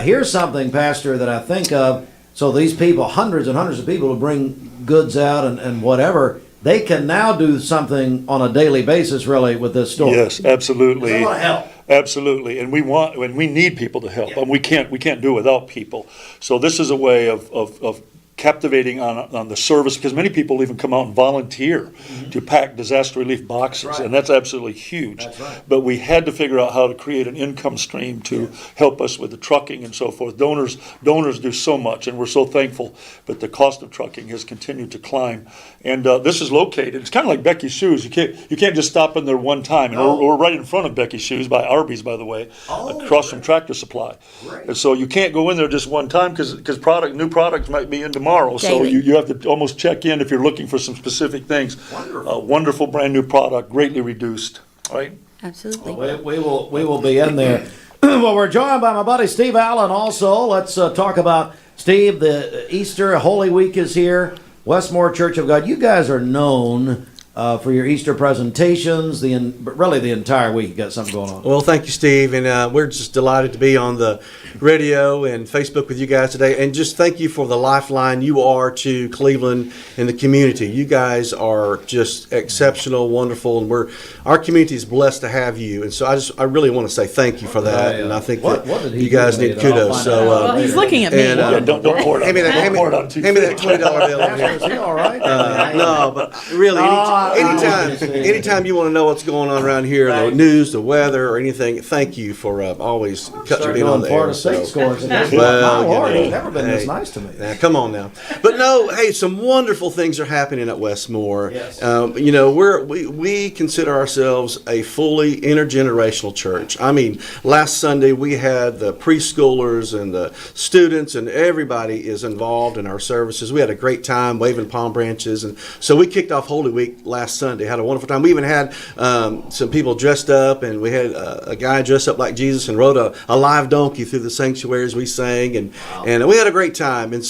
Speaker 3: here's something, Pastor, that I think of. So these people, hundreds and hundreds of people who bring goods out and whatever, they can now do something on a daily basis, really, with this store.
Speaker 15: Yes, absolutely.
Speaker 3: There's a lot of help.
Speaker 15: Absolutely, and we need people to help, and we can't do it without people. So this is a way of captivating on the service, because many people even come out and volunteer to pack disaster relief boxes, and that's absolutely huge. But we had to figure out how to create an income stream to help us with the trucking and so forth. Donors do so much, and we're so thankful, but the cost of trucking has continued to climb. And this is located, it's kind of like Becky's Shoes. You can't just stop in there one time. And we're right in front of Becky's Shoes by Arby's, by the way, across from Tractor Supply. And so you can't go in there just one time, because new products might be in tomorrow. So you have to almost check in if you're looking for some specific things. Wonderful brand new product, greatly reduced. Right?
Speaker 1: Absolutely.
Speaker 3: We will be in there. Well, we're joined by my buddy Steve Allen also. Let's talk about, Steve, the Easter Holy Week is here. Westmore Church of God. You guys are known for your Easter presentations, really the entire week. You got something going on.
Speaker 2: Well, thank you, Steve, and we're just delighted to be on the radio and Facebook with you guys today, and just thank you for the lifeline you are to Cleveland and the community. You guys are just exceptional, wonderful, and our community is blessed to have you, and so I really want to say thank you for that, and I think that you guys need kudos. So
Speaker 9: he's looking at me.
Speaker 2: And,
Speaker 15: don't pour it on.
Speaker 2: Hand me that $20 bill over here.
Speaker 3: Is he all right?
Speaker 2: No, but really, anytime you want to know what's going on around here, the news, the weather, or anything, thank you for always being on the air.
Speaker 3: Scores.
Speaker 2: Well,
Speaker 3: my Lord, it's never been this nice to me.
Speaker 2: Now, come on now. But no, hey, some wonderful things are happening at Westmore.
Speaker 3: Yes.
Speaker 2: We consider ourselves a fully intergenerational church. I mean, last Sunday we had the preschoolers and the students, and everybody is involved in our services. We had a great time waving palm branches, and so we kicked off Holy Week last Sunday. Had a wonderful time. We even had some people dressed up, and we had a guy dressed up like Jesus and rode a live donkey through the sanctuaries. We sang, and we had a great time. And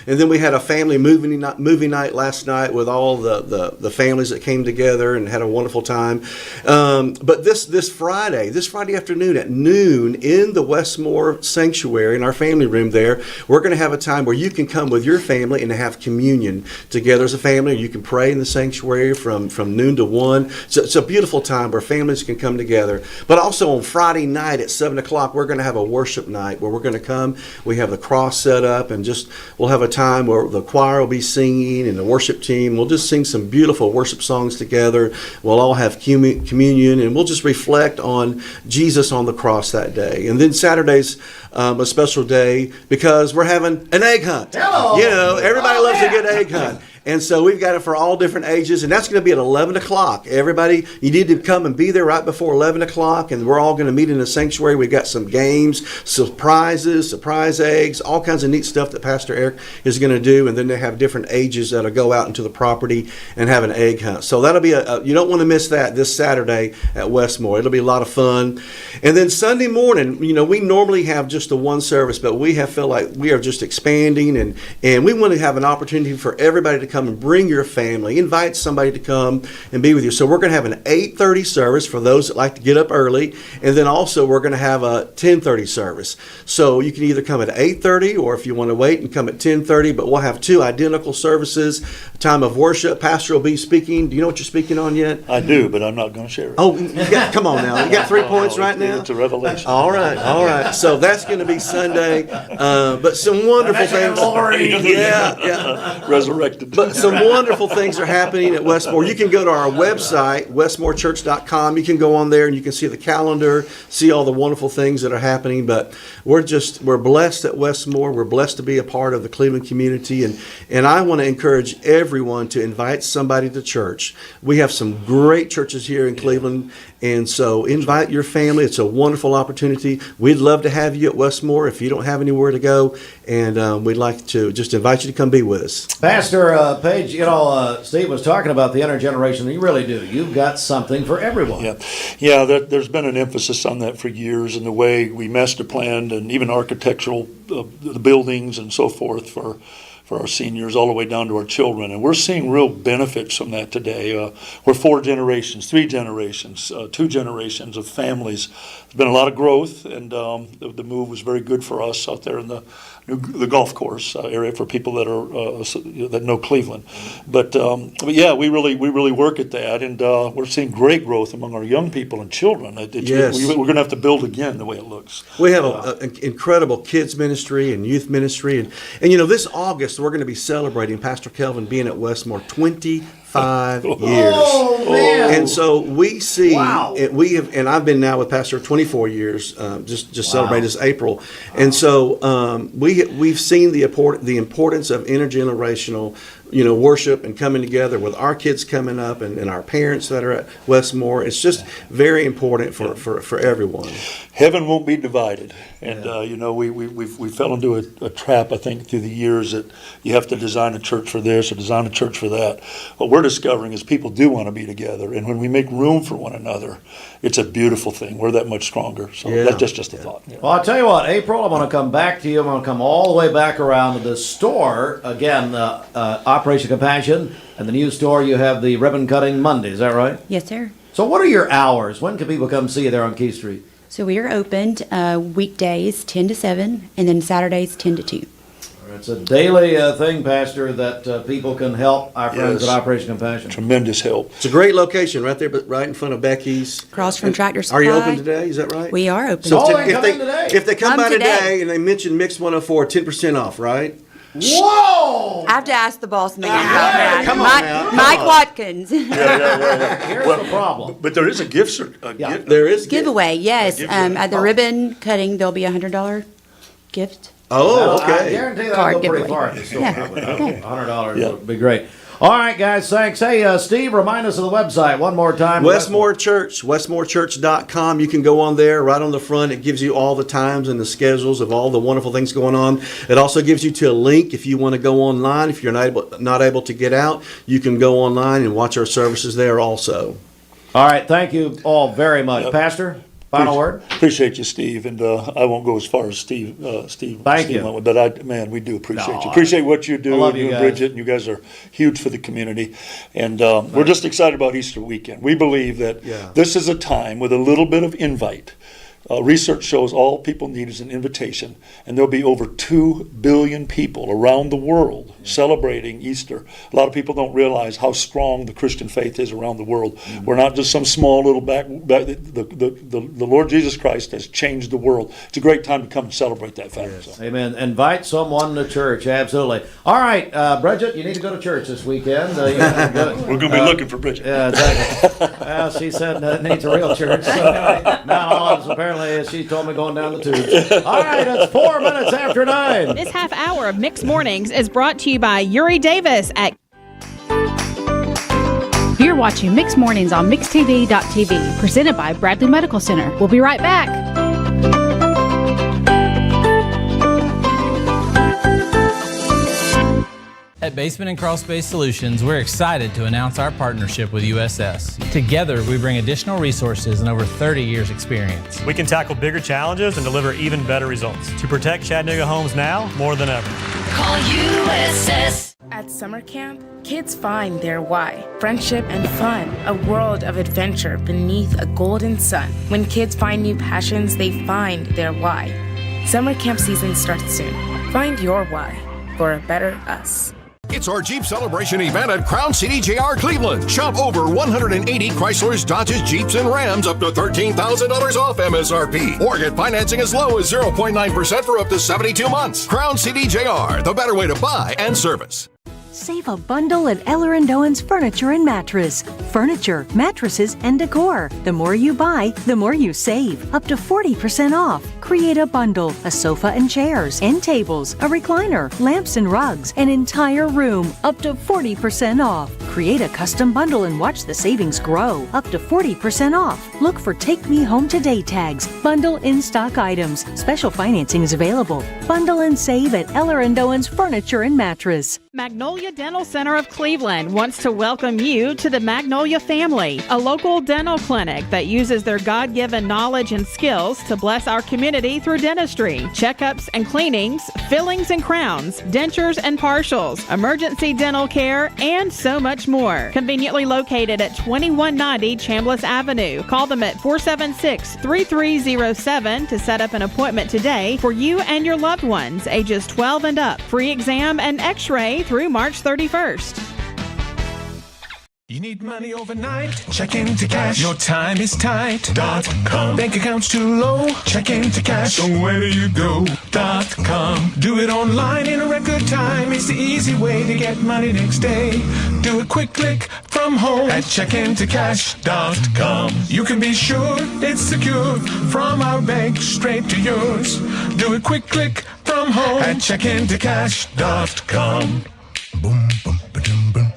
Speaker 2: then we had a family movie night last night with all the families that came together and had a wonderful time. But this Friday afternoon at noon in the Westmore Sanctuary, in our family room there, we're going to have a time where you can come with your family and have communion together as a family. You can pray in the sanctuary for from noon to 1. So it's a beautiful time where families can come together. But also on Friday night at 7 o'clock, we're going to have a worship night where we're going to come. We have the cross set up, and we'll have a time where the choir will be singing and the worship team. We'll just sing some beautiful worship songs together. We'll all have communion, and we'll just reflect on Jesus on the cross that day. And then Saturday's a special day because we're having an egg hunt.
Speaker 12: Hello.
Speaker 2: You know, everybody loves a good egg hunt. And so we've got it for all different ages, and that's going to be at 11 o'clock. Everybody, you need to come and be there right before 11 o'clock, and we're all going to meet in the sanctuary. We've got some games, surprises, surprise eggs, all kinds of neat stuff that Pastor Eric is going to do, and then they have different ages that'll go out into the property and have an egg hunt. So that'll be you don't want to miss that this Saturday at Westmore. It'll be a lot of fun. And then Sunday morning, you know, we normally have just the one service, but we feel like we are just expanding, and we want to have an opportunity for everybody to come and bring your family, invite somebody to come and be with you. So we're going to have an 8:30 service for those that like to get up early, and then also we're going to have a 10:30 service. So you can either come at 8:30, or if you want to wait and come at 10:30, but we'll have two identical services, time of worship. Pastor will be speaking. Do you know what you're speaking on yet?
Speaker 15: I do, but I'm not going to share it.
Speaker 2: Oh, come on now. You got 3 points right now?
Speaker 15: It's a revelation.
Speaker 2: All right. So that's going to be Sunday, but some wonderful things. Yeah.
Speaker 15: Resurrected.
Speaker 2: But some wonderful things are happening at Westmore. You can go to our website, westmorechurch.com. You can go on there and you can see the calendar, see all the wonderful things that are happening. But we're blessed at Westmore. We're blessed to be a part of the Cleveland community. And I want to encourage everyone to invite somebody to church. We have some great churches here in Cleveland. And so invite your family. It's a wonderful opportunity. We'd love to have you at Westmore if you don't have anywhere to go. And we'd like to just invite you to come be with us.
Speaker 3: Pastor Page, you know, Steve was talking about the intergenerational. You really do. You've got something for everyone.
Speaker 15: Yeah. There's been an emphasis on that for years, in the way we master planned and even architectural the buildings and so forth for our seniors all the way down to our children. And we're seeing real benefits from that today. We're 4 generations, 3 generations, 2 generations of families. There's been a lot of growth, and the move was very good for us out there in the golf course area for people that are that know Cleveland. But yeah, we really work at that, and we're seeing great growth among our young people and children.
Speaker 2: Yes.
Speaker 15: We're going to have to build again the way it looks.
Speaker 2: We have an incredible kids ministry and youth ministry, and you know, this August we're going to be celebrating Pastor Kelvin being at Westmore 25 years.
Speaker 12: Oh, man.
Speaker 2: And so we see, and I've been now with Pastor 24 years, just celebrated this April. And so we've seen the importance of intergenerational, you know, worship and coming together with our kids coming up and our parents that are at Westmore. It's just very important for everyone.
Speaker 15: Heaven won't be divided, and you know, we fell into a trap, I think, through the years, that you have to design a church for this or design a church for that. What we're discovering is people do want to be together, and when we make room for one another, it's a beautiful thing. We're that much stronger. So that's just a thought. Yeah.
Speaker 3: Well, I'll tell you what, April, I'm going to come back to you. I'm going to come all the way back around to the store again. Operation Compassion, and the new store, you have the ribbon cutting Monday. Is that right?
Speaker 1: Yes, sir.
Speaker 3: So what are your hours? When can people come see you there on Key Street?
Speaker 1: So we are opened weekdays 10 to 7, and then Saturdays 10 to 2.
Speaker 3: It's a daily thing, Pastor, that people can help our friends at Operation Compassion.
Speaker 15: Tremendous help.
Speaker 2: It's a great location right there, right in front of Becky's.
Speaker 1: Across from Tractor Supply.
Speaker 2: Are you open today? Is that right?
Speaker 1: We are open.
Speaker 2: So
Speaker 3: if
Speaker 2: they come by today and they mention Mix 104, 10% off, right?
Speaker 12: Whoa!
Speaker 1: I have to ask the boss man about that.
Speaker 2: Come on now.
Speaker 1: Mike Watkins.
Speaker 3: Here's the problem.
Speaker 15: But there is a gift.
Speaker 2: There is
Speaker 1: giveaway, yes. At the ribbon cutting, there'll be a $100 gift.
Speaker 2: Oh, okay.
Speaker 3: I guarantee that'll go pretty far at the store. $100 would be great. All right, guys, thanks. Hey, Steve, remind us of the website one more time.
Speaker 2: Westmore Church, westmorechurch.com. You can go on there. Right on the front, it gives you all the times and the schedules of all the wonderful things going on. It also gives you a link if you want to go online. If you're not able to get out, you can go online and watch our services there also.
Speaker 3: All right, thank you all very much. Yep. Pastor? Final word?
Speaker 15: Appreciate you, Steve, and I won't go as far as Steve.
Speaker 3: Thank you.
Speaker 15: Went, but we do appreciate you. Appreciate what you do.
Speaker 3: I love you guys.
Speaker 15: Bridget, and you guys are huge for the community, and we're just excited about Easter weekend. We believe that this is a time with a little bit of invite. Research shows all people need is an invitation, and there'll be over 2 billion people around the world celebrating Easter. A lot of people don't realize how strong the Christian faith is around the world. We're not just some small little the Lord Jesus Christ has changed the world. It's a great time to come and celebrate that fact.
Speaker 3: Yes. So. Amen. Invite someone to church, absolutely. All right, Bridget, you need to go to church this weekend.
Speaker 15: We're going to be looking for Bridget.
Speaker 3: Yeah, exactly. Well, she said it needs a real church. So now, apparently, she told me going down the tubes. All right, it's 4 minutes after 9.
Speaker 9: This half hour of Mixed Mornings is brought to you by Uri Davis at...
Speaker 5: You're watching Mixed Mornings on MixedTV.tv, presented by Bradley Medical Center. We'll be right back.
Speaker 16: At Basement and Crawl Space Solutions, we're excited to announce our partnership with USS. Together, we bring additional resources and over 30 years' experience.
Speaker 17: We can tackle bigger challenges and deliver even better results to protect Chattanooga homes now more than ever.
Speaker 13: Call USS.
Speaker 18: At summer camp, kids find their why. Friendship and fun, a world of adventure beneath a golden sun. When kids find new passions, they find their why. Summer camp season starts soon. Find your why for a better us.
Speaker 25: It's our Jeep Celebration event at Crown City JR Cleveland. Shop over 180 Chryslers, Dodges, Jeeps, and Rams up to $13,000 off MSRP. Or get financing as low as 0.9% for up to 72 months. Crown City JR, the better way to buy and service.
Speaker 19: Save a bundle at Eller & Owen's Furniture and Mattress. Furniture, mattresses, and decor. The more you buy, the more you save. Up to 40% off. Create a bundle, a sofa and chairs, end tables, a recliner, lamps and rugs, an entire room. Up to 40% off. Create a custom bundle and watch the savings grow. Up to 40% off. Look for Take Me Home Today tags. Bundle in-stock items. Special financing is available. Bundle and save at Eller & Owen's Furniture and Mattress.
Speaker 9: Magnolia Dental Center of Cleveland wants to welcome you to the Magnolia family, a local dental clinic that uses their God-given knowledge and skills to bless our community through dentistry, checkups and cleanings, fillings and crowns, dentures and partials, emergency dental care, and so much more. Conveniently located at 2190 Chambliss Avenue. Call them at 476-3307 to set up an appointment today for you and your loved ones, ages 12 and up. Free exam and x-ray through March 31st.
Speaker 7: You need money overnight? Check into cash. Your time is tight. .com. Bank account's too low? Check into cash. So where do you go? .com. Do it online in a record time. It's the easy way to get money next day. Do a quick click from home at checkintocash.com. You can be sure it's secure from our bank straight to yours. Do a quick click from home at checkintocash.com. Boom, boom, ba-doom, boom.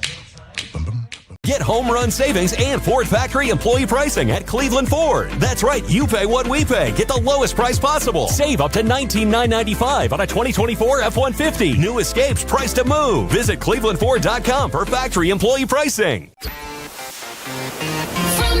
Speaker 20: Get home run savings and Ford factory employee pricing at Cleveland Ford. That's right, you pay what we pay. Get the lowest price possible. Save up to $19,995 on a 2024 F-150. New Escapes priced to move. Visit clevelandford.com for factory employee pricing.
Speaker 13: From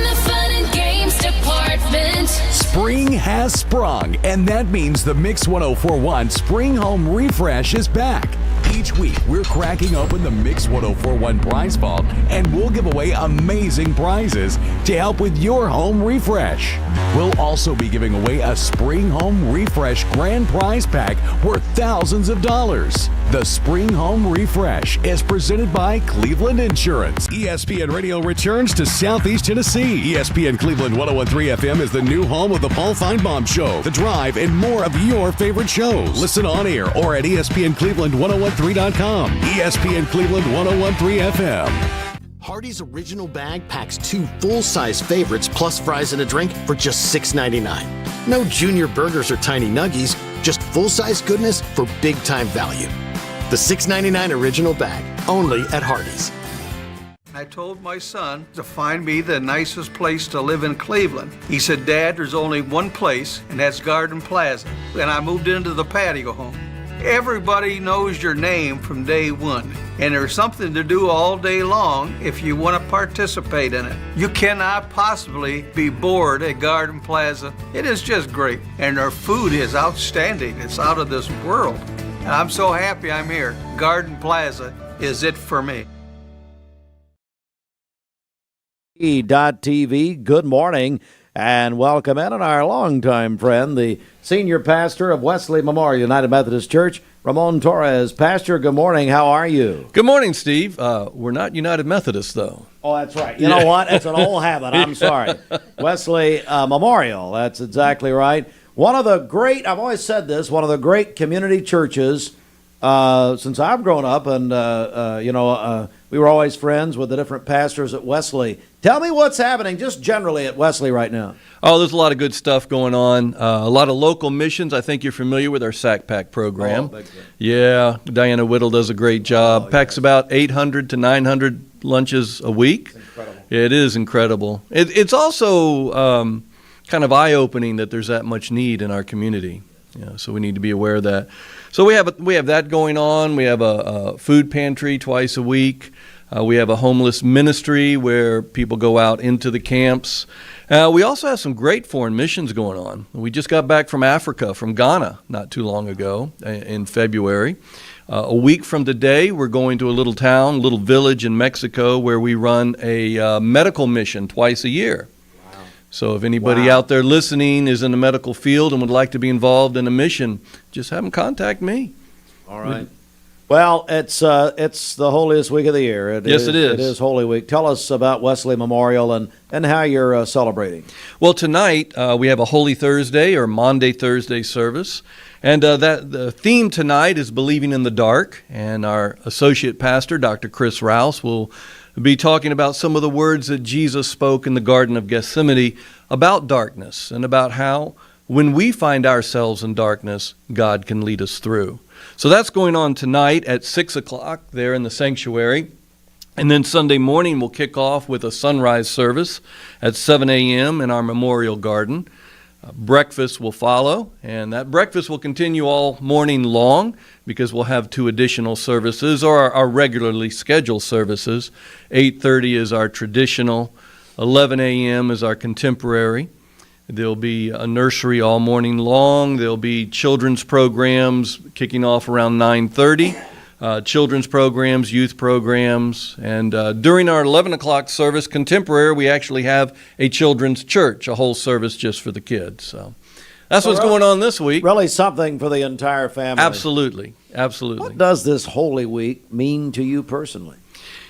Speaker 13: the Fun and Games Department.
Speaker 25: Spring has sprung, and that means the Mix 1041 Spring Home Refresh is back. Each week, we're cracking open the Mix 1041 prize vault, and we'll give away amazing prizes to help with your home refresh. We'll also be giving away a Spring Home Refresh grand prize pack worth thousands of dollars. The Spring Home Refresh is presented by Cleveland Insurance. ESPN Radio returns to Southeast Tennessee. ESPN Cleveland 101.3 FM is the new home of the Paul Feinbaum Show, The Drive, and more of your favorite shows. Listen on air or at ESPNCleveland1013.com. ESPN Cleveland 101.3 FM.
Speaker 6: Hardee's original bag packs 2 full-size favorites plus fries and a drink for just $6.99. No junior burgers or tiny nuggies, just full-size goodness for big-time value. The $6.99 original bag, only at Hardee's.
Speaker 21: I told my son to find me the nicest place to live in Cleveland. He said, Dad, there's only one place, and that's Garden Plaza. And I moved into the patio home. Everybody knows your name from day one, and there's something to do all day long if you want to participate in it. You cannot possibly be bored at Garden Plaza. It is just great, and their food is outstanding. It's out of this world. And I'm so happy I'm here. Garden Plaza is it for me.
Speaker 3: TV, good morning. and welcome in our longtime friend, the senior pastor of Wesley Memorial United Methodist Church, Ramon Torres. Pastor, good morning. How are you?
Speaker 4: Good morning, Steve. We're not United Methodist, though.
Speaker 3: Oh, that's right. You know what? It's an old habit. I'm sorry. Wesley Memorial. That's exactly right. One of the great, I've always said this, one of the great community churches since I've grown up, and, we were always friends with the different pastors at Wesley. Tell me what's happening just generally at Wesley right now.
Speaker 4: Oh, there's a lot of good stuff going on. A lot of local missions. I think you're familiar with our Sack Pack program.
Speaker 3: Oh,
Speaker 4: yeah, Diana Whittle does a great job. Packs about 800 to 900 lunches a week. It's incredible. It is incredible. It's also kind of eye-opening that there's that much need in our community. Yeah, so we need to be aware of that. So we have that going on. We have a food pantry twice a week. We have a homeless ministry where people go out into the camps. We also have some great foreign missions going on. We just got back from Africa, from Ghana, not too long ago in February. A week from today, we're going to a little town, little village in Mexico where we run a medical mission twice a year. So if anybody out there listening is in the medical field and would like to be involved in a mission, just have them contact me.
Speaker 3: All right. Well, it's the holiest week of the year.
Speaker 4: Yes, it is.
Speaker 3: It is Holy Week. Tell us about Wesley Memorial and how you're celebrating.
Speaker 4: Well, tonight we have a Holy Thursday or Maundy Thursday service. And the theme tonight is Believing in the Dark. And our associate pastor, Dr. Chris Rouse, will be talking about some of the words that Jesus spoke in the Garden of Gethsemane about darkness and about how when we find ourselves in darkness, God can lead us through. So that's going on tonight at 6 o'clock there in the sanctuary. And then Sunday morning we'll kick off with a sunrise service at 7 a.m. in our memorial garden. Breakfast will follow, and that breakfast will continue all morning long because we'll have 2 additional services, or our regularly scheduled services. 8:30 is our traditional, 11 a.m. is our contemporary. There'll be a nursery all morning long. There'll be children's programs kicking off around 9:30. Children's programs, youth programs, and during our 11 o'clock service, contemporary, we actually have a children's church, a whole service just for the kids. So that's what's going on this week.
Speaker 3: Really something for the entire family.
Speaker 4: Absolutely, absolutely.
Speaker 3: What does this Holy Week mean to you personally?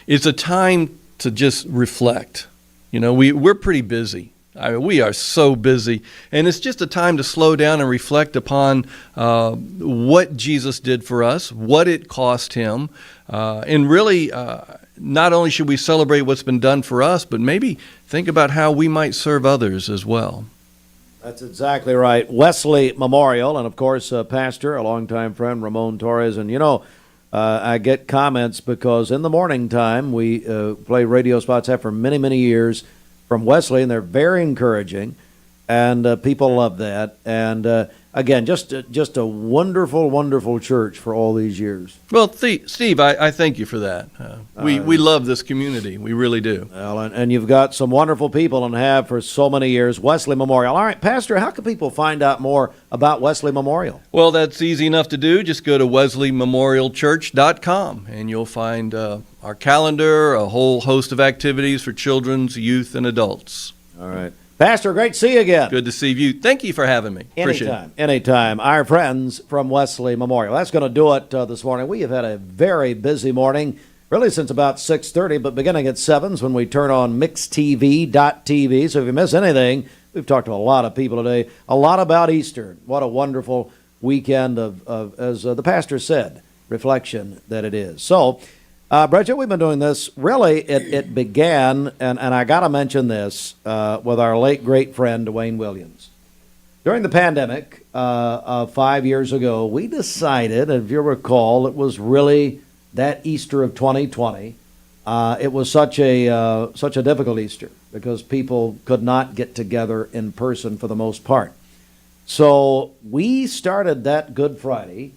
Speaker 4: It's a time to just reflect. You know, we're pretty busy. We are so busy, and it's just a time to slow down and reflect upon what Jesus did for us, what it cost him, and really not only should we celebrate what's been done for us, but maybe think about how we might serve others as well.
Speaker 3: That's exactly right. Wesley Memorial, and of course, pastor, a longtime friend, Ramon Torres, and I get comments because in the morning time we play radio spots for many, many years from Wesley, and they're very encouraging, and people love that. And again, just a wonderful, wonderful church for all these years.
Speaker 4: Well, Steve, I thank you for that. We love this community. We really do.
Speaker 3: Well, and you've got some wonderful people and have for so many years. Wesley Memorial. All right, Pastor, how can people find out more about Wesley Memorial?
Speaker 4: Well, that's easy enough to do. Just go to wesleymemorialchurch.com, and you'll find our calendar, a whole host of activities for children's, youth, and adults.
Speaker 3: All right. Pastor, great to see you again.
Speaker 4: Good to see you. Thank you for having me. Appreciate it.
Speaker 3: Anytime. Our friends from Wesley Memorial. That's going to do it this morning. We have had a very busy morning, really since about 6:30, but beginning at 7 when we turn on mixtv.tv. So if you miss anything, we've talked to a lot of people today, a lot about Easter. What a wonderful weekend of as the pastor said, reflection that it is. So, Bridget, we've been doing this. Really, it began, and I got to mention this, with our late great friend, Dwayne Williams. During the pandemic 5 years ago, we decided, if you recall, it was really that Easter of 2020. It was such a difficult Easter because people could not get together in person for the most part. So we started that Good Friday,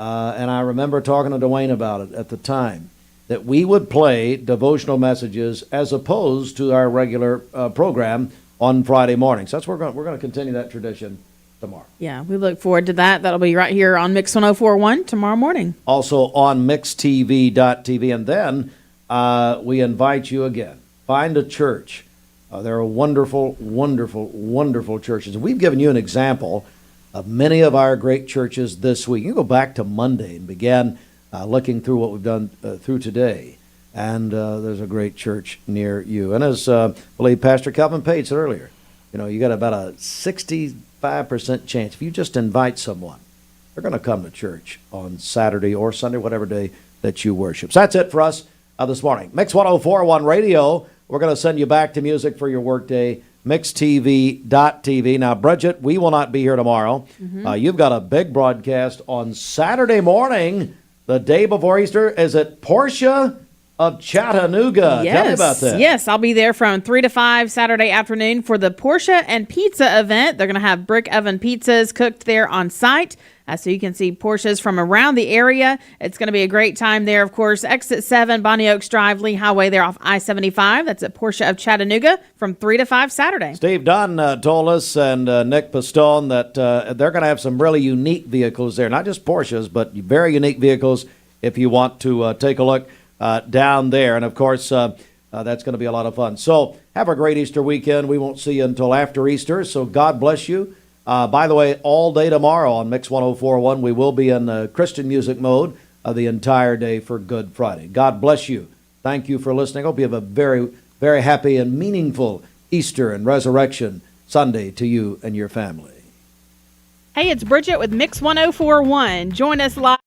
Speaker 3: and I remember talking to Dwayne about it at the time, that we would play devotional messages as opposed to our regular program on Friday mornings. That's we're going to continue that tradition tomorrow.
Speaker 9: Yeah, we look forward to that. That'll be right here on Mix 104.1 tomorrow morning.
Speaker 3: Also on mixtv.tv. And then we invite you again. Find a church They're a wonderful, wonderful, wonderful churches. We've given you an example of many of our great churches this week. You go back to Monday and began looking through what we've done through today. And there's a great church near you. And as I believe Pastor Kelvin Page said earlier, you got about a 65% chance. If you just invite someone, they're going to come to church on Saturday or Sunday, whatever day that you worship. So that's it for us this morning. Mix 104.1 Radio. We're going to send you back to music for your workday. MixTV.tv. Now, Bridget, we will not be here tomorrow. You've got a big broadcast on Saturday morning, the day before Easter. Is it Portia of Chattanooga?
Speaker 9: Yes.
Speaker 3: Tell me about that.
Speaker 9: Yes, I'll be there from 3 to 5 Saturday afternoon for the Porsche and Pizza event. They're going to have brick oven pizzas cooked there on site. So you can see Porsches from around the area. It's going to be a great time there, of course. Exit 7, Bonnie Oaks Drive, Lee Highway there off I-75. That's at Porsche of Chattanooga from 3 to 5 Saturday.
Speaker 3: Steve Dunn told us, and Nick Pistone, that they're going to have some really unique vehicles there. Not just Porsches, but very unique vehicles if you want to take a look down there. And, of course, that's going to be a lot of fun. So have a great Easter weekend. We won't see you until after Easter, so God bless you. By the way, all day tomorrow on Mix 104.1, we will be in Christian music mode the entire day for Good Friday. God bless you. Thank you for listening. Hope you have a very, very happy and meaningful Easter and Resurrection Sunday to you and your family.
Speaker 9: Hey, it's Bridget with Mix 104.1. Join us live.